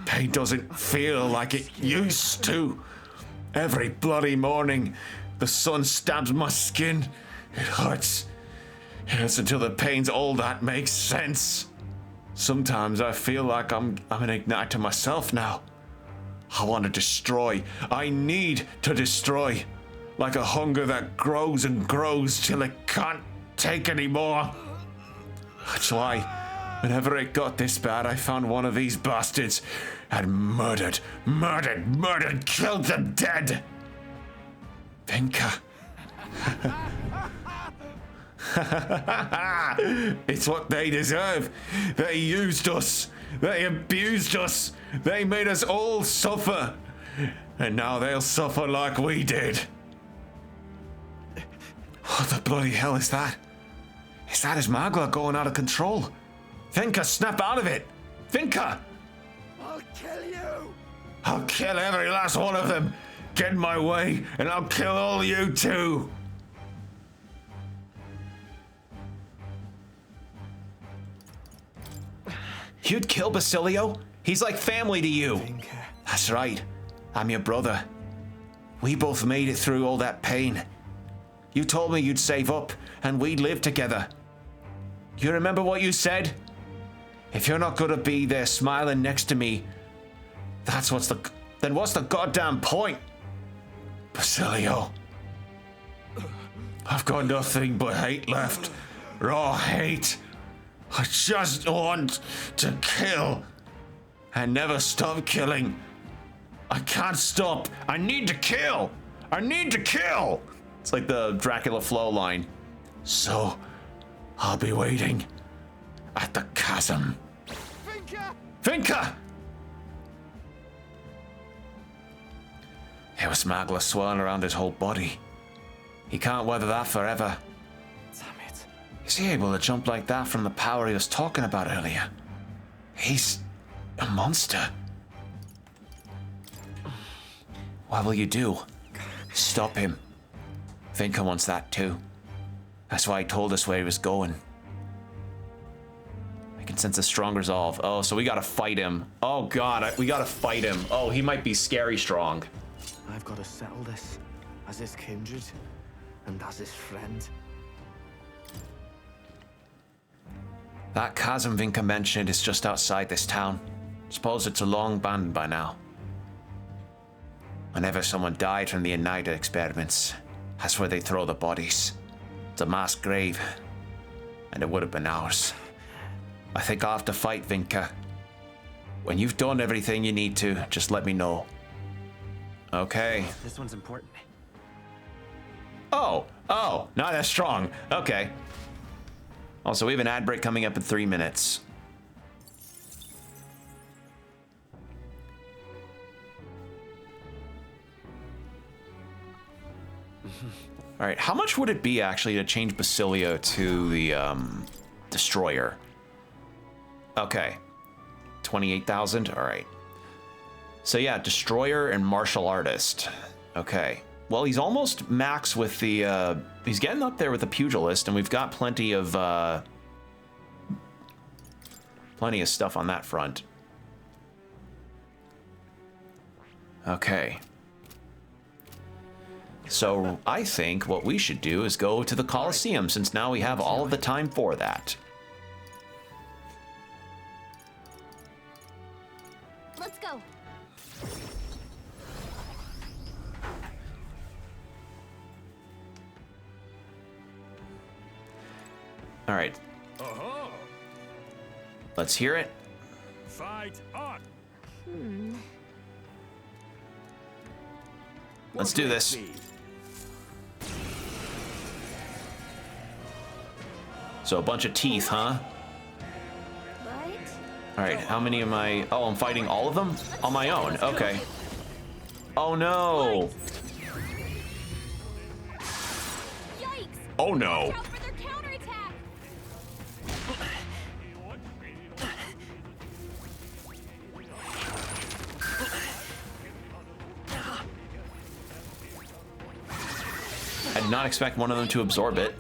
Pain doesn't feel like it used to. Every bloody morning, the sun stabs my skin. It hurts. It hurts until the pain's all that makes sense. Sometimes I feel like I'm an igniter myself now. I want to destroy. I need to destroy. Like a hunger that grows and grows till it can't take anymore. That's why, whenever it got this bad, I found one of these bastards and murdered, killed them dead. Vinka. It's what they deserve. They used us. They abused us. They made us all suffer. And now they'll suffer like we did. What the bloody hell is that? Is that his Magla going out of control? Vinka, snap out of it! Vinka! I'll kill you! I'll kill every last one of them! Get in my way, and I'll kill all you too! You'd kill Basilio? He's like family to you. That's right. I'm your brother. We both made it through all that pain. You told me you'd save up, and we'd live together. You remember what you said? If you're not gonna be there smiling next to me, then what's the goddamn point? Basilio. I've got nothing but hate left. Raw hate. I just want to kill. And never stop killing. I can't stop. I need to kill. I need to kill. It's like the Dracula Flow line. So, I'll be waiting at the chasm. Vinka! Vinka! There was Magla swirling around his whole body. He can't weather that forever. Damn it. Is he able to jump like that from the power he was talking about earlier? He's a monster. What will you do? Stop him. Vinka wants that too. That's why he told us where he was going. I can sense a strong resolve. Oh, so we gotta fight him. Oh god, we gotta fight him. Oh, he might be scary strong. I've got to settle this as his kindred and as his friend. That chasm Vinka mentioned is just outside this town. Suppose it's long abandoned by now. Whenever someone died from the United experiments, that's where they throw the bodies. It's a mass grave, and it would have been ours. I think I'll have to fight Vinka. When you've done everything you need to, just let me know. Okay. This one's important. Oh, not as strong. Okay. Also, we have an ad break coming up in 3 minutes. All right, how much would it be actually to change Basilio to the Destroyer? Okay, 28,000. All right. So yeah, Destroyer and Martial Artist. Okay. Well, he's almost max with the. He's getting up there with the Pugilist, and we've got plenty of stuff on that front. Okay. So I think what we should do is go to the Colosseum, since now we have all of the time for that. Let's go. All right. Let's hear it. Fight on. Let's do this. So a bunch of teeth, huh? Right? All right, how many am I? Oh, I'm fighting all of them on my own. Okay. Oh no. Yikes! Oh no. Watch out for their counterattack! I did not expect one of them to absorb it.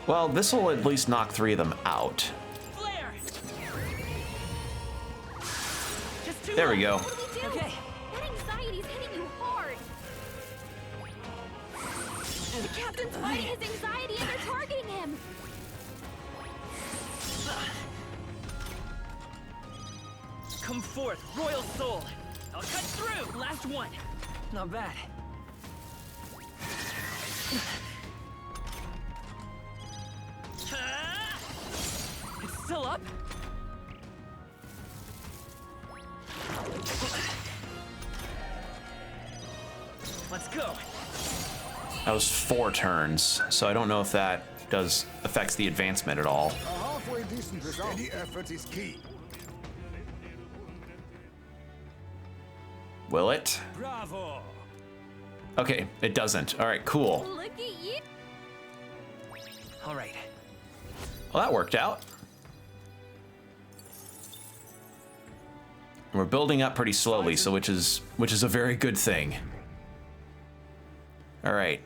Well, this will at least knock 3 of them out. There we go. What do we do? Okay. That anxiety's hitting you hard. The captain's fighting his anxiety and they're targeting him. Come forth, royal soul. I'll cut through. Last one. Not bad. It's still up. Let's go. That was 4 turns, so I don't know if that affects the advancement at all. A halfway decent result. Any effort is key. Will it? Bravo! Okay, it doesn't. All right, cool. Look at you. All right. Well, that worked out. We're building up pretty slowly, so which is a very good thing. All right.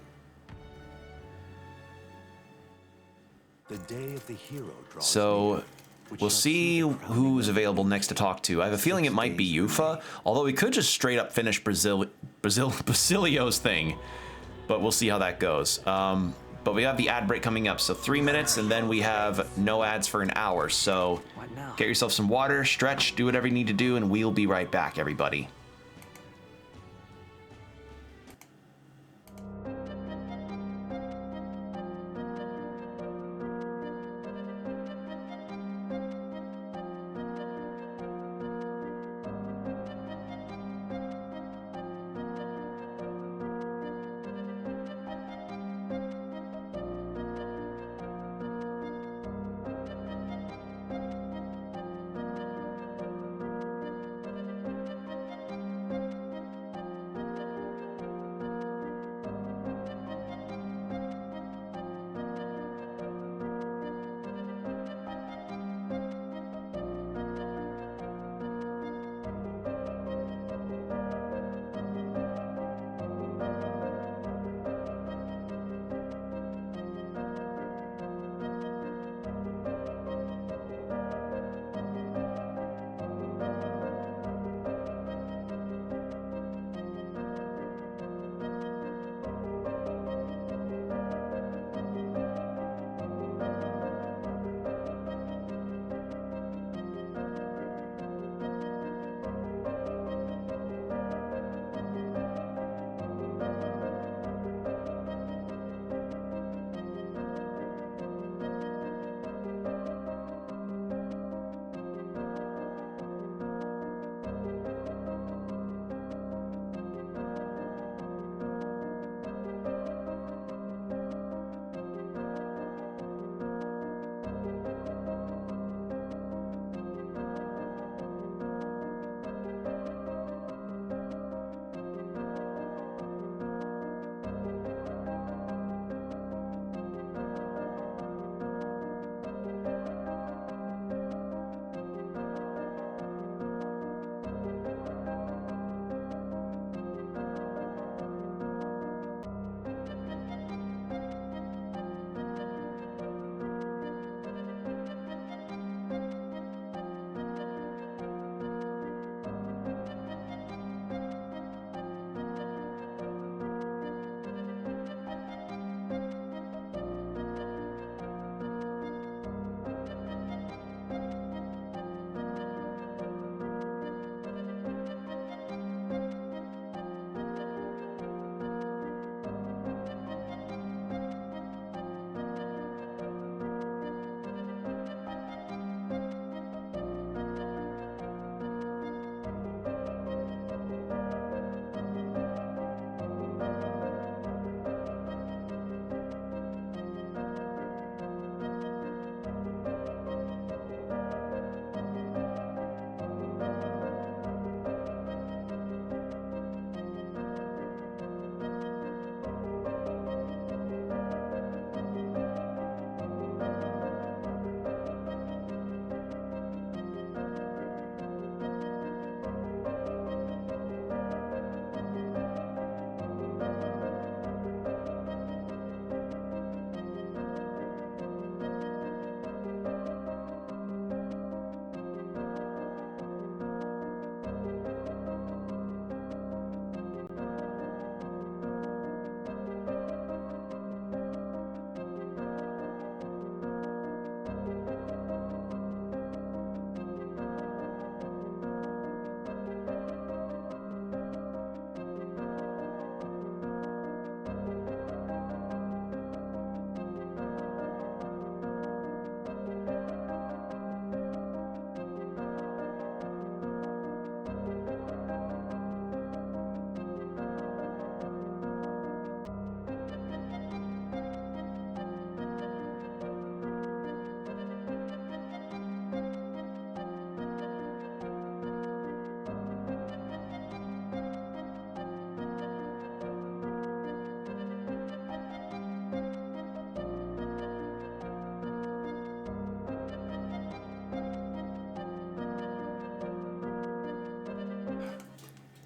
The day of the hero draws So near, which we'll shall see the crowning who's of available next to talk to. I have a feeling it might be Yufa, although we could just straight up finish Basilio's thing, but we'll see how that goes. But we have the ad break coming up, so 3 minutes, and then we have no ads for an hour. So What now? get yourself some water, stretch, do whatever you need to do, and we'll be right back, everybody.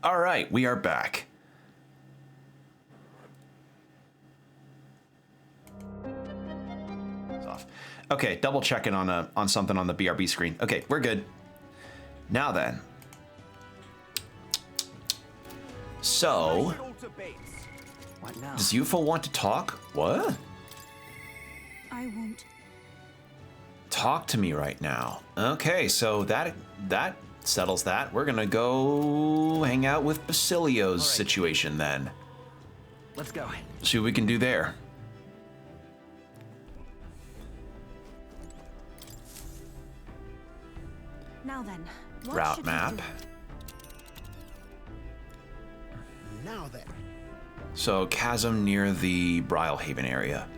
All right, we are back. It's off. Okay, double checking on something on the BRB screen. Okay, we're good. Now then. So, does UFO want to talk? What? I won't. Talk to me right now. Okay, so that settles that. We're gonna go hang out with Basilio's situation then. Let's go. See what we can do there. Now then, what Route should we map. do? Now then. So chasm near the Brylehaven area.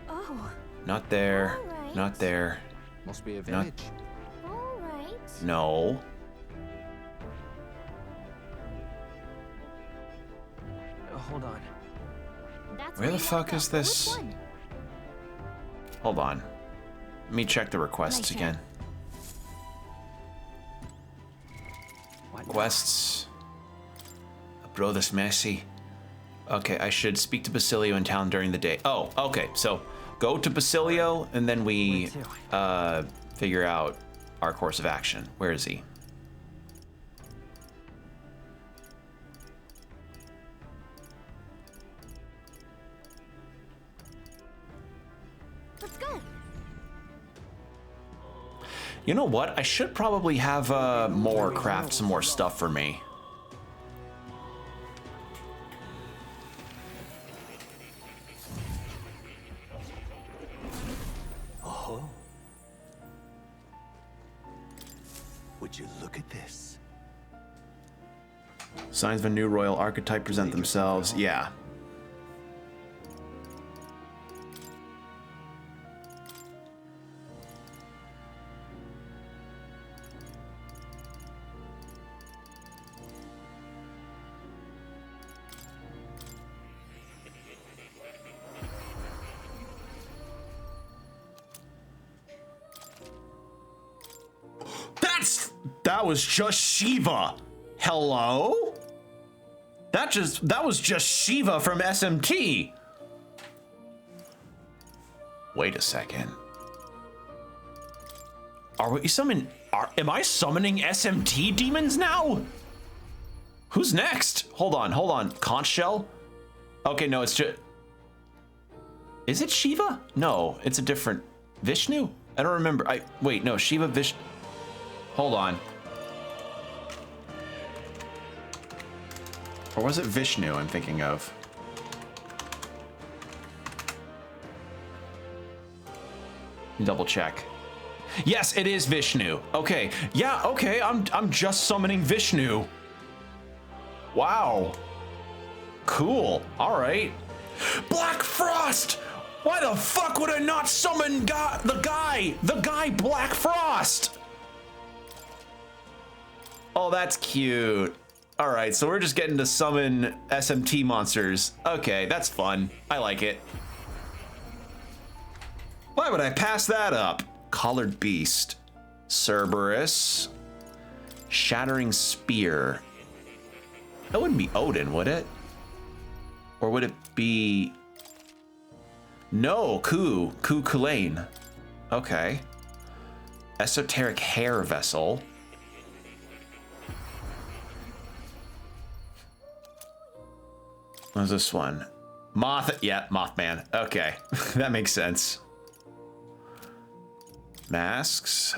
Oh, Not there. Alright. Not there. Must be a Not- village. All right. No. Hold on. That's Where the you fuck wanna is go. this? Which one? Hold on. Let me check the requests Later. again. What? Quests. Bro, this messy. Okay, I should speak to Basilio in town during the day. Oh, okay. So go to Basilio and then we figure out our course of action. Where is he? Let's go. You know what? I should probably have more craft some more stuff for me. Oh. Would you look at this? Signs of a new royal archetype present themselves. Yeah. That was just Shiva. Hello? That was just Shiva from SMT. Wait a second. Am I summoning SMT demons now? Who's next? Hold on. Conch shell? Okay, no, it's just... Is it Shiva? No, it's a different... Vishnu? I don't remember. Wait, no, Shiva, Vishnu... Hold on. Or was it Vishnu I'm thinking of? Double check. Yes, it is Vishnu. Okay. Yeah, okay. I'm just summoning Vishnu. Wow. Cool. All right. Black Frost! Why the fuck would I not summon the guy Black Frost? Oh, that's cute. All right, so we're just getting to summon SMT monsters. Okay, that's fun. I like it. Why would I pass that up? Collared Beast. Cerberus. Shattering Spear. That wouldn't be Odin, would it? Or would it be... No, Kulane. Okay. Esoteric Hair Vessel. What's this one? Mothman. Okay, that makes sense. Masks.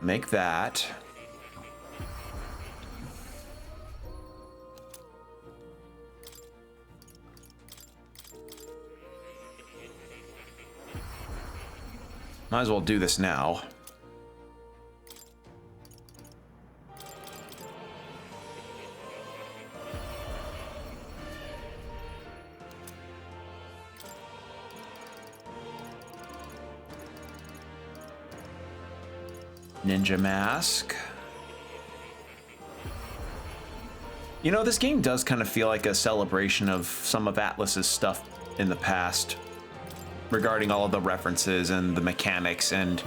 Make that. Might as well do this now. Ninja Mask. You know, this game does kind of feel like a celebration of some of Atlas's stuff in the past. regarding all of the references and the mechanics and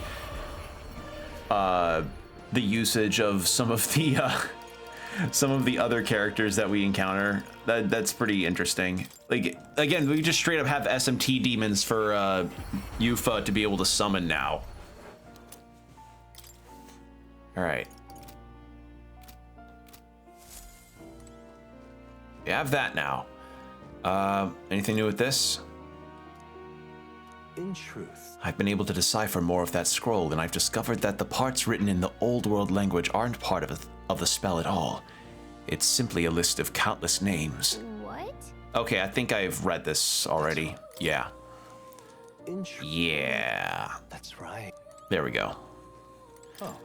the usage of some of the other characters that we encounter. That's pretty interesting. Like, again, we just straight up have SMT demons for Yufa to be able to summon now. All right. We have that now. Anything new with this? In truth, I've been able to decipher more of that scroll, and I've discovered that the parts written in the Old World language aren't part of the spell at all. It's simply a list of countless names. What? Okay, I think I've read this already. Yeah. in truth. Yeah. That's right. There we go. Oh,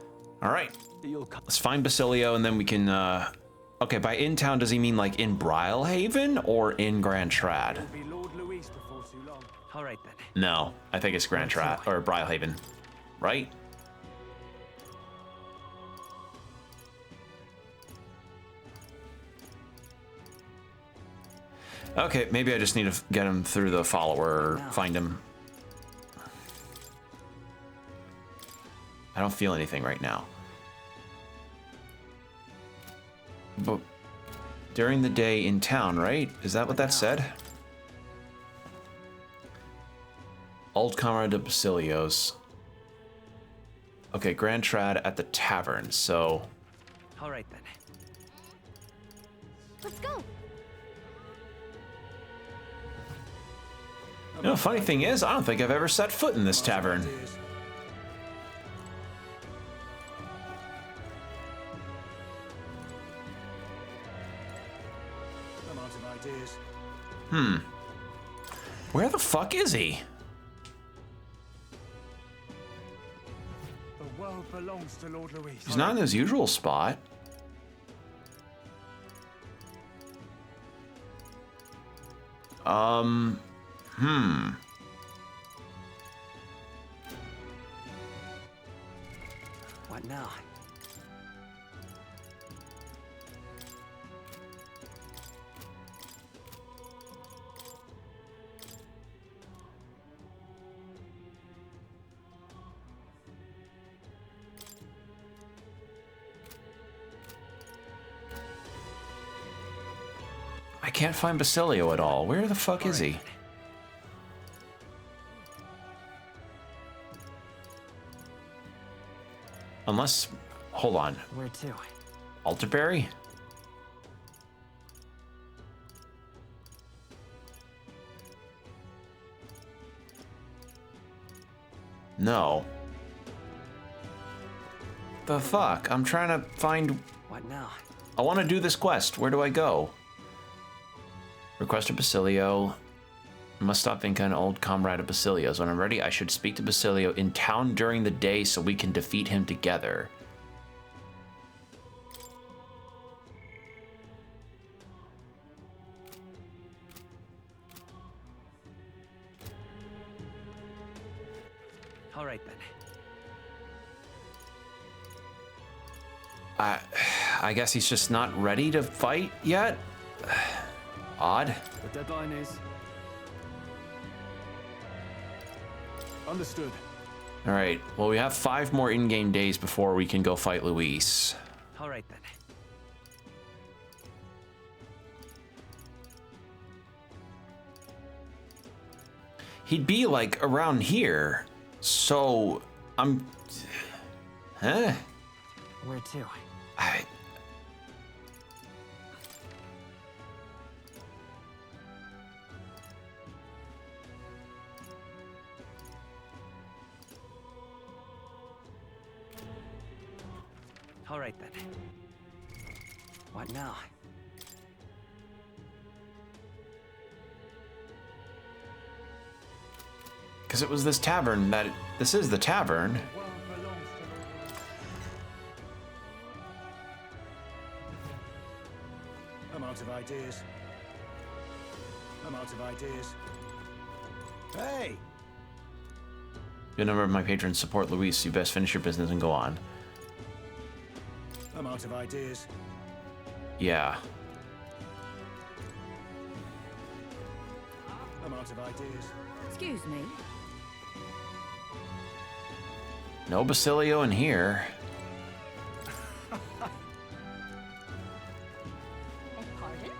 All right. you'll come. Let's find Basilio, and then we can... Okay, by in town, does he mean like in Brylehaven or in Grand Trad? Be Lord Luis before too long. All right then. No, I think it's Grand Trad or Brylehaven, right? Okay, maybe I just need to get him through the follower or find him. I don't feel anything right now. But during the day in town, right? Is that what that said? Old Comrade of Basilio's. Okay, Grand Trad at the tavern, so... All right then. Let's go. You know, the funny thing is, I don't think I've ever set foot in this tavern. I'm out of ideas. Where the fuck is he? The world belongs to Lord Luis. He's not in his usual spot. What now? I can't find Basilio at all. Where the fuck is he? Unless, hold on, Where to? Alderberry? No. The fuck? I'm trying to find... What now? I want to do this quest. Where do I go? Request of Basilio. Must stop Vinca, an old comrade of Basilio's. When I'm ready, I should speak to Basilio in town during the day so we can defeat him together. All right then. I guess he's just not ready to fight yet? Odd. The deadline is... Understood. All right, well, we have 5 more in-game days before we can go fight Luis. All right then. He'd be, like, around here. So, I'm... Huh? Where to? All right then. What now? Because it was this tavern that... This is the tavern. The world belongs to Lord Luis. I'm out of ideas. I'm out of ideas. Hey! Good number of my patrons support Luis. You best finish your business and go on. I'm out of ideas. Yeah. I'm out of ideas. Excuse me. No Basilio in here. Pardon?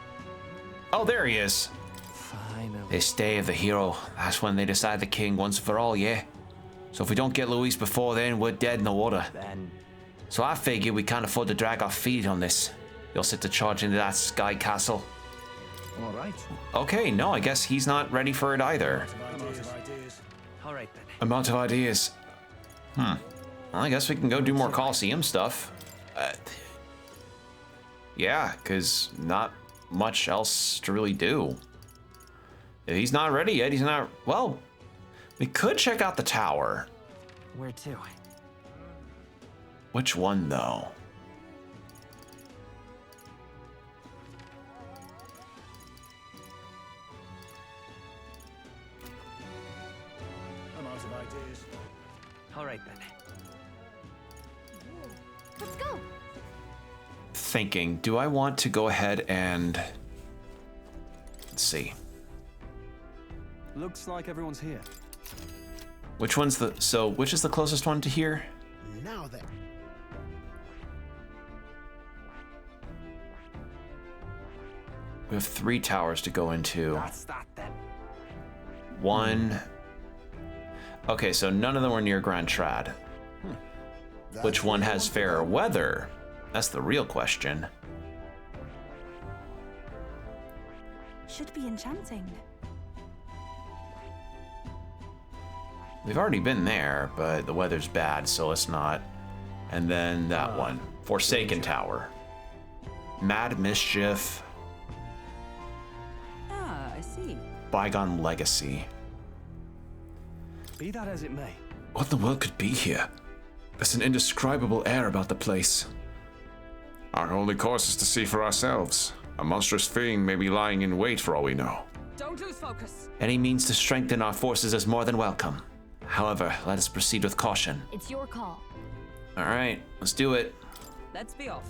Oh, there he is. Finally. This day of the hero, that's when they decide the king once and for all, yeah? So if we don't get Luis before then, we're dead in the water. Then So I figure we can't afford to drag our feet on this. You'll set to charge into that sky castle. All right. Okay, no, I guess he's not ready for it either. I'm out of ideas. all right then. Amount of ideas. Well, I guess we can go do more Coliseum stuff. Yeah, because not much else to really do. If he's not ready yet, he's not... Well, we could check out the tower. Where to? Which one, though? I'm out of ideas. All right then. Let's go. Thinking, do I want to go ahead and... Let's see. Looks like everyone's here. Which one's the... So, which is the closest one to here? Now then. We have 3 towers to go into. That's that then. One... Okay, so none of them were near Grand Trad. Which one has fairer weather? That's the real question. Should be enchanting. We've already been there, but the weather's bad, so let's not. And then that one. Forsaken Tower. Mad Mischief. Ah, I see. Bygone Legacy. Be that as it may. What in the world could be here? There's an indescribable air about the place. Our only course is to see for ourselves. A monstrous thing may be lying in wait for all we know. Don't lose focus. Any means to strengthen our forces is more than welcome. However, let us proceed with caution. It's your call. All right, let's do it. Let's be off.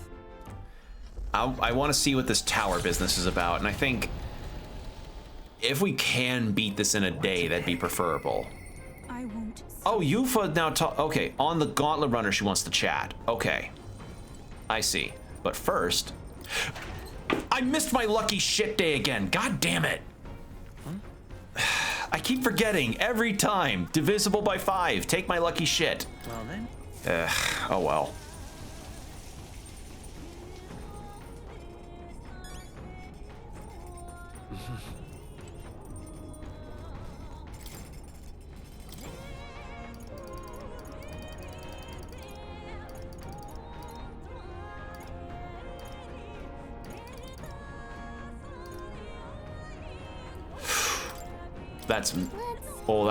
I want to see what this tower business is about, and I think if we can beat this in a day, that'd be preferable. I won't. Oh, Yufa now okay, on the Gauntlet Runner, she wants to chat. Okay. I see. But first... I missed my lucky shit day again. God damn it. I keep forgetting every time. Divisible by 5. Take my lucky shit. Well then. Oh well.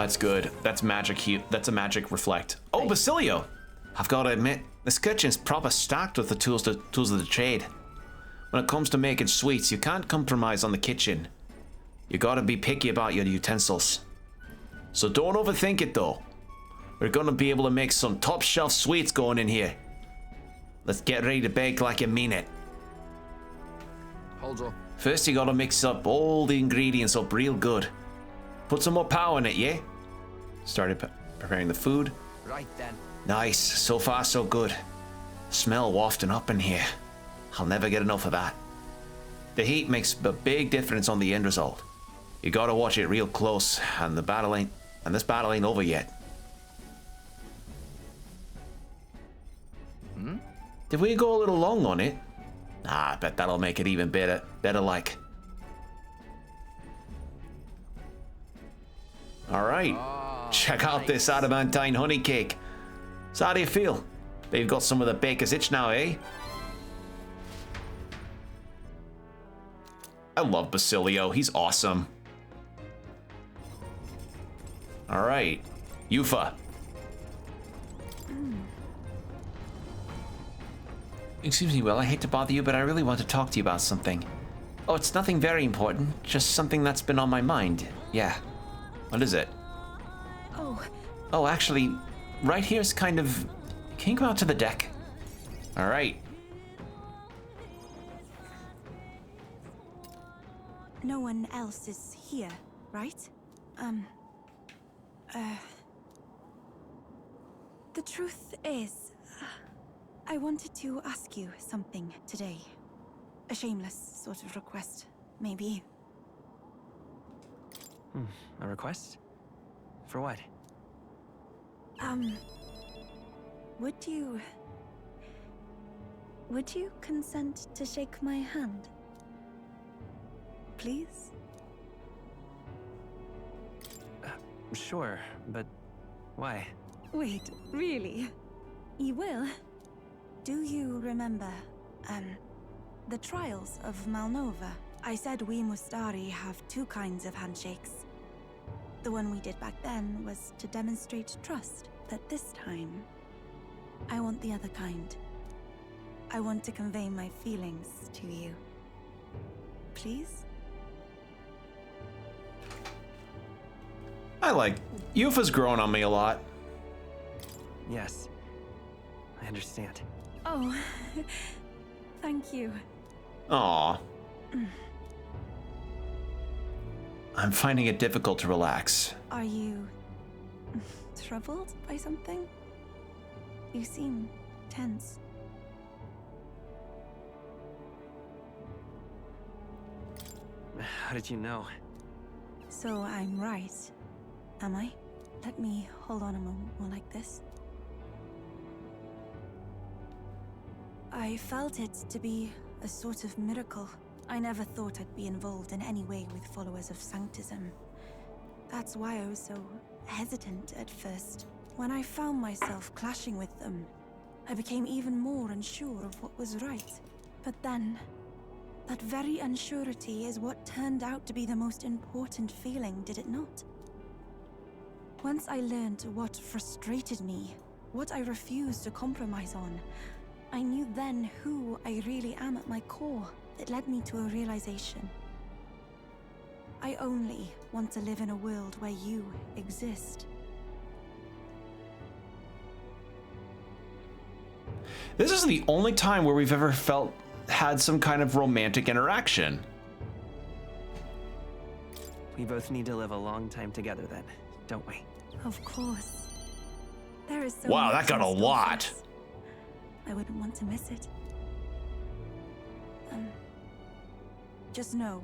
That's good. That's magic heat. That's a magic reflect. Oh, Basilio! I've got to admit, this kitchen's proper stocked with the tools of the trade. When it comes to making sweets, you can't compromise on the kitchen. You gotta be picky about your utensils. So don't overthink it though. We're gonna be able to make some top shelf sweets going in here. Let's get ready to bake like you mean it. Hold on. First you gotta mix up all the ingredients up real good. Put some more power in it, yeah? Started preparing the food. Right then. Nice, so far so good. Smell wafting up in here. I'll never get enough of that. The heat makes a big difference on the end result. You gotta watch it real close, and this battle ain't over yet. Did we go a little long on it? Ah, I bet that'll make it even better like. All right, check out this adamantine honey cake. So how do you feel? They've got some of the baker's itch now, eh? I love Basilio, he's awesome. All right, Yufa. Excuse me, Will, I hate to bother you, but I really want to talk to you about something. Oh, it's nothing very important, just something that's been on my mind. Yeah. What is it? Oh, actually, right here's kind of... Can you go out to the deck? All right. No one else is here, right? The truth is, I wanted to ask you something today. A shameless sort of request, maybe. A request? For what? Would you consent to shake my hand? Please? Sure, but why? Wait, really? You will? Do you remember, the trials of Malnova? I said we Mustari have two kinds of handshakes. The one we did back then was to demonstrate trust, but this time, I want the other kind. I want to convey my feelings to you. Please? Yufa's growing on me a lot. Yes. I understand. Oh, thank you. Aw. I'm finding it difficult to relax. Are you troubled by something? You seem tense. How did you know? So I'm right, am I? Let me hold on a moment more like this. I felt it to be a sort of miracle. I never thought I'd be involved in any way with followers of Sanctism. That's why I was so hesitant at first. When I found myself clashing with them, I became even more unsure of what was right. But then, that very unsurety is what turned out to be the most important feeling, did it not? Once I learned what frustrated me, what I refused to compromise on, I knew then who I really am at my core. It led me to a realization. I only want to live in a world where you exist. This is the only time where we've ever had some kind of romantic interaction. We both need to live a long time together then, don't we? Of course. There is so Wow, much that got in a store for lot. us. I wouldn't want to miss it. Just know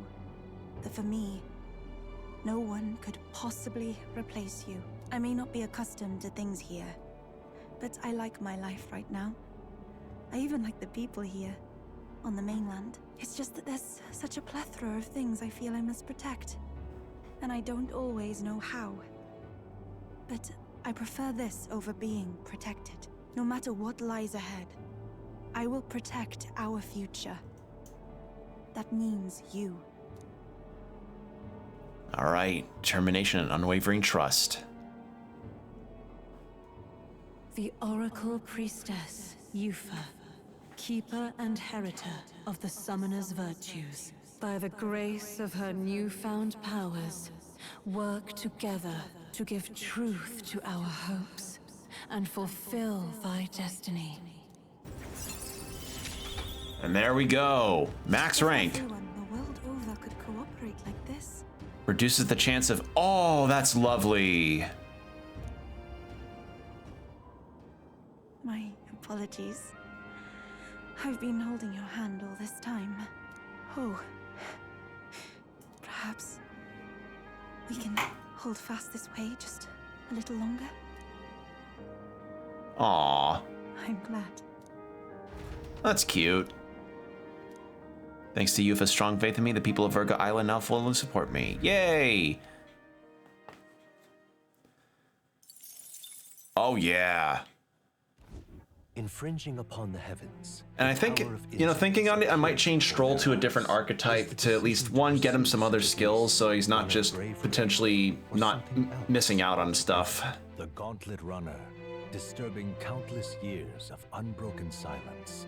that for me, no one could possibly replace you. I may not be accustomed to things here, but I like my life right now. I even like the people here, on the mainland. It's just that there's such a plethora of things I feel I must protect, and I don't always know how. But I prefer this over being protected. No matter what lies ahead, I will protect our future. That means you. All right, determination and unwavering trust. The Oracle Priestess, Yufa, keeper and heritor of the Summoner's virtues. By the grace of her newfound powers, work together to give truth to our hopes and fulfill thy destiny. And there we go. Max rank. Everyone the world over could cooperate like this. Reduces the chance of... Oh, that's lovely. My apologies. I've been holding your hand all this time. Oh. Perhaps we can hold fast this way just a little longer. Aw, I'm glad. that's cute. Thanks to Yufa's strong faith in me, the people of Virga Island now fully support me. Yay! Oh yeah. Infringing upon the heavens. And I think, you know, thinking on it, I might change Stroll to a different archetype to at least, one, get him some other skills so he's not just potentially not missing out on stuff. The Gauntlet Runner, disturbing countless years of unbroken silence,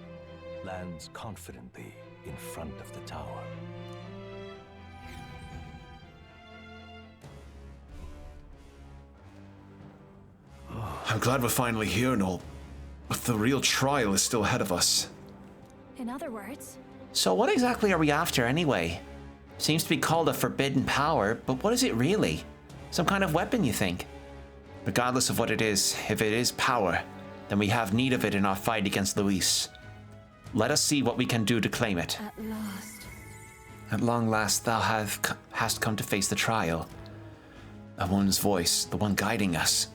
lands confidently in front of the tower. I'm glad we're finally here and all, but the real trial is still ahead of us. In other words, So what exactly are we after anyway? Seems to be called a forbidden power, but what is it really? Some kind of weapon, you think? Regardless of what it is, if it is power, then we have need of it in our fight against Luis. Let us see what we can do to claim it. At last. At long last, thou hast come to face the trial. A woman's voice, the one guiding us.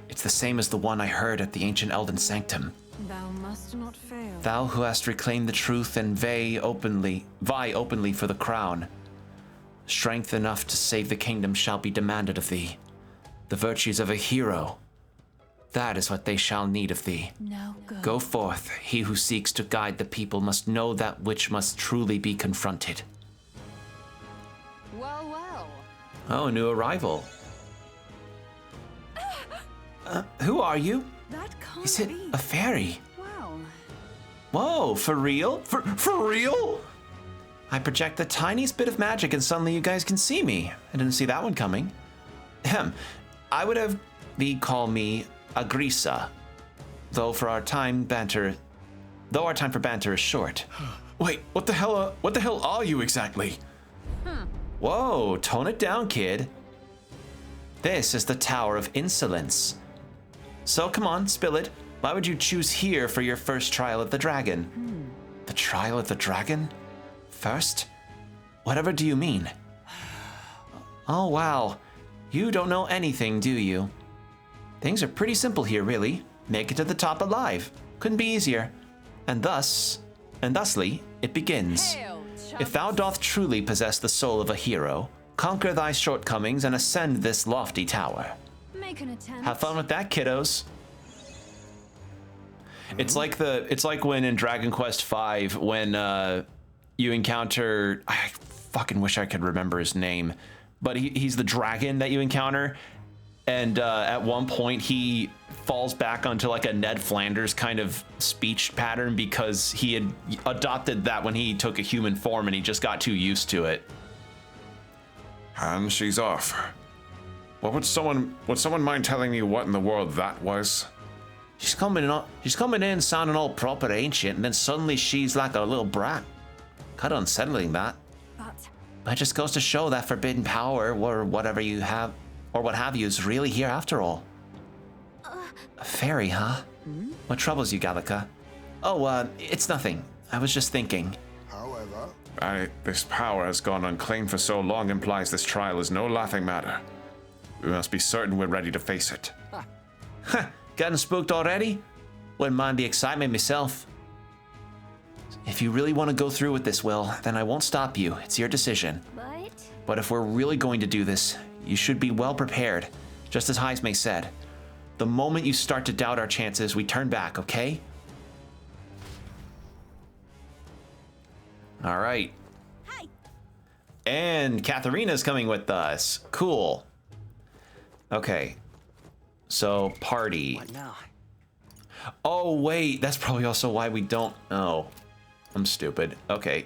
It's the same as the one I heard at the ancient Elden Sanctum. Thou must not fail. Thou who hast reclaimed the truth and vie openly for the crown. Strength enough to save the kingdom shall be demanded of thee. The virtues of a hero. That is what they shall need of thee. Now go. Go forth. He who seeks to guide the people must know that which must truly be confronted. Well, well. Oh, new arrival. Who are you? That can't Is it be. a fairy? Well, Whoa, for real? For real? I project the tiniest bit of magic and suddenly you guys can see me. I didn't see that one coming. Ahem. I would have thee call me Agrisa, though our time for banter is short. Wait, what the hell are you exactly? Whoa, tone it down, kid. This is the Tower of Insolence. So come on, spill it. Why would you choose here for your first trial of the dragon? The trial of the dragon? First? Whatever do you mean? Oh, wow. You don't know anything, do you? Things are pretty simple here, really. Make it to the top alive. Couldn't be easier. And thusly, it begins. If thou doth truly possess the soul of a hero, conquer thy shortcomings and ascend this lofty tower. make an attempt. Have fun with that, kiddos. It's like when in Dragon Quest V, when you encounter, I fucking wish I could remember his name, but he's the dragon that you encounter, and at one point he falls back onto like a Ned Flanders kind of speech pattern because he had adopted that when he took a human form and he just got too used to it. And she's off. Well, would someone mind telling me what in the world that was? She's coming in sounding all proper ancient, and then suddenly she's like a little brat. Kind of unsettling, that. But it just goes to show that forbidden power, or whatever you have, or what have you, is really here after all. A fairy, huh? What troubles you, Gallica? Oh, it's nothing. I was just thinking. However, this power has gone unclaimed for so long implies this trial is no laughing matter. We must be certain we're ready to face it. Huh, getting spooked already? Wouldn't mind the excitement myself. If you really want to go through with this, Will, then I won't stop you. It's your decision. But if we're really going to do this, you should be well prepared. Just as Heismay said, the moment you start to doubt our chances, we turn back, okay? All right. Hi. And Katharina's coming with us. Cool. Okay. So, party. What now? Oh, wait. That's probably also why we don't... Oh. I'm stupid. Okay.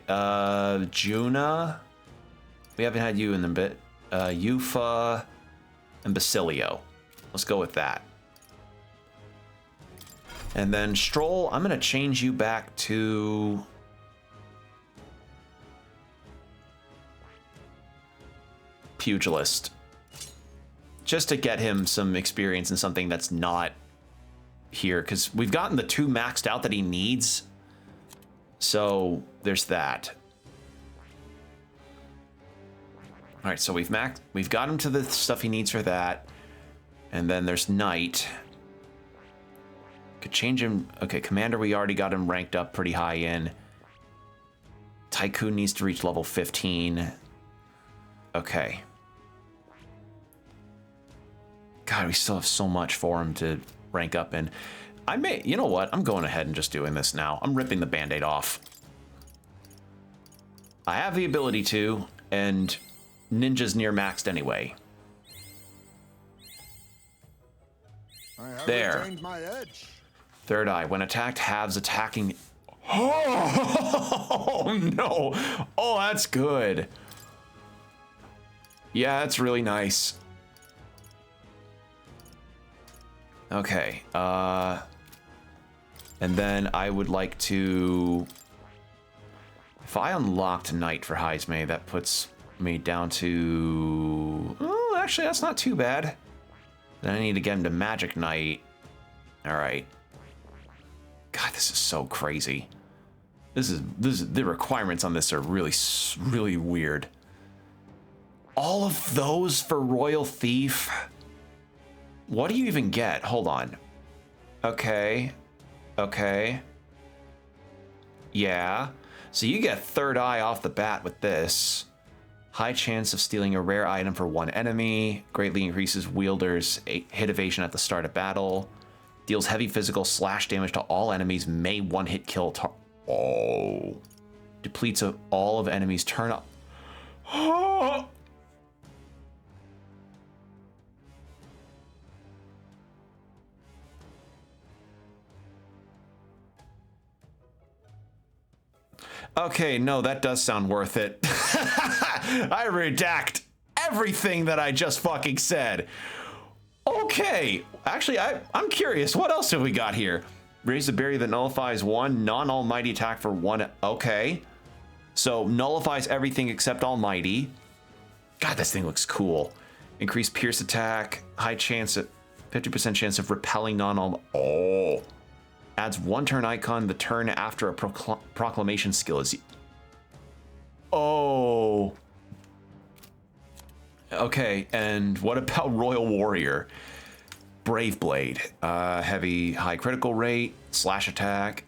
Juna. We haven't had you in a bit. Yufa. And Basilio. Let's go with that. And then Stroll, I'm going to change you back to... Pugilist. Just to get him some experience in something that's not here, because we've gotten the 2 maxed out that he needs. So there's that. All right, so we've got him to the stuff he needs for that. And then there's Knight. Could change him. Okay, Commander, we already got him ranked up pretty high in. Tycoon needs to reach level 15. Okay. God, we still have so much for him to rank up in. You know what? I'm going ahead and just doing this now. I'm ripping the Band-Aid off. I have the ability to, and Ninja's near maxed anyway. There. Third Eye. When attacked, halves attacking... Oh, no. Oh, that's good. Yeah, that's really nice. Okay, and then I would like to... If I unlocked Knight for Heismay, that puts me down to... Oh, actually, that's not too bad. Then I need to get him to Magic Knight. All right. God, this is so crazy. This is the requirements on this are really weird. All of those for Royal Thief. What do you even get? Hold on. Okay. Okay. Yeah. So you get third eye off the bat with this. High chance of stealing a rare item for one enemy. Greatly increases wielder's hit evasion at the start of battle. Deals heavy physical slash damage to all enemies. May one-hit kill Oh. Depletes all of enemies' turn up. Oh. Okay, no, that does sound worth it. I redact everything that I just fucking said. Okay, actually, I'm curious. What else have we got here? Raise the berry that nullifies one non-almighty attack for one. Okay, so nullifies everything except almighty. God, this thing looks cool. Increased pierce attack, high chance at 50% chance of repelling non-almighty. Oh. Adds one turn icon the turn after a proclamation skill is. Oh. Okay, and what about Royal Warrior? Brave Blade. Heavy high critical rate, slash attack.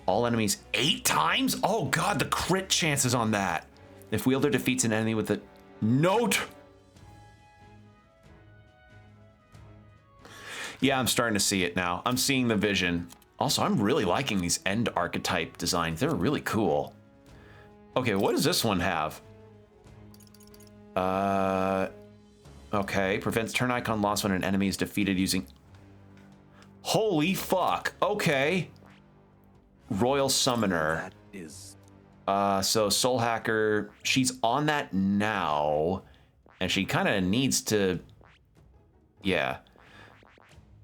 All enemies 8 times? Oh god, the crit chances on that. If wielder defeats an enemy with a note. Yeah, I'm starting to see it now. I'm seeing the vision. Also, I'm really liking these end archetype designs. They're really cool. Okay, what does this one have? Okay, prevents turn icon loss when an enemy is defeated using... Holy fuck, okay. Royal Summoner. That is... So Soul Hacker, she's on that now, and she kind of needs to... Yeah.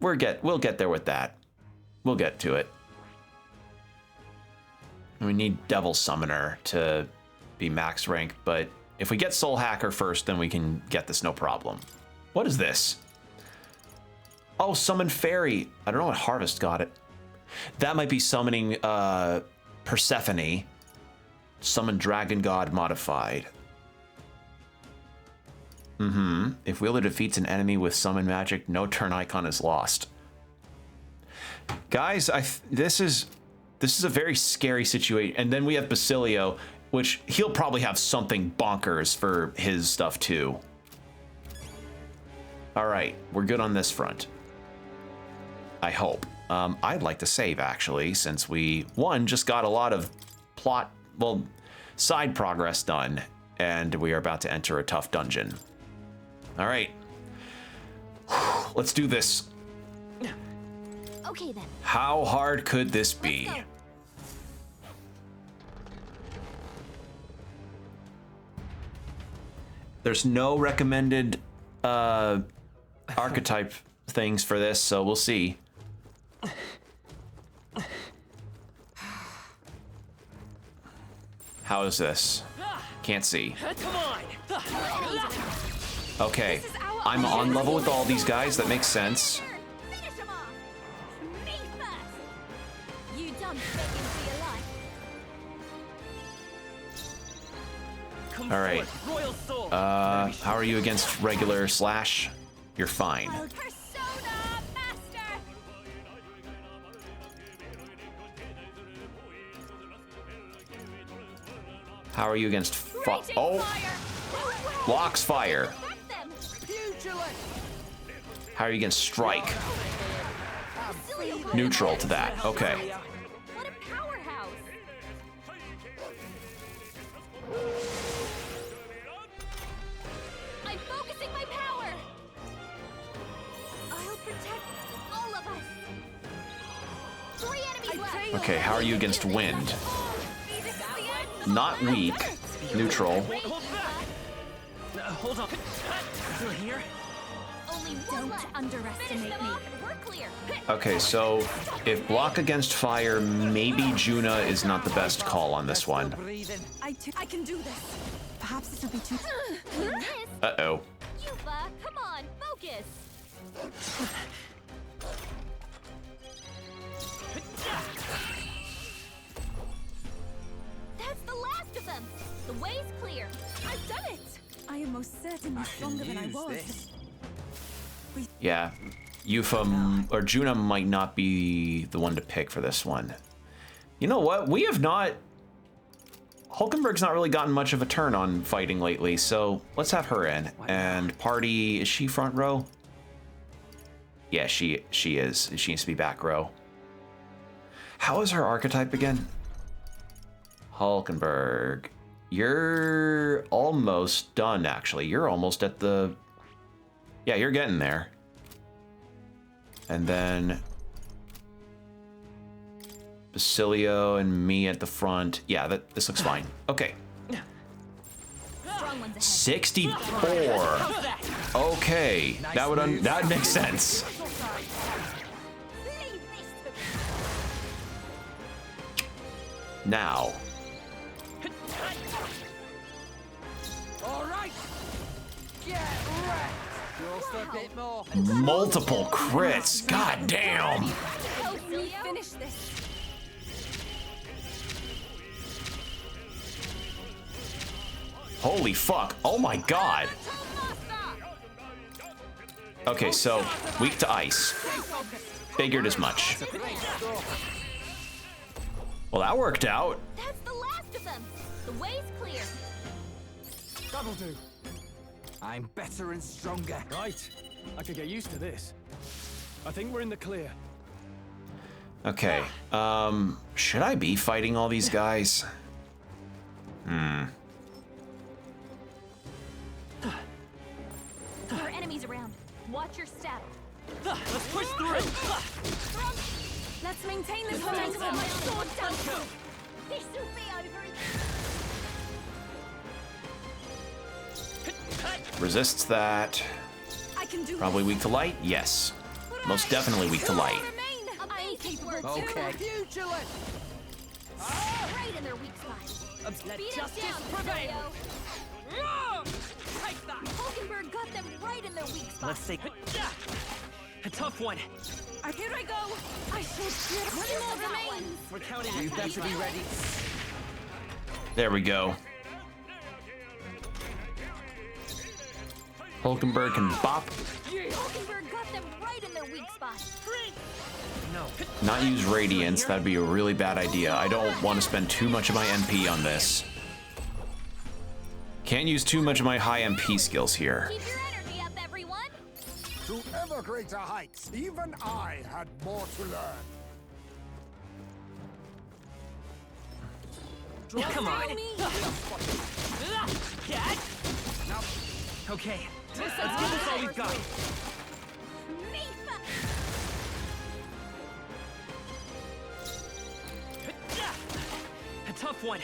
We'll get there with that. We'll get to it. We need Devil Summoner to be max rank, but if we get Soul Hacker first, then we can get this no problem. What is this? Oh, Summon Fairy. I don't know what Harvest got it. That might be summoning Persephone. Summon Dragon God modified. If wielder defeats an enemy with summon magic, no turn icon is lost. Guys, this is a very scary situation. And then we have Basilio, which he'll probably have something bonkers for his stuff too. All right, we're good on this front. I hope. I'd like to save actually, since we just got a lot of side progress done, and we are about to enter a tough dungeon. All right, let's do this. Okay then. How hard could this be? There's no recommended archetype things for this, so we'll see. How is this? Can't see. Come on. Okay, I'm on level with all these guys. That makes sense. Finish him off. Me first. You done begging for your life. All right. Royal Soul. How are you against regular slash? You're fine. Persona Master. How are you against Fire. blocks fire. Affect them. How are you against strike? Basilio, Neutral to that. Okay. what a powerhouse. I'm focusing my power. I'll protect all of us. 3 enemies left. Okay, how are you against wind? Not weak. Neutral. Hold on. Through here. Only one left. Underestimate me. We're clear. Okay, so if block against fire, maybe Juna is not the best call on this one. I can do this. Perhaps this will be too. Uh-oh. Yufa, come on, focus. That's the last of them. The way's clear. I've done it. I am most certainly stronger than I was. Yeah, Yufa or Juna might not be the one to pick for this one. You know what? We have not... Hulkenberg's not really gotten much of a turn on fighting lately, so let's have her in. And Party, is she front row? Yeah, she is. She needs to be back row. How is her archetype again? Hulkenberg. You're almost done, actually. You're almost at the... Yeah, you're getting there. And then... Basilio and me at the front. Yeah, this looks fine. Okay. 64. Okay, that makes sense. Now. All right. Get wrecked. Just a bit more. Multiple crits. God damn. Finish this. Holy fuck. Oh my god. Okay, so weak to ice. Figured as much. Well, that worked out. That's the last of them. The way's clear. That'll do. I'm better and stronger. Right. I could get used to this. I think we're in the clear. Okay. Should I be fighting all these guys? There are enemies around. Watch your step. Let's push through. Let's maintain this momentum on my sword dance. This will be over. Resists that. I can do Probably weak to light? Yes. Most definitely weak to light. Okay. Right in their weak spot. Beat them down, Basilio. Take that. Hulkenberg got them right in their weak spot. Let's see. A tough one. Here I go. I should get One more remains. We're counting You on better be ready. There we go. Hulkenberg can bop. Hulkenberg got them right in their weak spot. No. Not use Radiance. That'd be a really bad idea. I don't want to spend too much of my MP on this. Can't use too much of my high MP skills here. Keep your energy up, everyone. To ever greater heights, even I had more to learn. Come on. Okay. Let's give this all we've got. A tough one.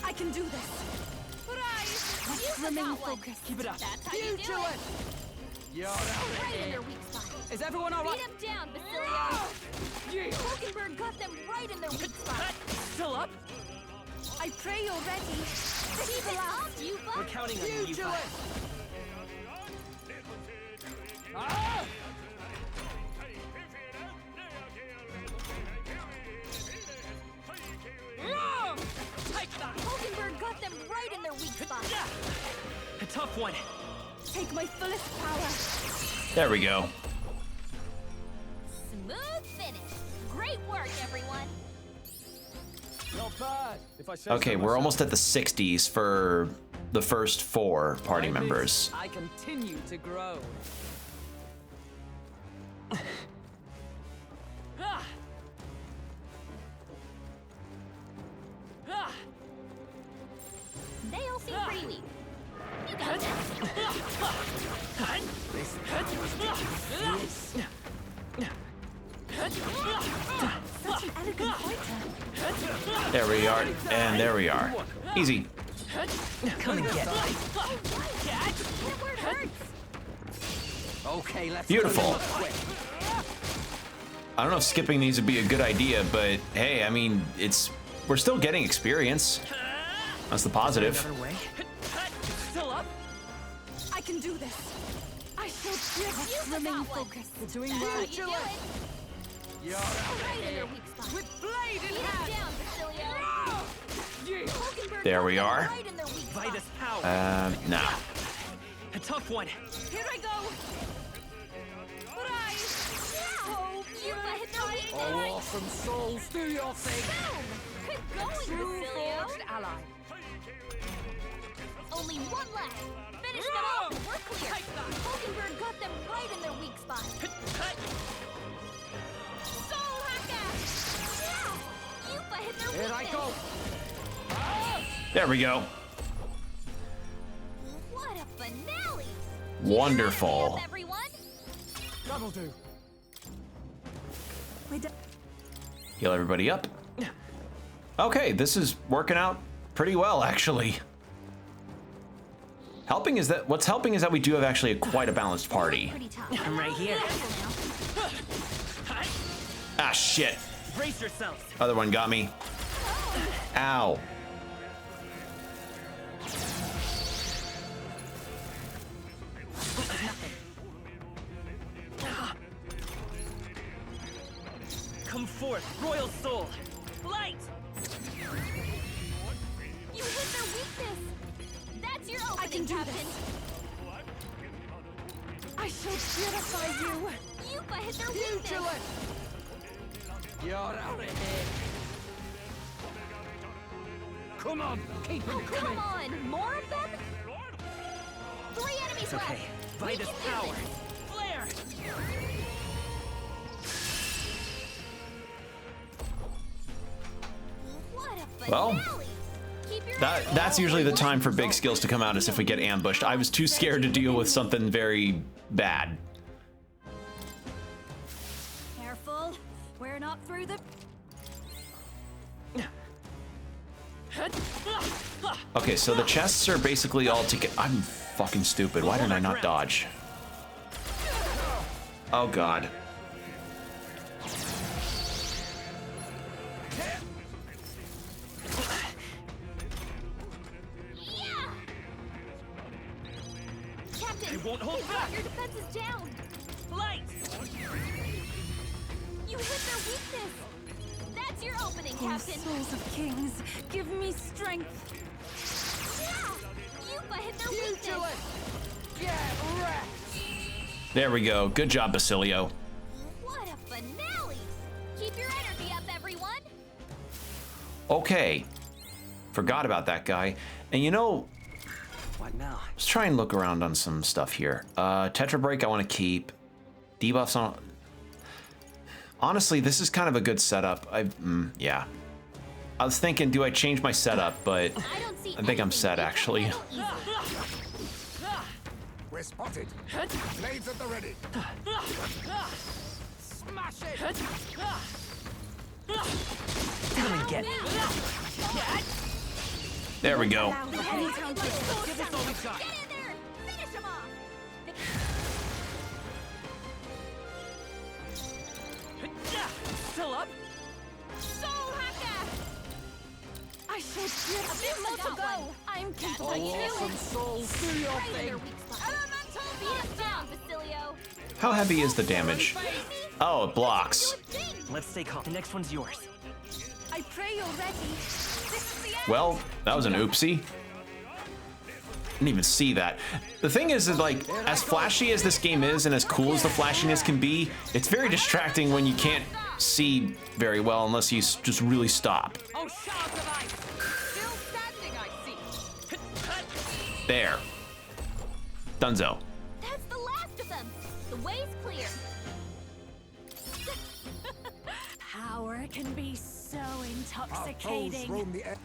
I can do this. Let's remain focused. Keep it up. That's how you do it. You're Right in their weak spot. Is everyone all Beat right? them down, Basilio. Hulkenberg got them right in their weak spot. Still up? I pray you're ready. Keep it up, Yufa. We're counting on you, do Yufa. it. Ah! Take that. Hulkenberg got them right in their weak spot. A tough one. Take my fullest power. There we go. Smooth finish. Great work, everyone. Not bad. If I say Okay, so we're myself. almost at the 60s for the first 4 party Like this, members. I continue to grow. Ah! Ah! They all seem pretty weak. You got this. Such an elegant fighter. There we are, and there we are. Easy. Come and get it. That word hurts. Okay, let's Beautiful. go quick. I don't know if skipping these would be a good idea, but hey, I mean, we're still getting experience. That's the positive. Another way? I can do this. I shall just remain focused. We're doing That's well. how you do it. You're Right in their weak spot. with blade in Beat it hand. down, Basilio. Hulkenberg There got we them are. Right in their weak spot. Vitus power. Nah. A tough one. Here I go. Rise. Oh, Yuba hit their weakness. Oh, awesome souls, do your thing. Boom. Good going, True Basilio. forged ally. Only one left. Finish them off and we're clear. Hulkenberg got them right in their weak spot. Soul Haka! Yeah! Yuba hit their Here I weakness. go. There we go. What a finale! Wonderful. Yes, everyone! That'll do. Heal everybody up. Okay, this is working out pretty well, actually. What's helping is that we do have actually quite a balanced party. Pretty tough. I'm right here. Ah, shit. Brace yourselves. Other one got me. Ow. Come forth, royal soul. Light. You hit their weakness! That's your opening, can do Captain! I shall purify you. Yuba hit their weakness! Pugilist. You're out of here. Come on, keep Oh, it come coming. on! More of them? 3 enemies It's okay. left! We Vitus can do power. this. Flare. What a Well, finale! Keep your That's usually the time for big skills to come out, is if we get ambushed. I was too scared to deal with something very bad. Careful. We're not through the... Okay, so the chests are basically all together. I'm fucking stupid. Why didn't I not dodge? Oh, God. Yeah! Captain, I won't hold they brought back. your defenses down! Light. You hit their weakness! That's your opening, Oh, Captain! souls of kings, give me strength. Yeah! Yuba hit their weakness! Pugilist. Get wrecked. There we go. Good job, Basilio. What a finale! Keep your energy up, everyone! Okay. Forgot about that guy. And you know, What now? let's try and look around on some stuff here. Tetra Break I want to keep. Debuffs on... Honestly, this is kind of a good setup. Yeah. I was thinking, do I change my setup? But I don't see I think I'm anything set, we can actually. handle easily. We're spotted. Blades at the ready. Smash it. Come and get. There we go. Allow the heavy counters. Give us all we got. Get in there! Finish him off! Still up? Soul Haka! I shall A purify bit more to go! I'm capable. Oh, awesome souls, do your Right in thing. their weak spot. Elemental beat it down, Basilio! How heavy is the damage? Oh, it blocks. Let's stay calm. The next one's yours. I pray you're ready. This is the end. Well, that was an oopsie. Didn't even see that. The thing is that, like, as flashy as this game is and as cool as the flashiness can be, it's very distracting when you can't see very well unless you just really stop. Oh, shards of ice. Still standing, I see. There. Dunzo. That's the last of them! The way's clear! Power can be so Our foes intoxicating. roam the air.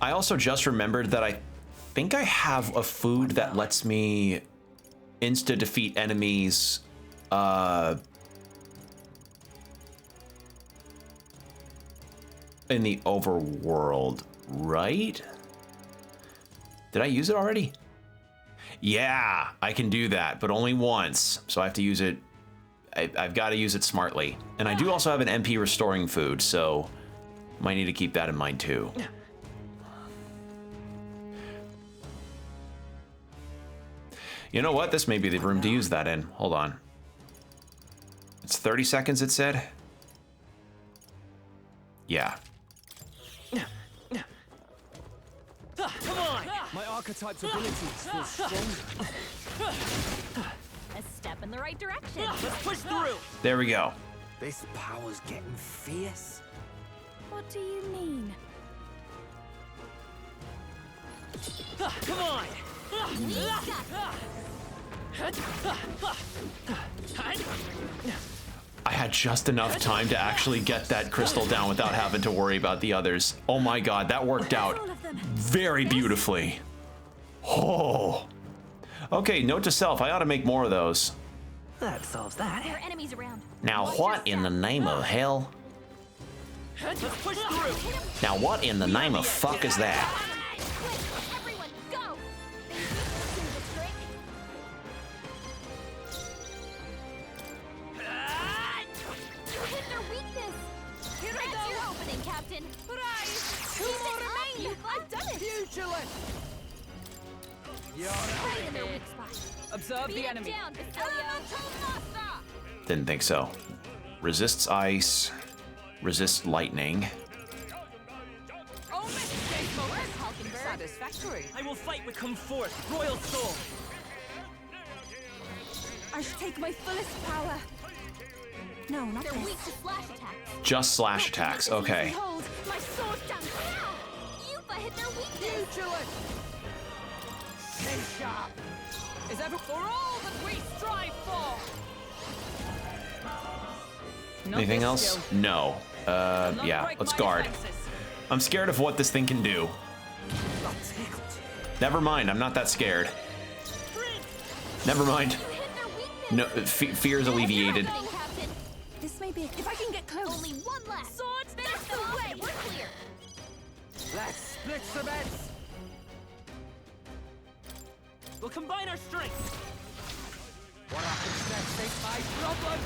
I also just remembered that I think I have a food that lets me insta-defeat enemies, in the overworld, right? Did I use it already? Yeah, I can do that, but only once. So I have to use it. I've got to use it smartly. And I do also have an MP restoring food, so might need to keep that in mind too. You know what? This may be the room to use that in. Hold on. It's 30 seconds, it said? Yeah. Come on! My archetype's abilities feel stronger. A step in the right direction. Let's push through! There we go. This power's getting fierce. What do you mean? Come on! I had just enough time to actually get that crystal down without having to worry about the others. Oh my god, that worked out very beautifully. Oh. Okay, note to self, I ought to make more of those. That solves that. There are enemies around. Now what in the name of hell? Let's push through! Now what in the name of fuck is that? Everyone, go! See the trick? You hit their weakness. Here I go. Your opening, Captain. Prize! Two more remain. I've done it. Pugilist! Right in their weak spot. Observe Beat the it enemy. down, Basilio. Didn't think so. Resists ice. Resists lightning. Oh, Miss Satisfactory. I will fight with come forth, royal soul! I should take my fullest power. No, not They're this. weak to slash attacks. Just slash attacks, okay. Behold, my sword down. Yupa hit their weakness. Pugilist! Stay sharp! Is ever for all that we strive for! Not Anything this else? skill. No. Not Yeah, break let's my guard. defenses. I'm scared of what this thing can do. Never mind, I'm not that scared. Never mind. You hit their weakness. No, fear is alleviated. Opening, Captain. This may be. If I can get close. Only one left. Swords, that's the way. We're clear. Let's split some heads! We'll combine our strength! What happens next ain't my problem!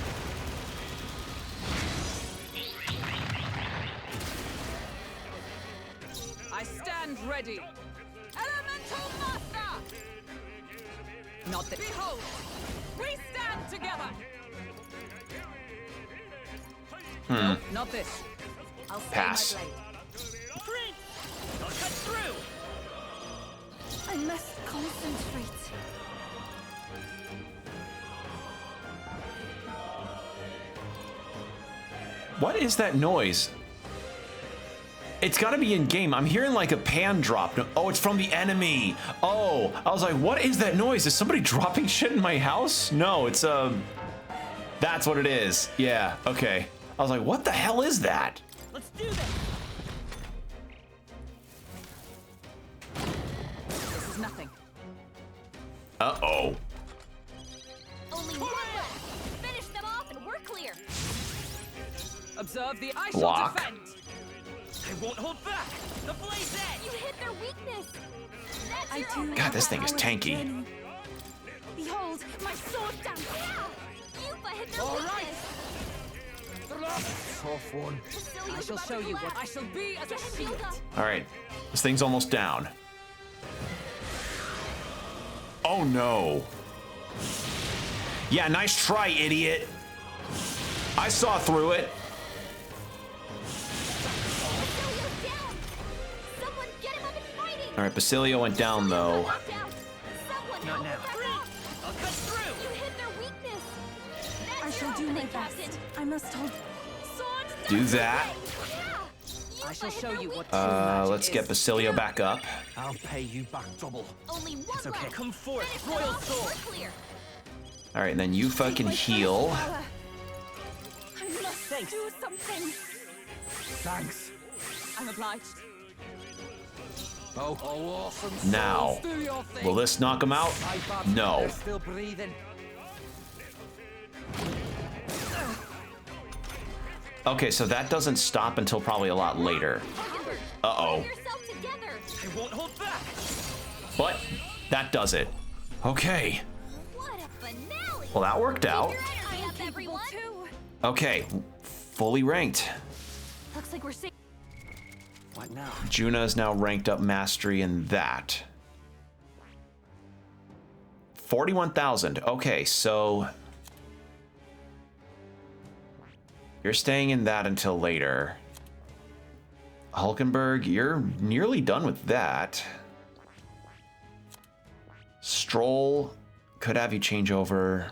I stand ready! Elemental Master! Not the— Behold! We stand together! No, not this. I'll stay Pass. my blade. Prince! I'll cut through! I must concentrate. What is that noise? It's gotta be in game. I'm hearing like a pan drop. Oh, it's from the enemy. Oh, I was like, what is that noise? Is somebody dropping shit in my house? No, it's that's what it is. Yeah, okay. I was like, what the hell is that? Let's do this! This is nothing. Uh-oh. Only one left. Finish them off and we're clear. Observe the— I Block. shall defend! I won't hold back! The blaze edge! You hit their weakness. That's I your do. opening. God, this thing is Power's tanky. journey. Behold, my sword down. Yupa hit their All weakness. right. Tough one. Basilio's I shall about show to you what collapse. I shall be as a Get him shield. healed up. All right, this thing's almost down. Oh no. Yeah, nice try, idiot. I saw through it. Basilio's down. Someone get him up and fighting. All right, Basilio went down though. Knocked out. Someone Not help now. back off. I'll cut through! You hit their weakness. I That's shall your do my opening, best. Captain. I must hold. Swords Do that's the that. way. Yeah. I Yupa shall hit show their you what weakness. true magic Let's get is. Basilio back up. I'll pay you back double. Only one It's okay. left. Come forth, Finish them royal off and soul! we're clear. All right, and then Yufa can my heal. fullest power. I must Thanks. do something. Thanks. I'm obliged. Oh, awesome. Now, Do your thing. will this knock him out? No. They're still breathing. Okay, so that doesn't stop until probably a lot later. Uh-oh. Pull yourself together. I won't hold back! But that does it. Okay. What a finale. Well, that worked out. Your energy up, everyone. Okay, fully ranked. Looks like we're safe. What now? Juna is now ranked up mastery in that. 41,000. Okay, so you're staying in that until later. Hulkenberg, you're nearly done with that. Stroll could have you change over.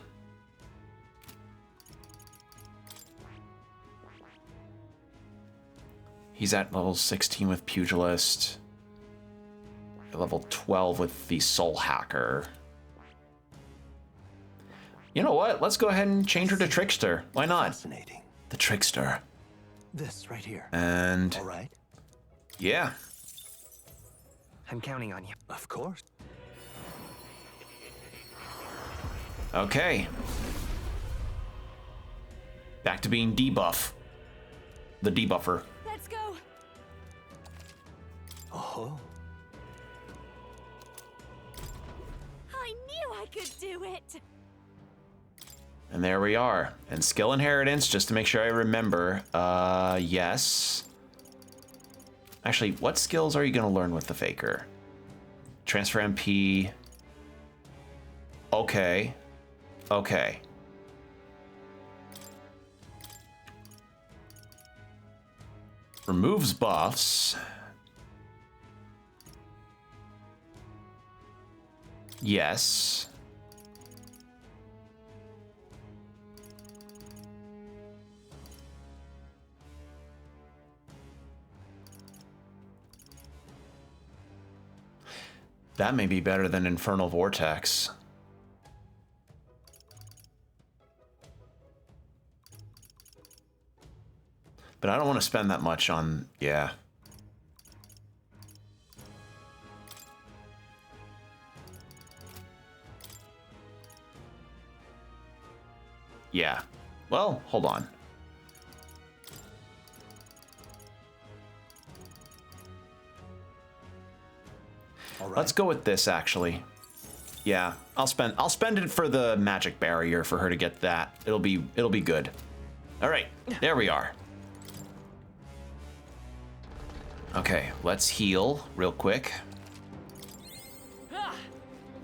He's at level 16 with Pugilist. Level 12 with the Soul Hacker. You know what? Let's go ahead and change her to Trickster. Why not? Fascinating. The Trickster. This right here. And All right. yeah. I'm counting on you. Of course. Okay. Back to being debuff. The debuffer. Let's go. Oh. I knew I could do it. And there we are. And skill inheritance, just to make sure I remember. Yes. Actually, what skills are you going to learn with the Faker? Transfer MP. Okay. Okay. Removes buffs. Yes. That may be better than Infernal Vortex. But I don't want to spend that much on, yeah. Yeah. Well, hold on. All right. Let's go with this actually. Yeah, I'll spend it for the magic barrier for her to get that. It'll be good. All right, there we are. Okay, let's heal real quick.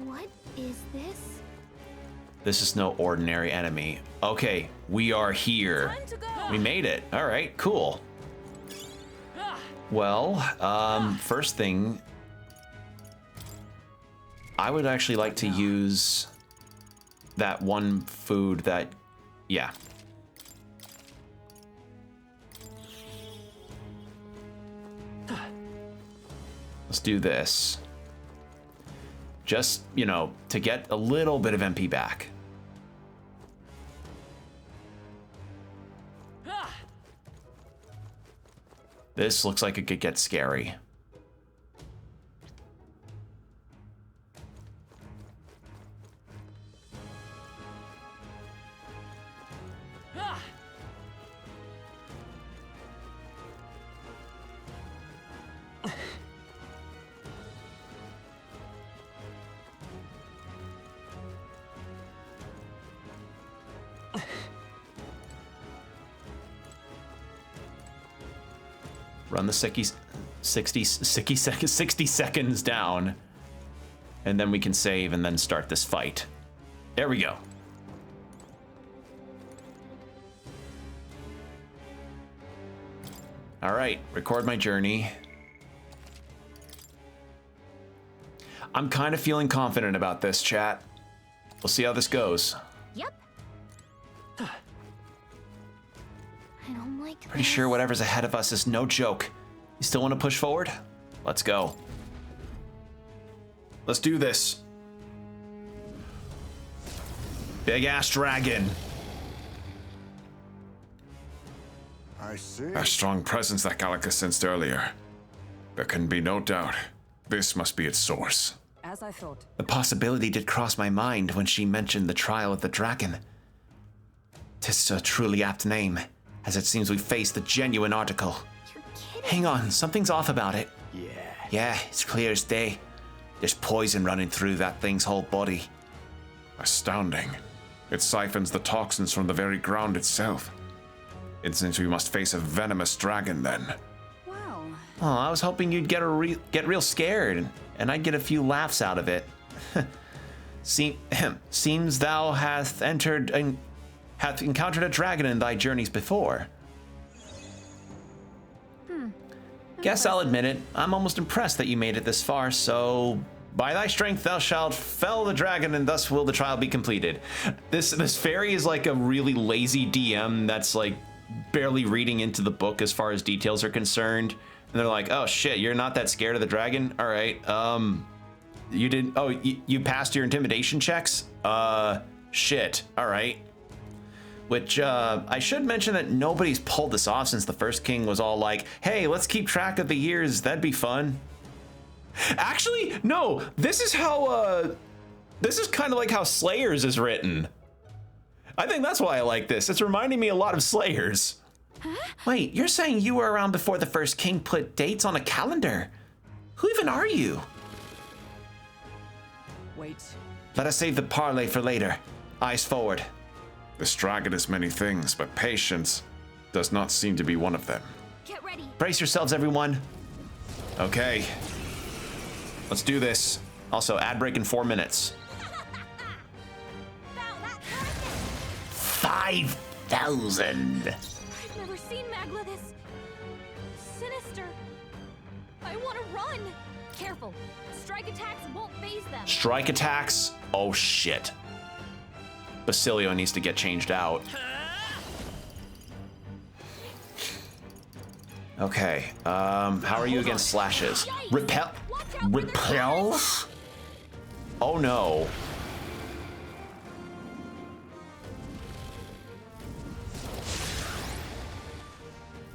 What is this? This is no ordinary enemy. Okay, we are here. Time to go. We made it. All right, cool. Well, first thing, I would actually like to use that one food that, yeah. Let's do this. Just, you know, to get a little bit of MP back. This looks like it could get scary. Run the 60 seconds down, and then we can save and then start this fight. There we go. All right, record my journey. I'm kind of feeling confident about this, chat. We'll see how this goes. Yep. I don't like Pretty sure whatever's ahead of us is no joke. You still want to push forward? Let's go. Let's do this. Big ass dragon. I see. A strong presence that Gallica sensed earlier. There can be no doubt. This must be its source. As I thought. The possibility did cross my mind when she mentioned the trial of the dragon. 'Tis a truly apt name, as it seems we face the genuine article. You're kidding. Hang on, something's off about it. Yeah. Yeah, it's clear as day. There's poison running through that thing's whole body. Astounding. It siphons the toxins from the very ground itself. It seems we must face a venomous dragon then. Well, Oh, I was hoping you'd get real scared, and I'd get a few laughs out of it. Seems thou hast encountered a dragon in thy journeys before. Guess I'll admit it. I'm almost impressed that you made it this far, so by thy strength thou shalt fell the dragon, and thus will the trial be completed. This fairy is like a really lazy DM that's like barely reading into the book as far as details are concerned. And they're like, oh shit, you're not that scared of the dragon? All right, you didn't, oh, you passed your intimidation checks? Shit, all right. Which, I should mention that nobody's pulled this off since the first king was all like, hey, let's keep track of the years, that'd be fun. Actually, no, this is how, this is kind of like how Slayers is written. I think that's why I like this. It's reminding me a lot of Slayers. Huh? Wait, you're saying you were around before the first king put dates on a calendar? Who even are you? Wait. Let us save the parley for later. Eyes forward. This dragon is many things, but patience does not seem to be one of them. Get ready. Brace yourselves, everyone. Okay. Let's do this. Also, ad break in 4 minutes. 5,000. I've never seen Magla this sinister. I want to run. Careful. Strike attacks won't phase them. Strike attacks? Oh shit. Basilio needs to get changed out. Okay, how are you against slashes? Repels? Oh no.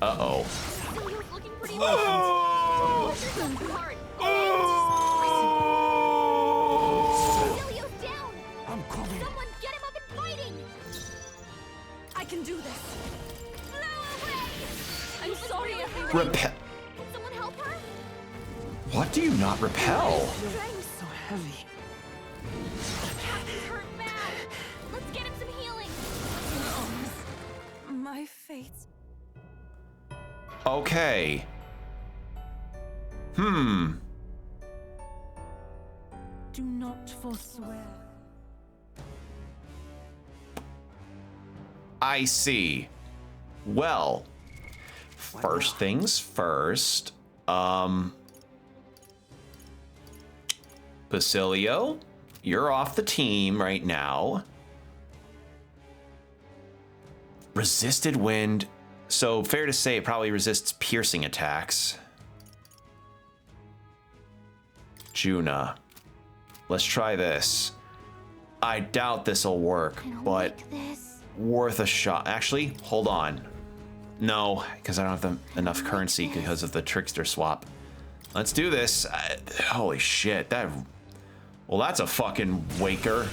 Uh-oh. Looking pretty Basilio's down. I'm coming. Someone get him up and fighting. I can do this. Blow away. I'm sorry, everyone. Repel. Can someone help her? What do you not repel? Strength so heavy. Captain's hurt bad. Let's get him some healing. My fate. Okay. Do not forswear. I see. Well, first things first. Basilio, you're off the team right now. Resisted wind. So fair to say it probably resists piercing attacks. Juna. Let's try this. I doubt this'll work, but worth a shot. Actually, hold on. No, because I don't have enough currency because of the trickster swap. Let's do this. Holy shit, well, that's a fucking waker.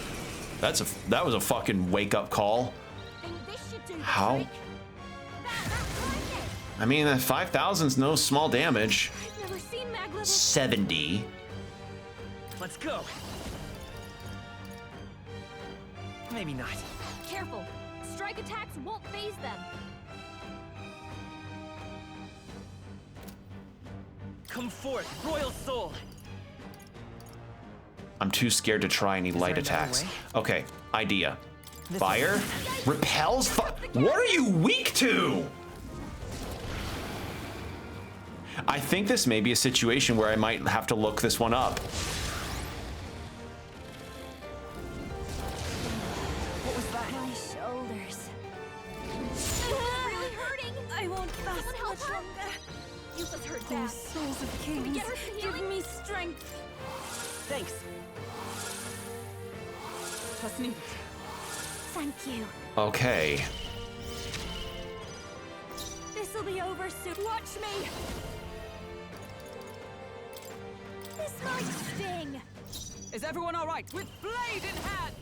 That was a fucking wake up call. How? I mean, 5,000's no small damage. I've never seen Magla. 70. Let's go. Maybe not. Careful. Strike attacks won't phase them. Come forth, royal soul. I'm too scared to try any light attacks. Okay, idea. Fire? Repels? What are you weak to? I think this may be a situation where I might have to look this one up. What was that? My shoulders. It's really hurting. I won't fast Someone help much her. longer. You was hurt Oh, bad. souls of Can we kings, get her some give healing? me strength. Thanks. Trust needed. Thank you. Okay. This'll be over soon. Watch me. This might sting. Is everyone all right? With blade in hand.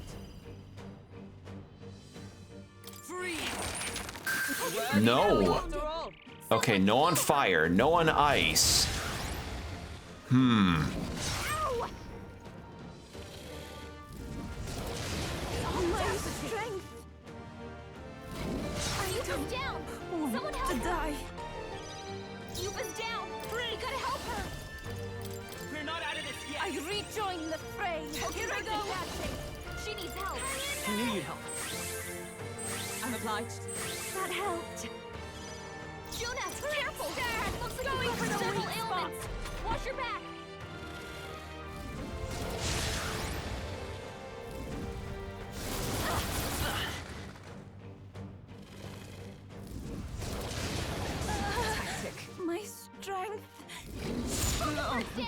Freeze. No. After all. Okay, no on fire, no on ice. Ow! Oh, my strength. Yuba's down. Someone help To her. die. Yuba's down. We gotta help her. We're not out of this yet. I rejoin the fray. Here I go. She needs help. I knew you'd help. I'm obliged. That helped. Jonas, careful! Dad, looks like you've got several ailments. Watch your back. My strength.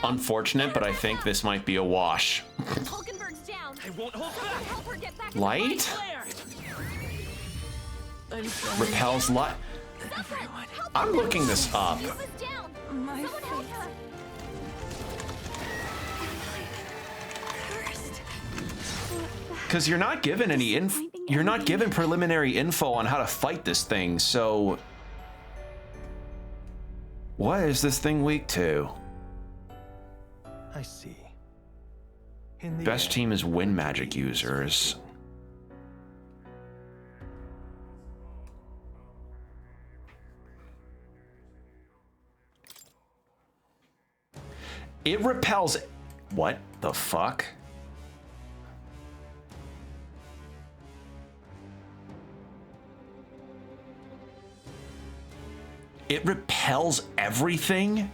Unfortunate, but I think this might be a wash. Hulkenberg's down. I won't hold back. Help her get back. Light? Claire! Repels light. I'm looking this up. He was down. My Someone help face. her. Cursed. Because you're not given any you're not given preliminary info on how to fight this thing, so what is this thing weak to? I see. In the Best end, team is wind magic users. It repels. What the fuck? It repels everything?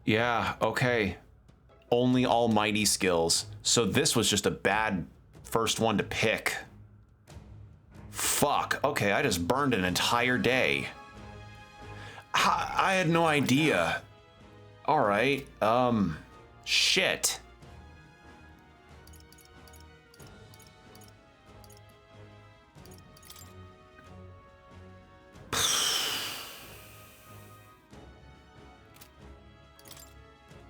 Yeah, okay. Only almighty skills. So this was just a bad first one to pick. Fuck. Okay, I just burned an entire day. I had no idea. All right. Shit.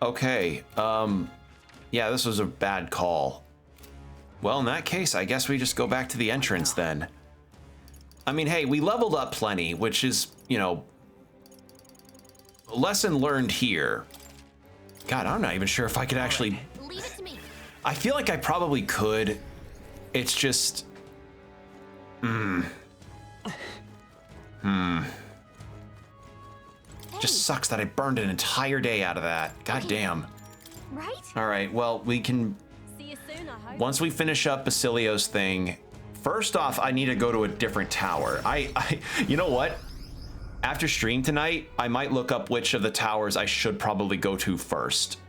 Okay, yeah, this was a bad call. Well, in that case, I guess we just go back to the entrance then. I mean, hey, we leveled up plenty, which is, you know, lesson learned here. God, I'm not even sure if I could actually... Leave it to me. I feel like I probably could. It's just... Just sucks that I burned an entire day out of that. God damn. Right? All right, well, we can... See you soon, I hope. Once we finish up Basilio's thing, first off, I need to go to a different tower. You know what? After stream tonight, I might look up which of the towers I should probably go to first.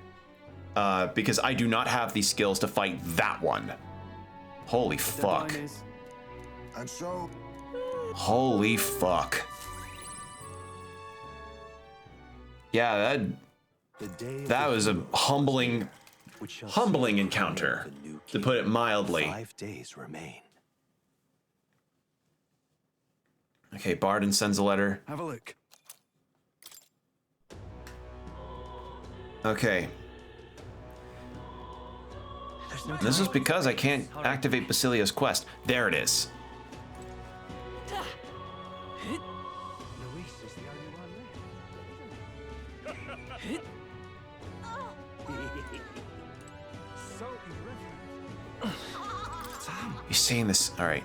Because I do not have the skills to fight that one. Holy fuck. And so, Holy fuck. Yeah, that was a humbling encounter, to put it mildly. 5 days remain. Okay, Barden sends a letter. have a look. Okay. This is because I can't activate Basilio's quest. There it is. He's saying this. All right.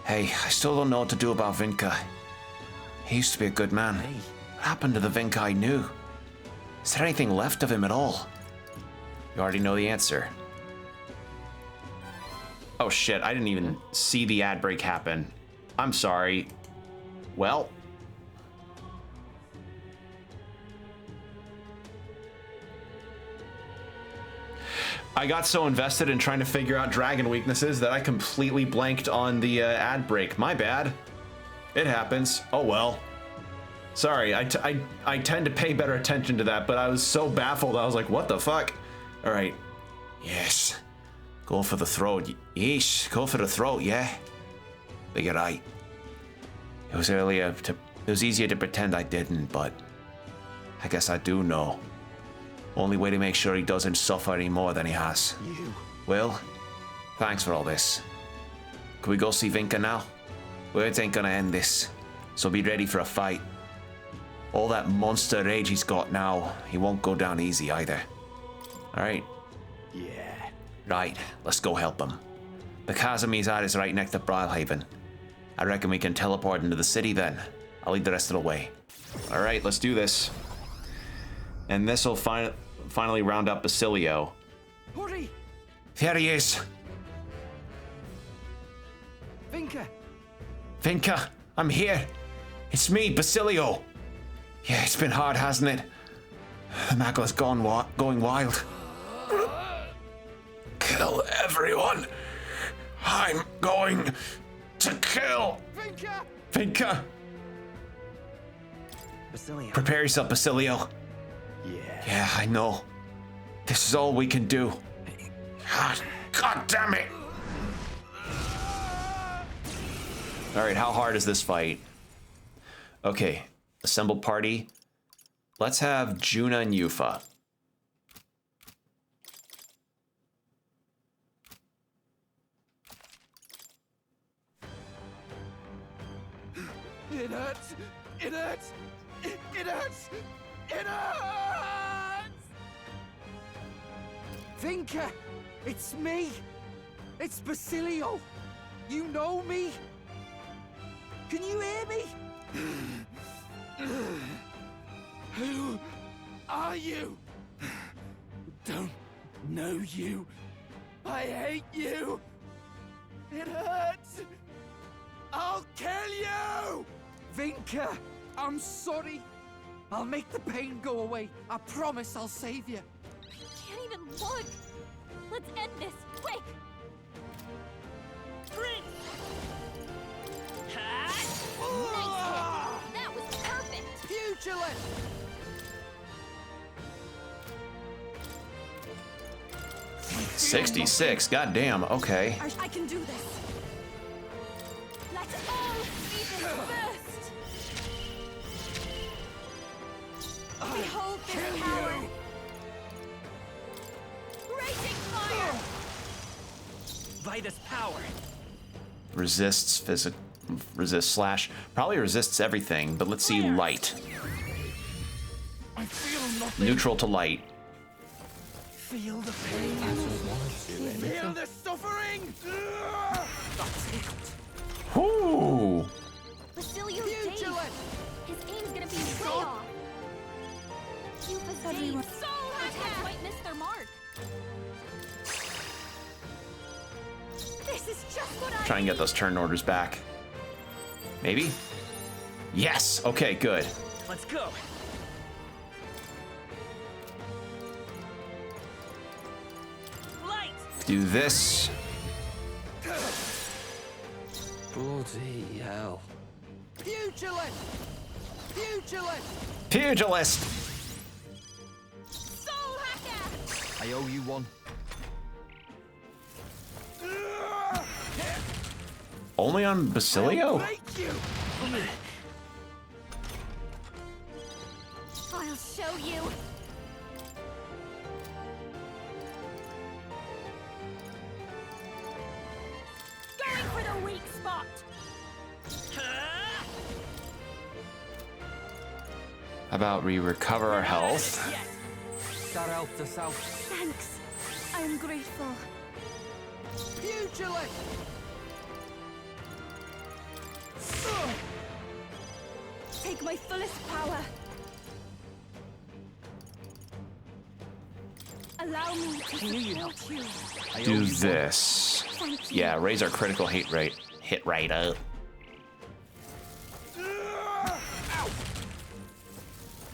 Hey, I still don't know what to do about Vinka. He used to be a good man. What happened to the Vinka I knew? Is there anything left of him at all? You already know the answer. Oh shit, I didn't even see the ad break happen. I'm sorry. Well. I got so invested in trying to figure out dragon weaknesses that I completely blanked on the ad break. My bad. It happens. Oh well. Sorry, I tend to pay better attention to that, but I was so baffled. I was like, what the fuck? All right. Yes. Go for the throat. Yes, go for the throat, yeah. But you're right. It was easier to pretend I didn't, but I guess I do know. Only way to make sure he doesn't suffer any more than he has. You. Will, thanks for all this. Can we go see Vinka now? Words ain't gonna end this, so be ready for a fight. All that monster rage he's got now, he won't go down easy either. Alright. Yeah. Right, let's go help him. The Kazimizar is right next to Brilhaven. I reckon we can teleport into the city then. I'll lead the rest of the way. Alright, let's do this. And this will finally round up Basilio. Hurry! Here he is! Vinka! Vinka, I'm here! It's me, Basilio! Yeah, it's been hard, hasn't it? The Magla's going wild. Kill everyone! I'm going to kill! Vinka! Vinka! Basilio. Prepare yourself, Basilio. Yeah. Yeah, I know. This is all we can do. God damn it! Alright, how hard is this fight? Okay, assemble party. Let's have Juna and Yufa. It hurts! It hurts! It hurts! It hurts! Vinka! It's me! It's Basilio! You know me? Can you hear me? Who are you? Don't know you. I hate you! It hurts! I'll kill you! Vinka, I'm sorry. I'll make the pain go away. I promise I'll save you. I can't even look. Let's end this, quick! Nice hit. That was perfect. Pugilist! 66, goddamn, okay. I can do this. Let's all see this first. Behold this power. Raging fire. Vitus power. Resists slash. Probably resists everything, but let's see light. I feel nothing. Neutral to light. Feel the pain. Feel the suffering. That's it. Whoo! Basilio's dazed. His aim's gonna be way off. Yufa's dazed. Soul attacks might miss their mark. This is just what I Try and get those turn orders back. Maybe? Yes! Okay, good. Let's go. Light. Do this. Bloody hell. Pugilist. Pugilist. Pugilist! Soul hacker. I owe you one. Only on Basilio? I'll show you. Going for the weak spot. How about we recover our health? That helped us out. Thanks. I'm grateful. Pugilist. Take my fullest power. Allow me to support you. Do this. Thank you. Yeah, raise our critical hit rate up.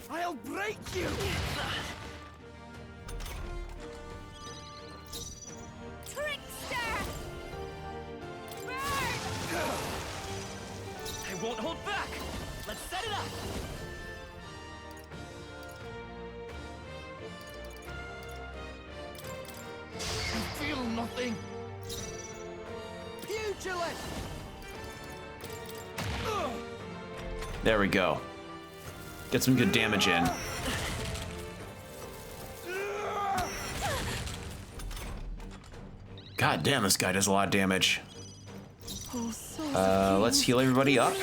I'll break you. Trickster. I won't hold back. Let's set it up. I feel nothing. Pugilist. There we go. Get some good damage in. God damn, this guy does a lot of damage. All sorts of Let's heal everybody up.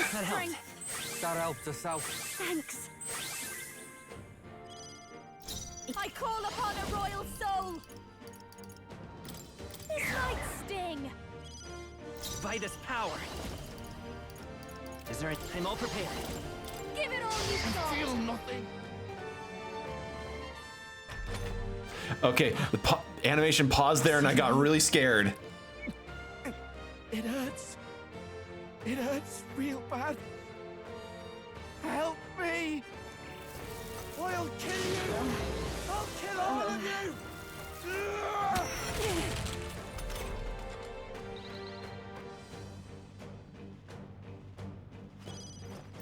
That helped us out. Thanks. I call upon a royal soul. This might sting. Vitus power. Is there a... I'm all prepared. Give it all you got. Feel nothing. Okay, the animation paused there and I got really scared. It hurts. It hurts real bad. Help me! Or I'll kill you! I'll kill all of you!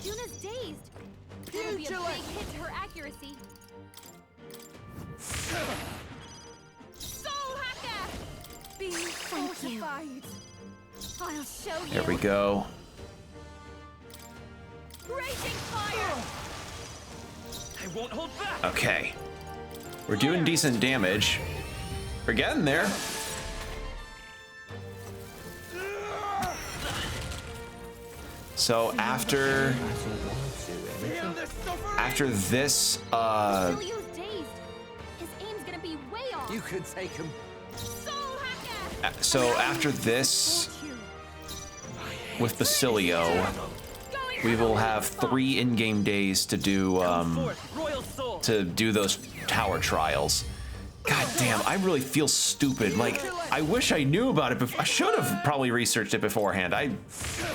Juna's dazed. It'll be a big hit to her accuracy. Soul Hacker! Be fortified. I'll show you. There we go. Raging fire! I won't hold back. Okay. We're doing decent damage. We're getting there. So after this, Cilio's dazed. His aim's gonna be way off. You could take him. Soul Hacker! so after this, with Basilio, we will have 3 in-game days to do those tower trials. God damn, I really feel stupid. Like, I wish I knew about it before. I should have probably researched it beforehand.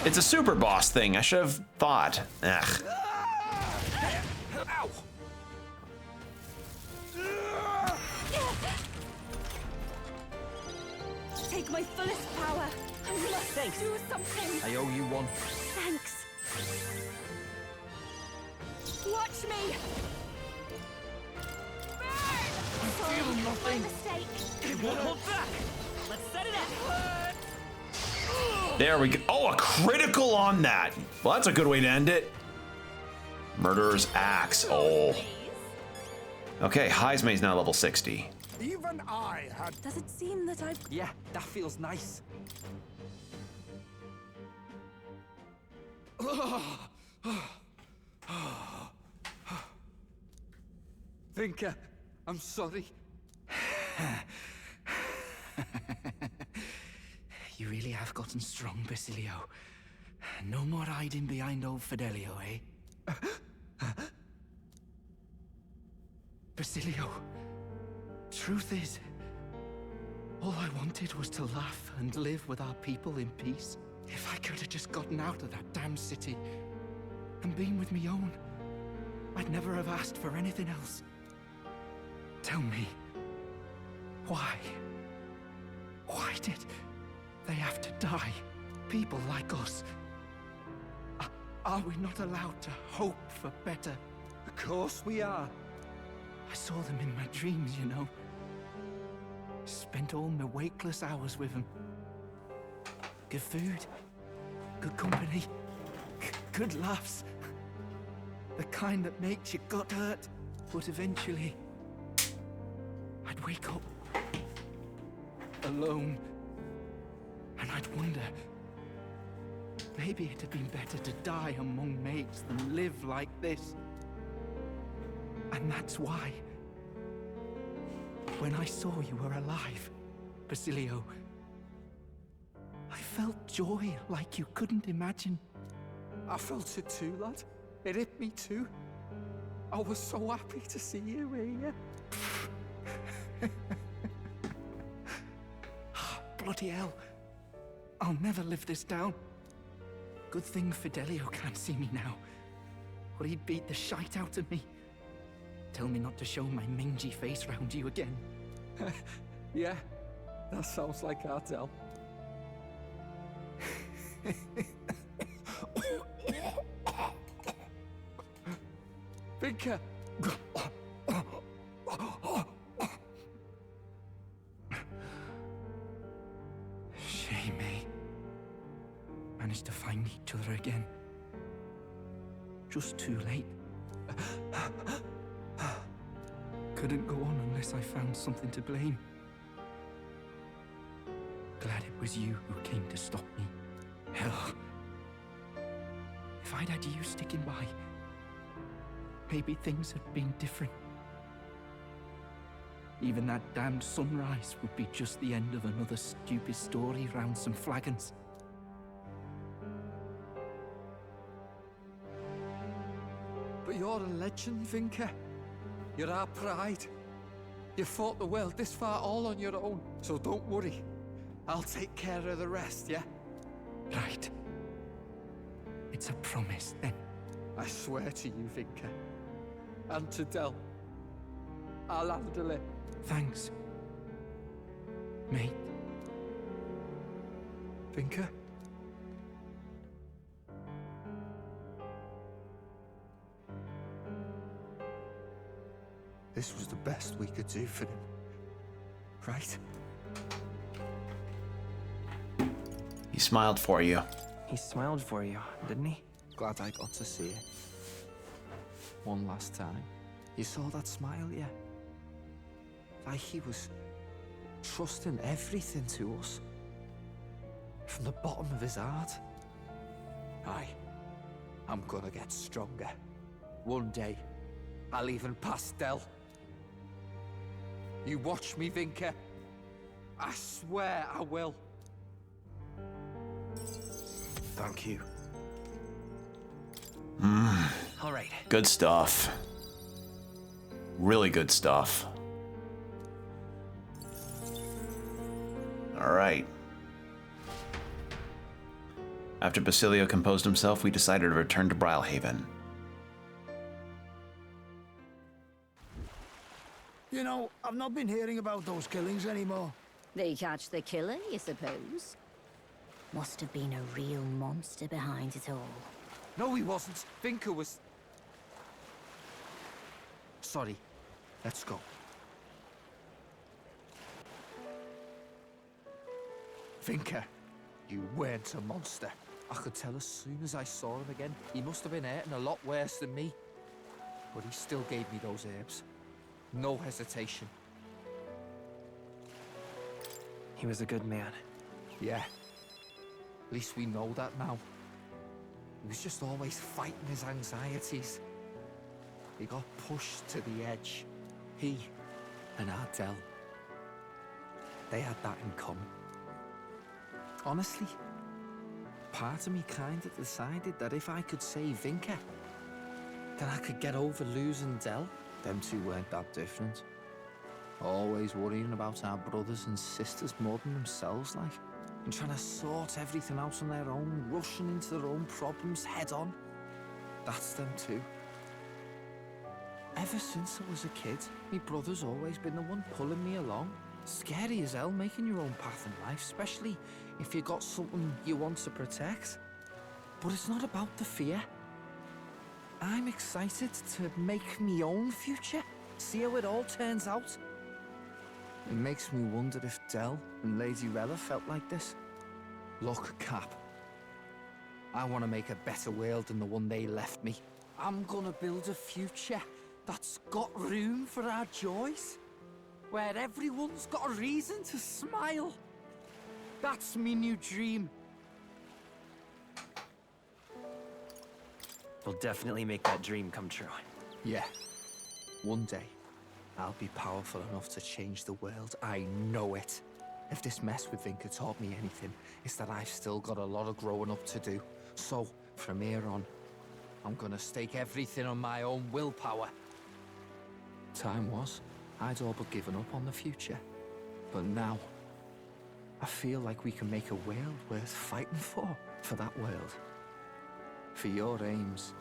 It's a super boss thing. I should have thought. Ugh. Take my fullest power. I must do something. I owe you one. Thanks. Watch me. I feel nothing. My mistake. It won't hold back. Let's set it up. There we go. Oh, a critical on that. Well, that's a good way to end it. Murderer's Axe. Oh. Okay, Heismay's now level 60. Even I had. Does it seem that I've... Yeah, that feels nice. Vinka, I'm sorry. You really have gotten strong, Basilio. No more hiding behind old Fidelio, eh? Basilio, truth is, all I wanted was to laugh and live with our people in peace. If I could have just gotten out of that damn city and been with me own, I'd never have asked for anything else. Tell me, why? Why did they have to die? People like us. Are we not allowed to hope for better? Of course we are. I saw them in my dreams, you know. Spent all my wakeless hours with them. Good food, good company, good laughs. The kind that makes your gut hurt. But eventually, I'd wake up alone, and I'd wonder, maybe it'd have been better to die among mates than live like this. And that's why, when I saw you were alive, Basilio, I felt joy like you couldn't imagine. I felt it too, lad. It hit me too. I was so happy to see you here. Bloody hell. I'll never live this down. Good thing Fidelio can't see me now, or he'd beat the shite out of me. Tell me not to show my mangy face round you again. Yeah, that sounds like Ardell. Vinka! Shame, eh? Managed to find each other again. Just too late. Couldn't go on unless I found something to blame. Glad it was you who came to stop me. Hell. If I'd had you sticking by, maybe things had been different. Even that damned sunrise would be just the end of another stupid story round some flagons. But you're a legend, Vinker. You're our pride. You fought the world this far all on your own, so don't worry. I'll take care of the rest, yeah? Right. It's a promise, then. I swear to you, Vinker. And to Del. I'll handle it. Thanks, mate. Vinker? This was the best we could do for him. Right? He smiled for you. He smiled for you, didn't he? Glad I got to see it. One last time. You saw that smile, yeah? Like he was trusting everything to us. From the bottom of his heart. Aye. I'm gonna get stronger. One day, I'll even pass Del. You watch me, Vinker. I swear I will. Thank you. All right. Good stuff. Really good stuff. All right. After Basilio composed himself, we decided to return to Brilhaven. You know, I've not been hearing about those killings anymore. They catch the killer, you suppose? Must have been a real monster behind it all. No, he wasn't. Vinker was... Sorry. Let's go. Vinker, you weren't a monster. I could tell as soon as I saw him again. He must have been hurting a lot worse than me. But he still gave me those herbs. No hesitation. He was a good man. Yeah. At least we know that now. He was just always fighting his anxieties. He got pushed to the edge. He and Ardell. They had that in common. Honestly, part of me kinda decided that if I could save Vinker, then I could get over losing Del. Them two weren't that different. Always worrying about our brothers and sisters more than themselves, like. And trying to sort everything out on their own, rushing into their own problems head on. That's them too. Ever since I was a kid, my brother's always been the one pulling me along. Scary as hell making your own path in life, especially if you got something you want to protect. But it's not about the fear. I'm excited to make my own future, see how it all turns out. It makes me wonder if Del and Lady Rella felt like this. Look, Cap. I want to make a better world than the one they left me. I'm gonna build a future that's got room for our joys. Where everyone's got a reason to smile. That's me new dream. We'll definitely make that dream come true. Yeah. One day, I'll be powerful enough to change the world. I know it. If this mess with Vinker taught me anything, it's that I've still got a lot of growing up to do. So, from here on, I'm gonna stake everything on my own willpower. Time was, I'd all but given up on the future. But now, I feel like we can make a world worth fighting for that world. For your aims.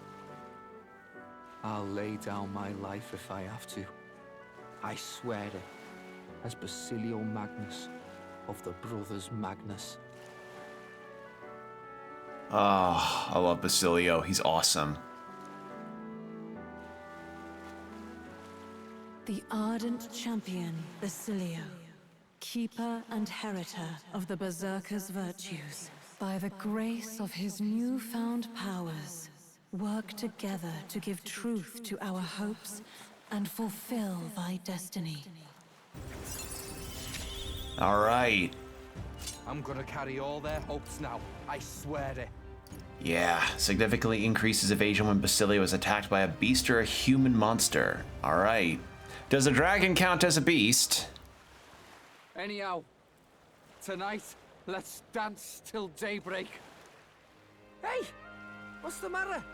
I'll lay down my life if I have to. I swear it, as Basilio Magnus of the Brothers Magnus. Oh, I love Basilio. He's awesome. The ardent champion, Basilio, keeper and heritor of the Berserker's virtues, by the grace of his newfound powers, work together to give truth to our hopes and fulfill thy destiny. All right. I'm gonna carry all their hopes now. I swear it. Yeah, significantly increases evasion when Basilio is attacked by a beast or a human monster. All right. Does a dragon count as a beast? Anyhow, tonight, let's dance till daybreak. Hey, what's the matter?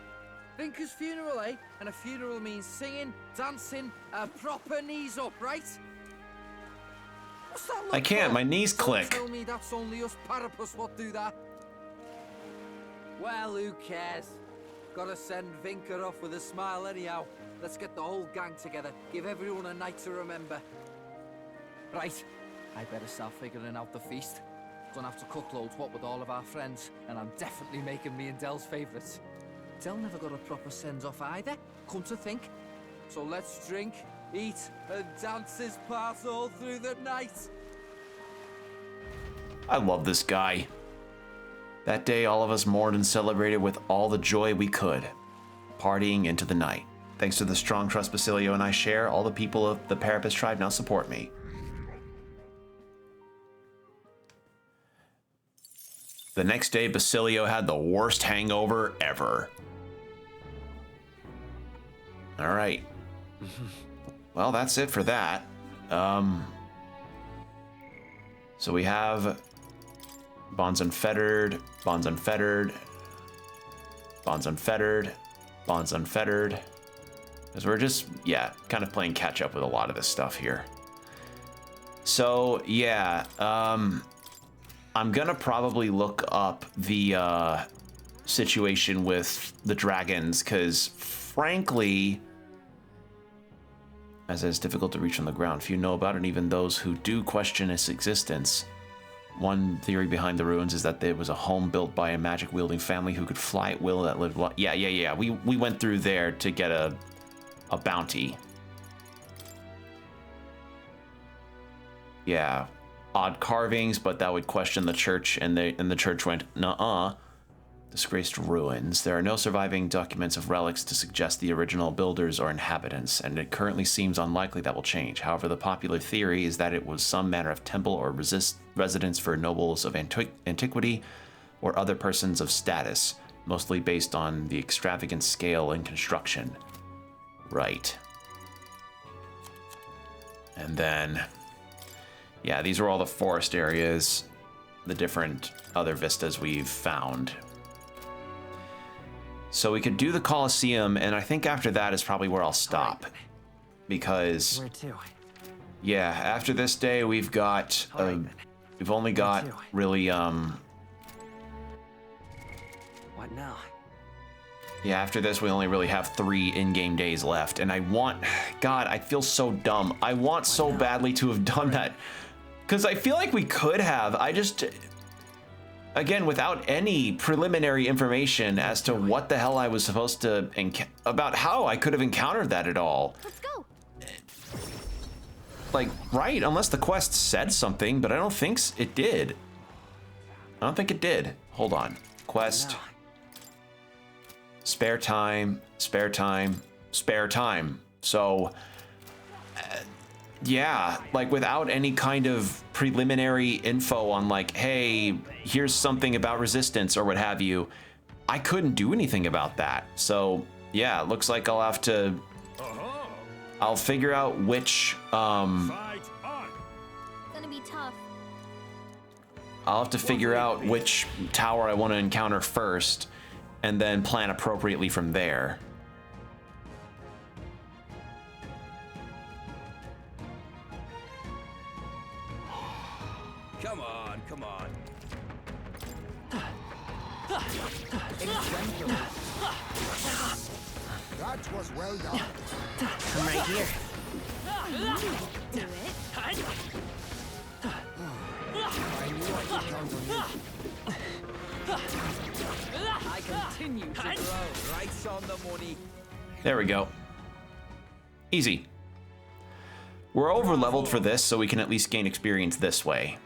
Vinker's funeral, eh? And a funeral means singing, dancing, proper knees up, right? What's that look I can't, for? my knees Don't click. tell me that's only us parapus what do that. Well, who cares? Gotta send Vinker off with a smile anyhow. Let's get the whole gang together. Give everyone a night to remember. Right, I better start figuring out the feast. Gonna have to cook loads, what with all of our friends, and I'm definitely making me and Dell's favourites. Dell never got a proper send-off either, come to think. So let's drink, eat, and dance his part all through the night. I love this guy. That day, all of us mourned and celebrated with all the joy we could, partying into the night. Thanks to the strong trust Basilio and I share, all the people of the Parapus tribe now support me. The next day, Basilio had the worst hangover ever. All right. Well, that's it for that. So we have bonds unfettered, bonds unfettered, bonds unfettered, bonds unfettered. Because we're just, yeah, kind of playing catch up with a lot of this stuff here. So, yeah, I'm gonna probably look up the situation with the dragons, because frankly, as it's difficult to reach on the ground, few know about it, and even those who do question its existence. One theory behind the ruins is that there was a home built by a magic-wielding family who could fly at will that lived... Yeah. We went through there to get a bounty. Yeah. Odd carvings, but that would question the church, and the church went, nuh-uh. Disgraced ruins. There are no surviving documents of relics to suggest the original builders or inhabitants, and it currently seems unlikely that will change. However, the popular theory is that it was some manner of temple or residence for nobles of antiquity or other persons of status, mostly based on the extravagant scale and construction. Right. And then, yeah, these are all the forest areas, the different other vistas we've found. So we could do the Colosseum, and I think after that is probably where I'll stop. Because, Where to? yeah, after this day we've got, we've only got really, What now? yeah, after this we only really have 3 in-game days left, and I want, God, I feel so dumb. I want so badly to have done that, because I feel like we could have. I just, again, without any preliminary information as to what the hell I was supposed to, about how I could have encountered that at all. Let's go. Like, right, unless the quest said something, but I don't think it did. I don't think it did. Hold on. Quest. Spare time, spare time, spare time. So, yeah, like without any kind of preliminary info on like, hey, here's something about resistance or what have you, I couldn't do anything about that. So yeah, it looks like I'll have to, I'll figure out which, Gonna be tough. I'll have to figure out which tower I want to encounter first and then plan appropriately from there. Come on, come on. That was well done. I'm right here. Do it. I knew I could count on you. I continue to grow. Right on the money. There we go. Easy. We're over leveled for this, so we can at least gain experience this way.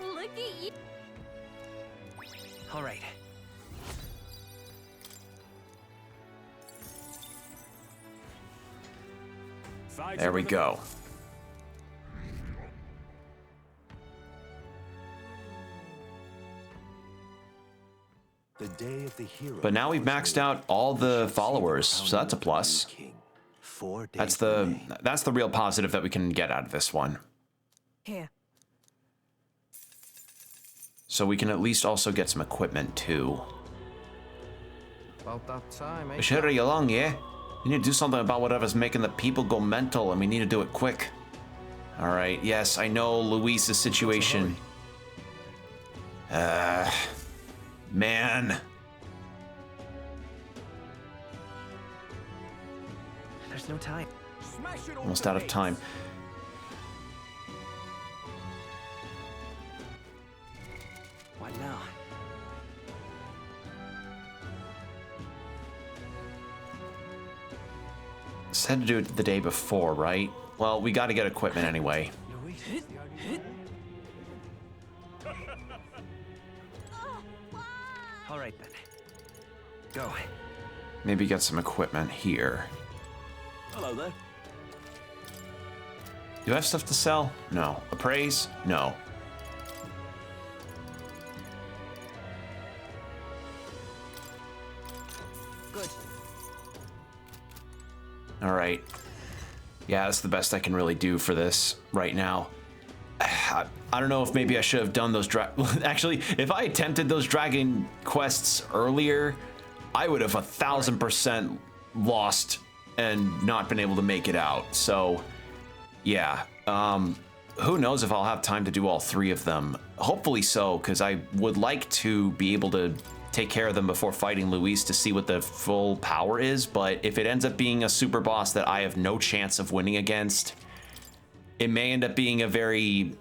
Look at you. All right. There we go. The day of the hero. But now we've maxed out all the followers, so that's a plus. That's the real positive that we can get out of this one. Here. So we can at least also get some equipment too. About that time, eh? We should hurry along, yeah? We need to do something about whatever's making the people go mental, and we need to do it quick. All right, yes, I know Luis's situation. Man. There's no time. Almost out of time. What now? Said to do it the day before, right? Well, we got to get equipment anyway. All right then. Go. Maybe get some equipment here. Hello there. Do I have stuff to sell? No. Appraise? No. Good. All right. Yeah, that's the best I can really do for this right now. I don't know if maybe I should have done those actually, if I attempted those dragon quests earlier, I would have 1000% lost and not been able to make it out. So, yeah. Who knows if I'll have time to do all 3 of them. Hopefully so, because I would like to be able to take care of them before fighting Luis to see what the full power is, but if it ends up being a super boss that I have no chance of winning against, it may end up being a very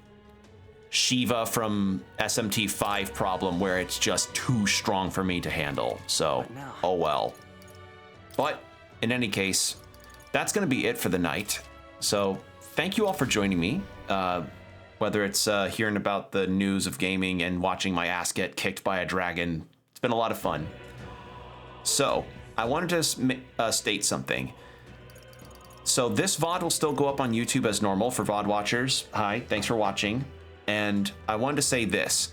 Shiva from SMT5 problem where it's just too strong for me to handle. So, oh well. But in any case, that's going to be it for the night. So thank you all for joining me. Whether it's hearing about the news of gaming and watching my ass get kicked by a dragon, it's been a lot of fun. So I wanted to state something. So this VOD will still go up on YouTube as normal for VOD watchers. Hi, thanks for watching. And I wanted to say this.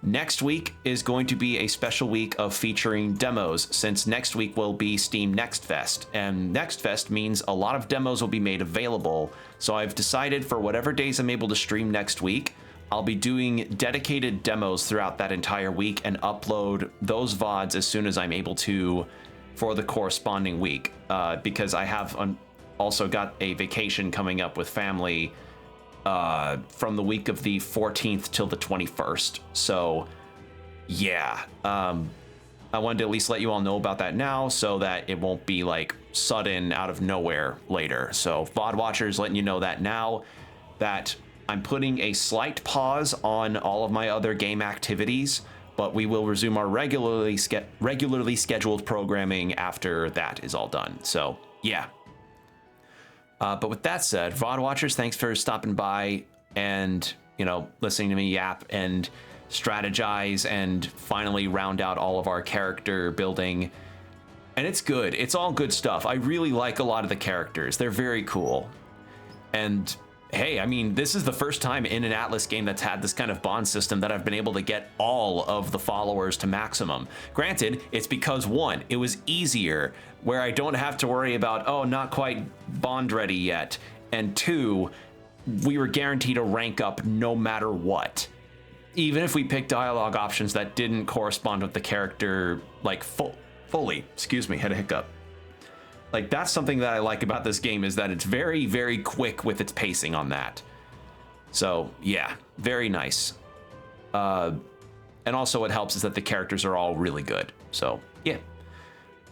Next week is going to be a special week of featuring demos, since next week will be Steam Next Fest. And Next Fest means a lot of demos will be made available. So I've decided for whatever days I'm able to stream next week, I'll be doing dedicated demos throughout that entire week and upload those VODs as soon as I'm able to for the corresponding week. Because I have also got a vacation coming up with family from the week of the 14th till the 21st. So yeah, I wanted to at least let you all know about that now so that it won't be like sudden out of nowhere later. So VOD watchers, letting you know that now, that I'm putting a slight pause on all of my other game activities, but we will resume our regularly scheduled programming after that is all done. So yeah. But with that said, VOD watchers, thanks for stopping by and, you know, listening to me yap and strategize and finally round out all of our character building. And it's good. It's all good stuff. I really like a lot of the characters. They're very cool. And hey, I mean, this is the first time in an Atlas game that's had this kind of bond system that I've been able to get all of the followers to maximum. Granted, it's because one, it was easier where I don't have to worry about, oh, not quite bond ready yet. And two, we were guaranteed a rank up no matter what. Even if we picked dialogue options that didn't correspond with the character, like fully, excuse me, had a hiccup. Like, that's something that I like about this game, is that it's very, very quick with its pacing on that. So, yeah, very nice. And also what helps is that the characters are all really good. So, yeah.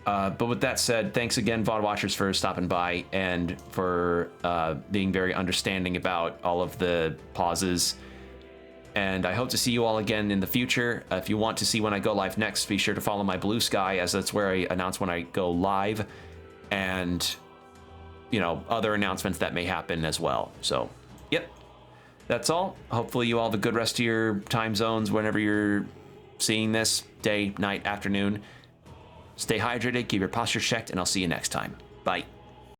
But with that said, thanks again, VOD watchers, for stopping by and for being very understanding about all of the pauses. And I hope to see you all again in the future. If you want to see when I go live next, be sure to follow my Blue Sky, as that's where I announce when I go live. And, you know, other announcements that may happen as well. So, yep, that's all. Hopefully you all have a good rest of your time zones whenever you're seeing this, day, night, afternoon. Stay hydrated, keep your posture checked, and I'll see you next time. Bye.